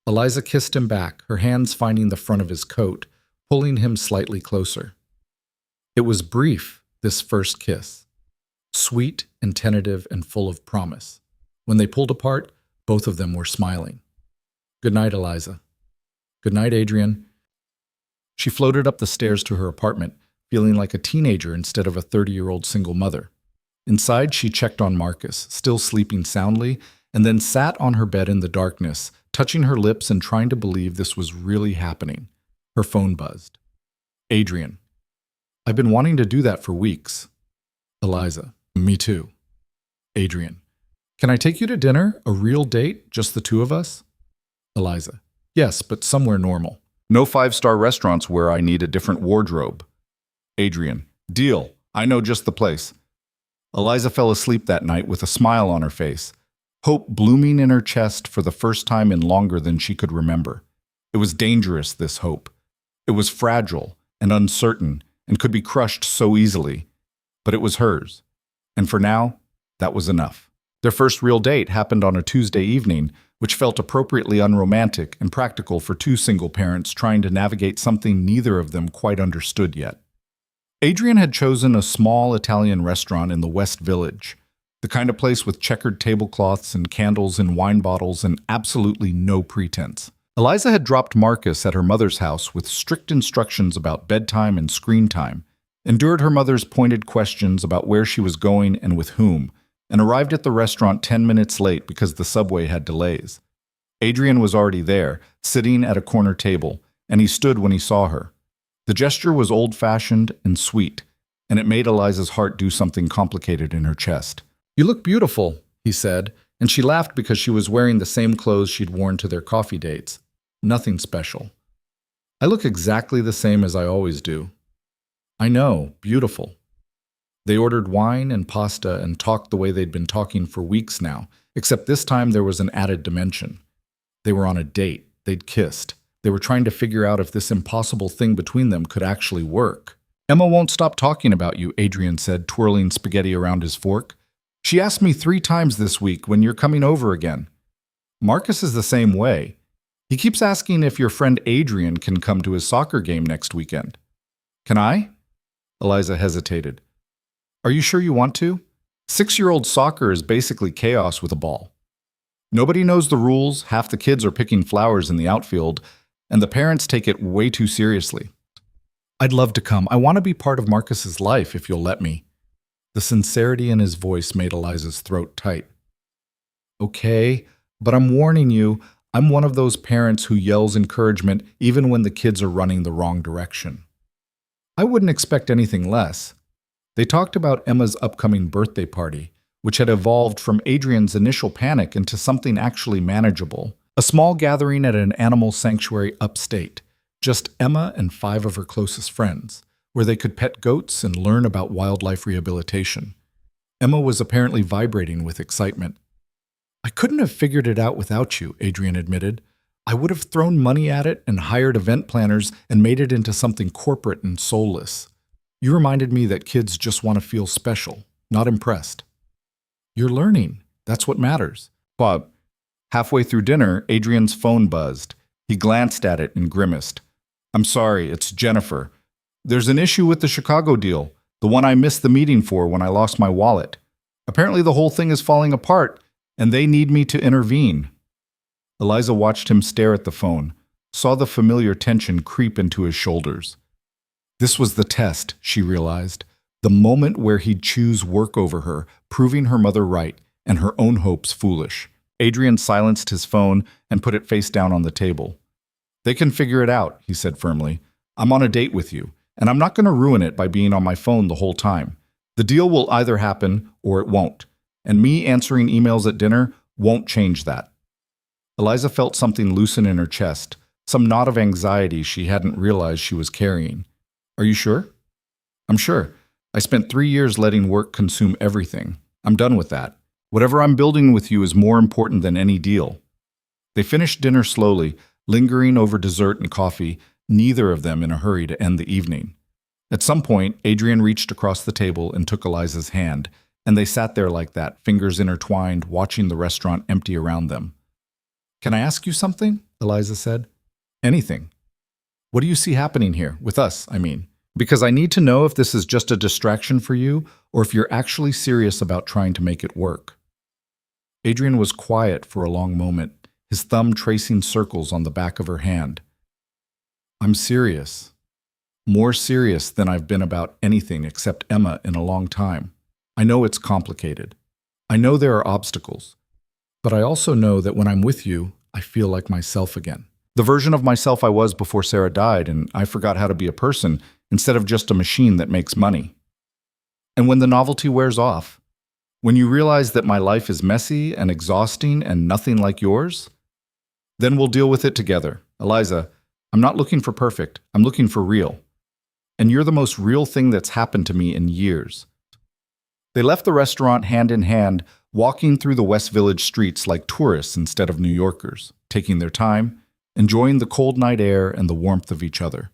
Eliza kissed him back, her hands finding the front of his coat, pulling him slightly closer. It was brief, this first kiss. Sweet and tentative and full of promise. When they pulled apart, both of them were smiling. "Good night, Eliza." "Good night, Adrian." She floated up the stairs to her apartment, feeling like a teenager instead of a 30-year-old single mother. Inside, she checked on Marcus, still sleeping soundly, and then sat on her bed in the darkness, touching her lips and trying to believe this was really happening. Her phone buzzed. "Adrian." "I've been wanting to do that for weeks." "Eliza." "Me too." "Adrian." "Can I take you to dinner? A real date? Just the two of us?" "Eliza." "Yes, but somewhere normal. No five-star restaurants where I need a different wardrobe." "Adrian." "Deal. I know just the place." Eliza fell asleep that night with a smile on her face, hope blooming in her chest for the first time in longer than she could remember. It was dangerous, this hope. It was fragile and uncertain and could be crushed so easily. But it was hers. And for now, that was enough. Their first real date happened on a Tuesday evening, which felt appropriately unromantic and practical for two single parents trying to navigate something neither of them quite understood yet. Adrian had chosen a small Italian restaurant in the West Village, the kind of place with checkered tablecloths and candles and wine bottles and absolutely no pretense. Eliza had dropped Marcus at her mother's house with strict instructions about bedtime and screen time, endured her mother's pointed questions about where she was going and with whom, and arrived at the restaurant 10 minutes late because the subway had delays. Adrian was already there, sitting at a corner table, and he stood when he saw her. The gesture was old-fashioned and sweet, and it made Eliza's heart do something complicated in her chest. "You look beautiful," he said, and she laughed because she was wearing the same clothes she'd worn to their coffee dates. Nothing special. "I look exactly the same as I always do." "I know, beautiful." They ordered wine and pasta and talked the way they'd been talking for weeks now, except this time there was an added dimension. They were on a date. They'd kissed. They were trying to figure out if this impossible thing between them could actually work. "Emma won't stop talking about you," Adrian said, twirling spaghetti around his fork. "She asked me 3 times this week when you're coming over again." "Marcus is the same way. He keeps asking if your friend Adrian can come to his soccer game next weekend." "Can I?" Eliza hesitated. "Are you sure you want to? 6-year-old soccer is basically chaos with a ball. Nobody knows the rules, half the kids are picking flowers in the outfield, and the parents take it way too seriously." "I'd love to come. I want to be part of Marcus's life if you'll let me." The sincerity in his voice made Eliza's throat tight. "Okay, but I'm warning you, I'm one of those parents who yells encouragement even when the kids are running the wrong direction." "I wouldn't expect anything less." They talked about Emma's upcoming birthday party, which had evolved from Adrian's initial panic into something actually manageable. A small gathering at an animal sanctuary upstate, just Emma and 5 of her closest friends, where they could pet goats and learn about wildlife rehabilitation. Emma was apparently vibrating with excitement. "I couldn't have figured it out without you," Adrian admitted. "I would have thrown money at it and hired event planners and made it into something corporate and soulless. You reminded me that kids just want to feel special, not impressed." "You're learning. That's what matters." Bob. Halfway through dinner, Adrian's phone buzzed. He glanced at it and grimaced. "I'm sorry, it's Jennifer. There's an issue with the Chicago deal, the one I missed the meeting for when I lost my wallet. Apparently the whole thing is falling apart, and they need me to intervene." Eliza watched him stare at the phone, saw the familiar tension creep into his shoulders. This was the test, she realized, the moment where he'd choose work over her, proving her mother right and her own hopes foolish. Adrian silenced his phone and put it face down on the table. "They can figure it out," he said firmly. "I'm on a date with you, and I'm not going to ruin it by being on my phone the whole time. The deal will either happen or it won't, and me answering emails at dinner won't change that." Eliza felt something loosen in her chest, some knot of anxiety she hadn't realized she was carrying. "Are you sure?" "I'm sure. I spent 3 years letting work consume everything. I'm done with that. Whatever I'm building with you is more important than any deal." They finished dinner slowly, lingering over dessert and coffee, neither of them in a hurry to end the evening. At some point, Adrian reached across the table and took Eliza's hand, and they sat there like that, fingers intertwined, watching the restaurant empty around them. "Can I ask you something?" Eliza said. "Anything. What do you see happening here? With us, I mean. Because I need to know if this is just a distraction for you or if you're actually serious about trying to make it work." Adrian was quiet for a long moment, his thumb tracing circles on the back of her hand. "I'm serious. More serious than I've been about anything except Emma in a long time. I know it's complicated. I know there are obstacles. But I also know that when I'm with you, I feel like myself again. The version of myself I was before Sarah died, and I forgot how to be a person instead of just a machine that makes money. And when the novelty wears off, when you realize that my life is messy and exhausting and nothing like yours, then we'll deal with it together. Eliza, I'm not looking for perfect. I'm looking for real. And you're the most real thing that's happened to me in years." They left the restaurant hand in hand, walking through the West Village streets like tourists instead of New Yorkers, taking their time, enjoying the cold night air and the warmth of each other.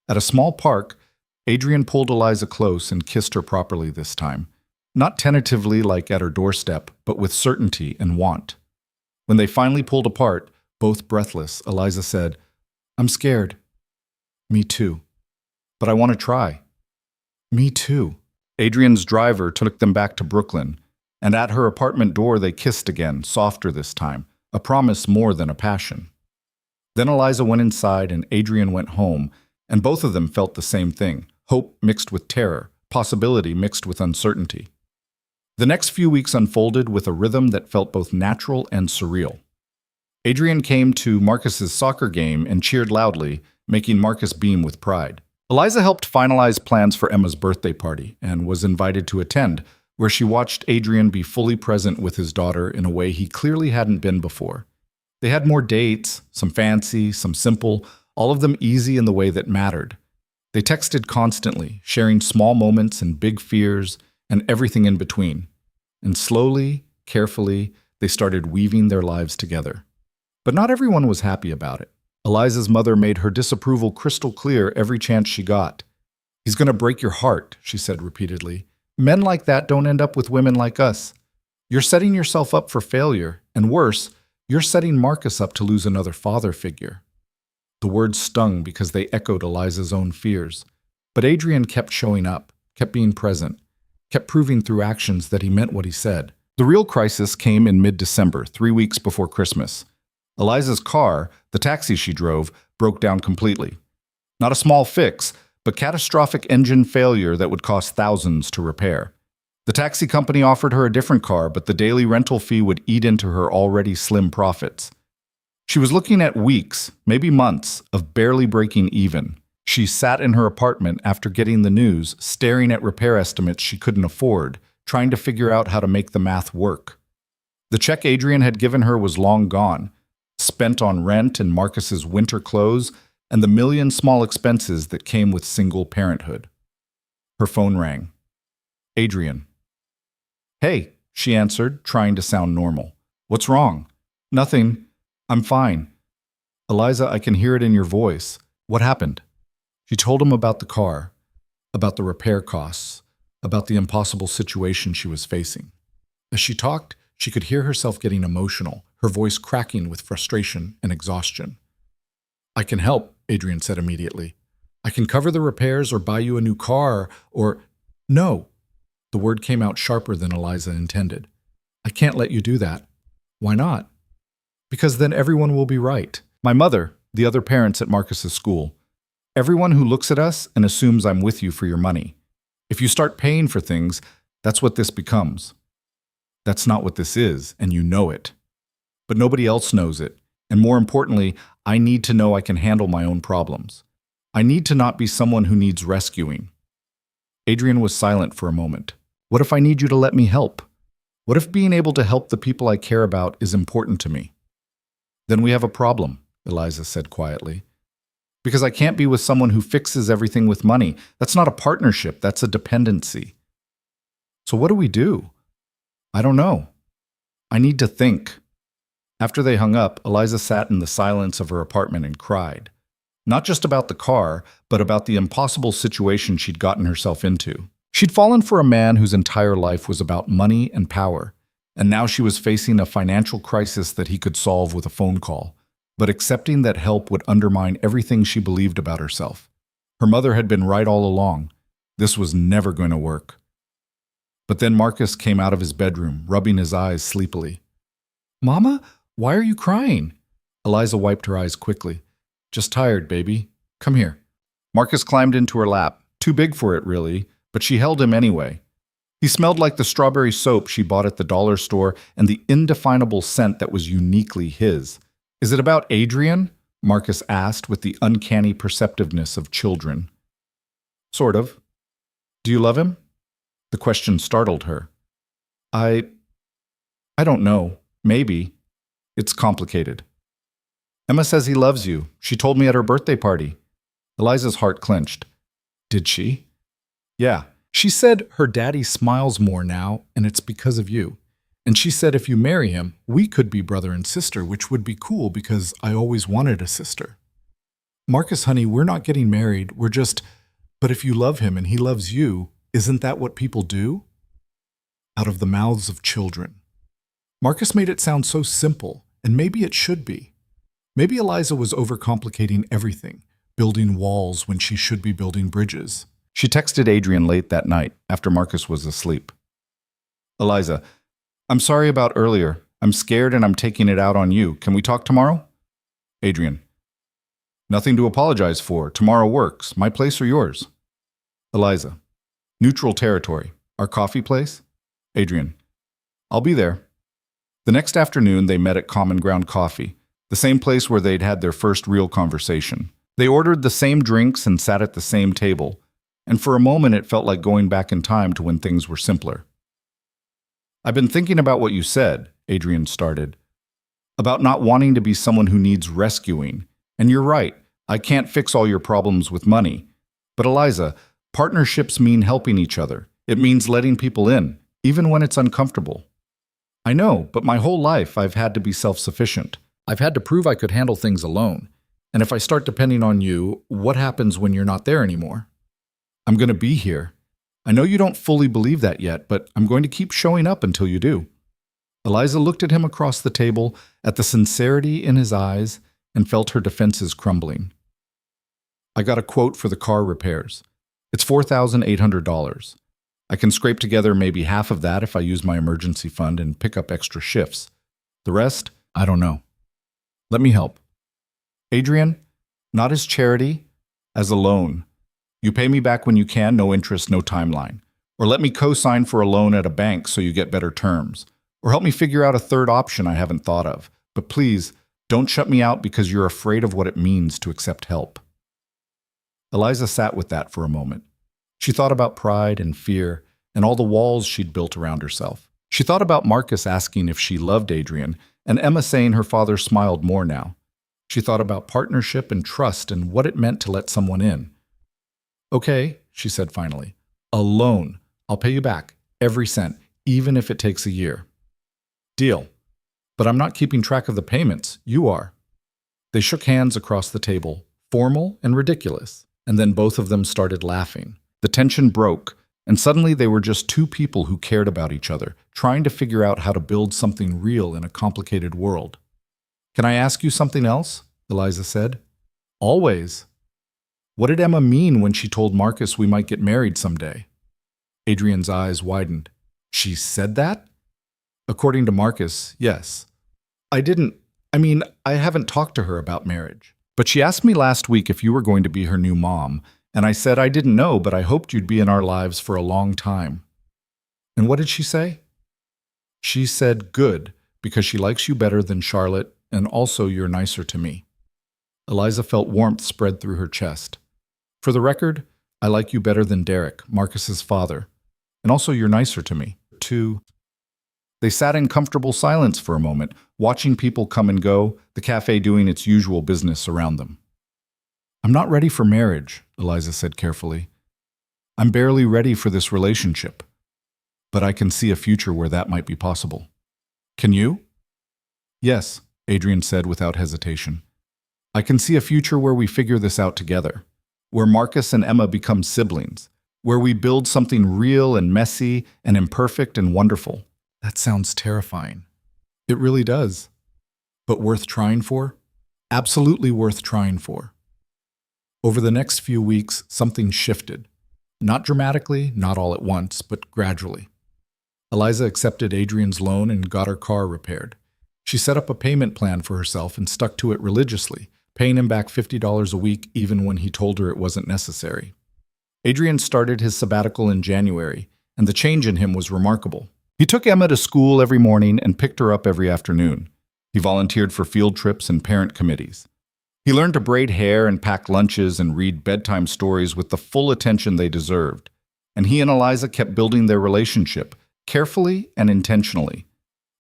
At a small park, Adrian pulled Eliza close and kissed her properly this time, not tentatively like at her doorstep, but with certainty and want. When they finally pulled apart, both breathless, Eliza said, "I'm scared." "Me too. But I want to try." "Me too." Adrian's driver took them back to Brooklyn, and at her apartment door they kissed again, softer this time, a promise more than a passion. Then Eliza went inside and Adrian went home, and both of them felt the same thing, hope mixed with terror, possibility mixed with uncertainty. The next few weeks unfolded with a rhythm that felt both natural and surreal. Adrian came to Marcus's soccer game and cheered loudly, making Marcus beam with pride. Eliza helped finalize plans for Emma's birthday party and was invited to attend, where she watched Adrian be fully present with his daughter in a way he clearly hadn't been before. They had more dates, some fancy, some simple, all of them easy in the way that mattered. They texted constantly, sharing small moments and big fears and everything in between. And slowly, carefully, they started weaving their lives together. But not everyone was happy about it. Eliza's mother made her disapproval crystal clear every chance she got. "He's going to break your heart," she said repeatedly. "Men like that don't end up with women like us. You're setting yourself up for failure, and worse, you're setting Marcus up to lose another father figure." The words stung because they echoed Eliza's own fears. But Adrian kept showing up, kept being present, kept proving through actions that he meant what he said. The real crisis came in mid-December, 3 weeks before Christmas. Eliza's car, the taxi she drove, broke down completely. Not a small fix, but catastrophic engine failure that would cost thousands to repair. The taxi company offered her a different car, but the daily rental fee would eat into her already slim profits. She was looking at weeks, maybe months, of barely breaking even. She sat in her apartment after getting the news, staring at repair estimates she couldn't afford, trying to figure out how to make the math work. The check Adrian had given her was long gone, spent on rent and Marcus's winter clothes and the million small expenses that came with single parenthood. Her phone rang. Adrian. "Hey," she answered, trying to sound normal. "What's wrong?" "Nothing. I'm fine." "Eliza, I can hear it in your voice. What happened?" She told him about the car, about the repair costs, about the impossible situation she was facing. As she talked, she could hear herself getting emotional, her voice cracking with frustration and exhaustion. "I can help," Adrian said immediately. "I can cover the repairs or buy you a new car or—" "No." The word came out sharper than Eliza intended. "I can't let you do that." "Why not?" "Because then everyone will be right. My mother, the other parents at Marcus's school. Everyone who looks at us and assumes I'm with you for your money. If you start paying for things, that's what this becomes. That's not what this is, and you know it. But nobody else knows it, and more importantly, I need to know I can handle my own problems. I need to not be someone who needs rescuing." Adrian was silent for a moment. "What if I need you to let me help? What if being able to help the people I care about is important to me?" "Then we have a problem," Eliza said quietly. "Because I can't be with someone who fixes everything with money. That's not a partnership, that's a dependency." "So what do we do?" "I don't know. I need to think." After they hung up, Eliza sat in the silence of her apartment and cried. Not just about the car, but about the impossible situation she'd gotten herself into. She'd fallen for a man whose entire life was about money and power, and now she was facing a financial crisis that he could solve with a phone call. But accepting that help would undermine everything she believed about herself. Her mother had been right all along. This was never going to work. But then Marcus came out of his bedroom, rubbing his eyes sleepily. "Mama, why are you crying?" Eliza wiped her eyes quickly. "Just tired, baby. Come here." Marcus climbed into her lap, too big for it really, but she held him anyway. He smelled like the strawberry soap she bought at the dollar store and the indefinable scent that was uniquely his. "Is it about Adrian?" Marcus asked with the uncanny perceptiveness of children. "Sort of. Do you love him?" The question startled her. I don't know. Maybe. It's complicated. Emma says he loves you. She told me at her birthday party." Eliza's heart clenched. "Did she?" "Yeah. She said her daddy smiles more now, and it's because of you. And she said if you marry him, we could be brother and sister, which would be cool because I always wanted a sister." "Marcus, honey, we're not getting married. We're just, but if you love him and he loves you, isn't that what people do?" Out of the mouths of children. Marcus made it sound so simple, and maybe it should be. Maybe Eliza was overcomplicating everything, building walls when she should be building bridges. She texted Adrian late that night, after Marcus was asleep. "Eliza, I'm sorry about earlier. I'm scared and I'm taking it out on you. Can we talk tomorrow?" Adrian, "Nothing to apologize for. Tomorrow works. My place or yours?" Eliza, "Neutral territory. Our coffee place?" Adrian, "I'll be there." The next afternoon, they met at Common Ground Coffee, the same place where they'd had their first real conversation. They ordered the same drinks and sat at the same table, and for a moment it felt like going back in time to when things were simpler. "I've been thinking about what you said," Adrian started, "about not wanting to be someone who needs rescuing. And you're right, I can't fix all your problems with money. But Eliza, partnerships mean helping each other. It means letting people in, even when it's uncomfortable. I know, but my whole life I've had to be self-sufficient. I've had to prove I could handle things alone. And if I start depending on you, what happens when you're not there anymore? I'm going to be here. I know you don't fully believe that yet, but I'm going to keep showing up until you do." Eliza looked at him across the table, at the sincerity in his eyes, and felt her defenses crumbling. "I got a quote for the car repairs. It's $4,800. I can scrape together maybe half of that if I use my emergency fund and pick up extra shifts. The rest, I don't know. Let me help. Adrian, not as charity, as a loan. You pay me back when you can, no interest, no timeline. Or let me co-sign for a loan at a bank so you get better terms. Or help me figure out a third option I haven't thought of. But please, don't shut me out because you're afraid of what it means to accept help." Eliza sat with that for a moment. She thought about pride and fear and all the walls she'd built around herself. She thought about Marcus asking if she loved Adrian and Emma saying her father smiled more now. She thought about partnership and trust and what it meant to let someone in. "Okay," she said finally. "A loan. I'll pay you back, every cent, even if it takes a year." "Deal. But I'm not keeping track of the payments. You are." They shook hands across the table, formal and ridiculous, and then both of them started laughing. The tension broke, and suddenly they were just two people who cared about each other, trying to figure out how to build something real in a complicated world. "Can I ask you something else?" Eliza said. "Always." "What did Emma mean when she told Marcus we might get married someday?" Adrian's eyes widened. "She said that?" "According to Marcus, yes. I haven't talked to her about marriage. But she asked me last week if you were going to be her new mom, and I said I didn't know, but I hoped you'd be in our lives for a long time." "And what did she say?" "She said good, because she likes you better than Charlotte, and also you're nicer to me." Eliza felt warmth spread through her chest. "For the record, I like you better than Derek, Marcus's father, and also you're nicer to me, too." They sat in comfortable silence for a moment, watching people come and go, the cafe doing its usual business around them. "I'm not ready for marriage," Eliza said carefully. "I'm barely ready for this relationship. But I can see a future where that might be possible." "Can you?" "Yes, Adrian said without hesitation. I can see a future where we figure this out together, where Marcus and Emma become siblings, where we build something real and messy and imperfect and wonderful. That sounds terrifying. It really does. But worth trying for? Absolutely worth trying for. Over the next few weeks, something shifted. Not dramatically, not all at once, but gradually. Eliza accepted Adrian's loan and got her car repaired. She set up a payment plan for herself and stuck to it religiously, paying him back $50 a week even when he told her it wasn't necessary. Adrian started his sabbatical in January, and the change in him was remarkable. He took Emma to school every morning and picked her up every afternoon. He volunteered for field trips and parent committees. He learned to braid hair and pack lunches and read bedtime stories with the full attention they deserved. And he and Eliza kept building their relationship, carefully and intentionally.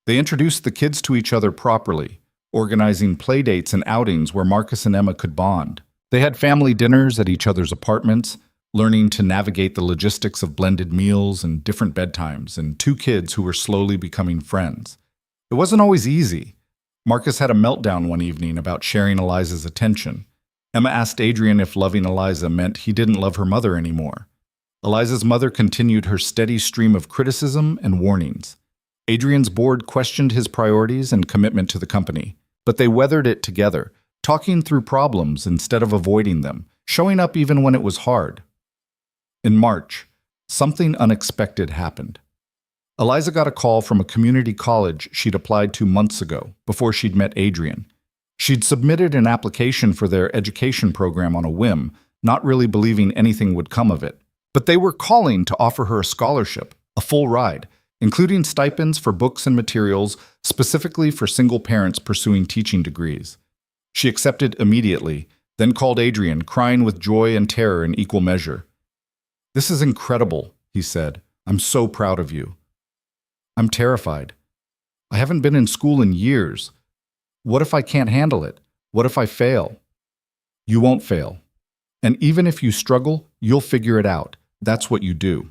They introduced the kids to each other properly, organizing play dates and outings where Marcus and Emma could bond. They had family dinners at each other's apartments, learning to navigate the logistics of blended meals and different bedtimes, and two kids who were slowly becoming friends. It wasn't always easy. Marcus had a meltdown one evening about sharing Eliza's attention. Emma asked Adrian if loving Eliza meant he didn't love her mother anymore. Eliza's mother continued her steady stream of criticism and warnings. Adrian's board questioned his priorities and commitment to the company, but they weathered it together, talking through problems instead of avoiding them, showing up even when it was hard. In March, something unexpected happened. Eliza got a call from a community college she'd applied to months ago, before she'd met Adrian. She'd submitted an application for their education program on a whim, not really believing anything would come of it. But they were calling to offer her a scholarship, a full ride, including stipends for books and materials specifically for single parents pursuing teaching degrees. She accepted immediately, then called Adrian, crying with joy and terror in equal measure. "This is incredible," he said. "I'm so proud of you." "I'm terrified. I haven't been in school in years. What if I can't handle it? What if I fail?" "You won't fail. And even if you struggle, you'll figure it out. That's what you do."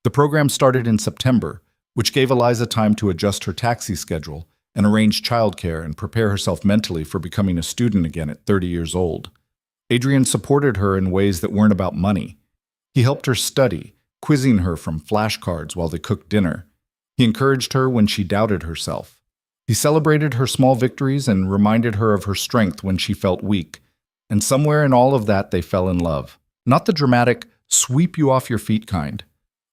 The program started in September, which gave Eliza time to adjust her taxi schedule and arrange childcare and prepare herself mentally for becoming a student again at 30 years old. Adrian supported her in ways that weren't about money. He helped her study, quizzing her from flashcards while they cooked dinner. He encouraged her when she doubted herself. He celebrated her small victories and reminded her of her strength when she felt weak. And somewhere in all of that, they fell in love. Not the dramatic, sweep you off your feet kind.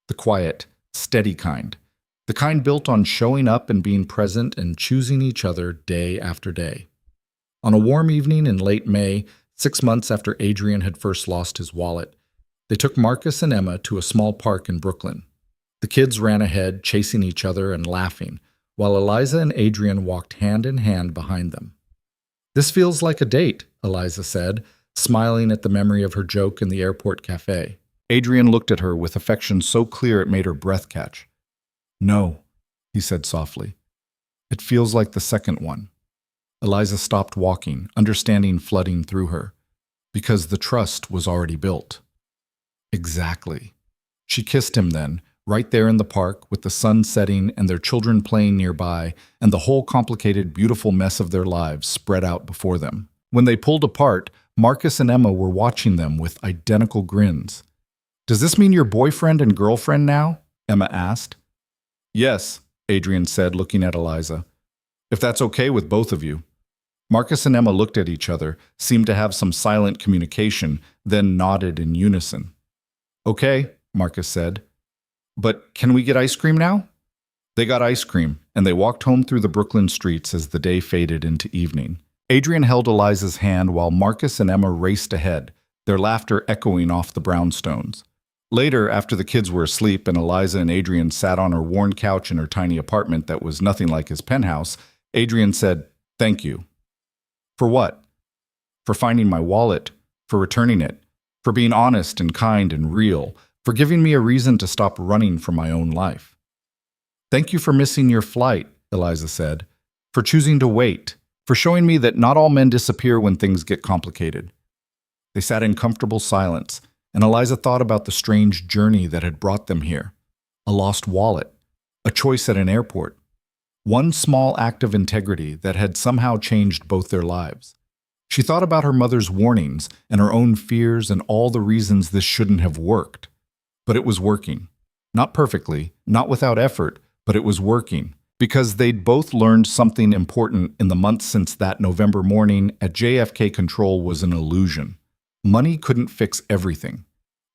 The quiet, steady kind. The kind built on showing up and being present and choosing each other day after day. On a warm evening in late May, 6 months after Adrian had first lost his wallet, they took Marcus and Emma to a small park in Brooklyn. The kids ran ahead, chasing each other and laughing, while Eliza and Adrian walked hand in hand behind them. "This feels like a date," Eliza said, smiling at the memory of her joke in the airport cafe. Adrian looked at her with affection so clear it made her breath catch. "No," he said softly. "It feels like the second one." Eliza stopped walking, understanding flooding through her. Because the trust was already built. Exactly. She kissed him then, right there in the park, with the sun setting and their children playing nearby, and the whole complicated, beautiful mess of their lives spread out before them. When they pulled apart, Marcus and Emma were watching them with identical grins. "Does this mean you're boyfriend and girlfriend now?" Emma asked. "Yes," Adrian said, looking at Eliza. "If that's okay with both of you." Marcus and Emma looked at each other, seemed to have some silent communication, then nodded in unison. "Okay," Marcus said. "But can we get ice cream now?" They got ice cream, and they walked home through the Brooklyn streets as the day faded into evening. Adrian held Eliza's hand while Marcus and Emma raced ahead, their laughter echoing off the brownstones. Later, after the kids were asleep and Eliza and Adrian sat on her worn couch in her tiny apartment that was nothing like his penthouse, Adrian said, "Thank you." "For what?" "For finding my wallet, for returning it, for being honest and kind and real, for giving me a reason to stop running from my own life." "Thank you for missing your flight," Eliza said, "for choosing to wait, for showing me that not all men disappear when things get complicated." They sat in comfortable silence, and Eliza thought about the strange journey that had brought them here. A lost wallet, a choice at an airport, One small act of integrity that had somehow changed both their lives. She thought about her mother's warnings and her own fears and all the reasons this shouldn't have worked. But it was working. Not perfectly, not without effort, but it was working. Because they'd both learned something important in the months since that November morning at JFK Control was an illusion. Money couldn't fix everything.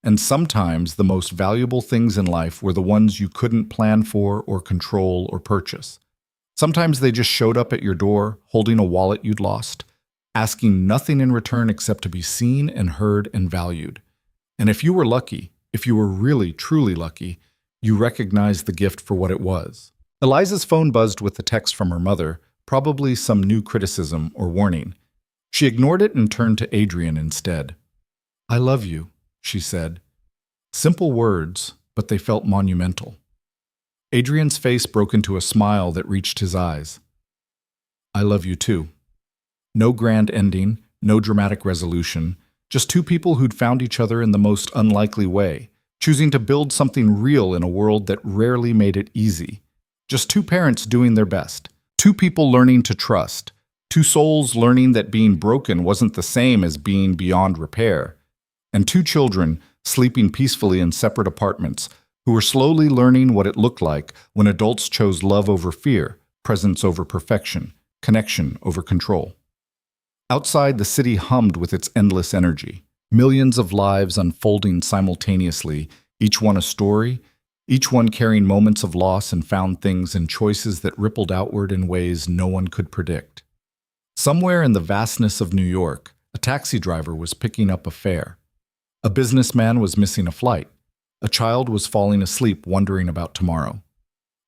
And sometimes the most valuable things in life were the ones you couldn't plan for or control or purchase. Sometimes they just showed up at your door, holding a wallet you'd lost, asking nothing in return except to be seen and heard and valued. And if you were lucky, if you were really, truly lucky, you recognized the gift for what it was. Eliza's phone buzzed with a text from her mother, probably some new criticism or warning. She ignored it and turned to Adrian instead. "I love you," she said. Simple words, but they felt monumental. Adrian's face broke into a smile that reached his eyes. "I love you too." No grand ending, no dramatic resolution, just two people who'd found each other in the most unlikely way, choosing to build something real in a world that rarely made it easy. Just two parents doing their best, two people learning to trust, two souls learning that being broken wasn't the same as being beyond repair, and two children sleeping peacefully in separate apartments who were slowly learning what it looked like when adults chose love over fear, presence over perfection, connection over control. Outside, the city hummed with its endless energy. Millions of lives unfolding simultaneously, each one a story, each one carrying moments of loss and found things and choices that rippled outward in ways no one could predict. Somewhere in the vastness of New York, a taxi driver was picking up a fare. A businessman was missing a flight. A child was falling asleep wondering about tomorrow.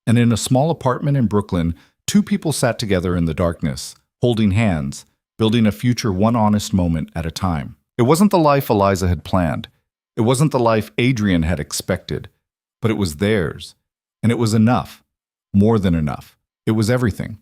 And in a small apartment in Brooklyn, two people sat together in the darkness, holding hands, building a future one honest moment at a time. It wasn't the life Eliza had planned. It wasn't the life Adrian had expected. But it was theirs. And it was enough. More than enough. It was everything.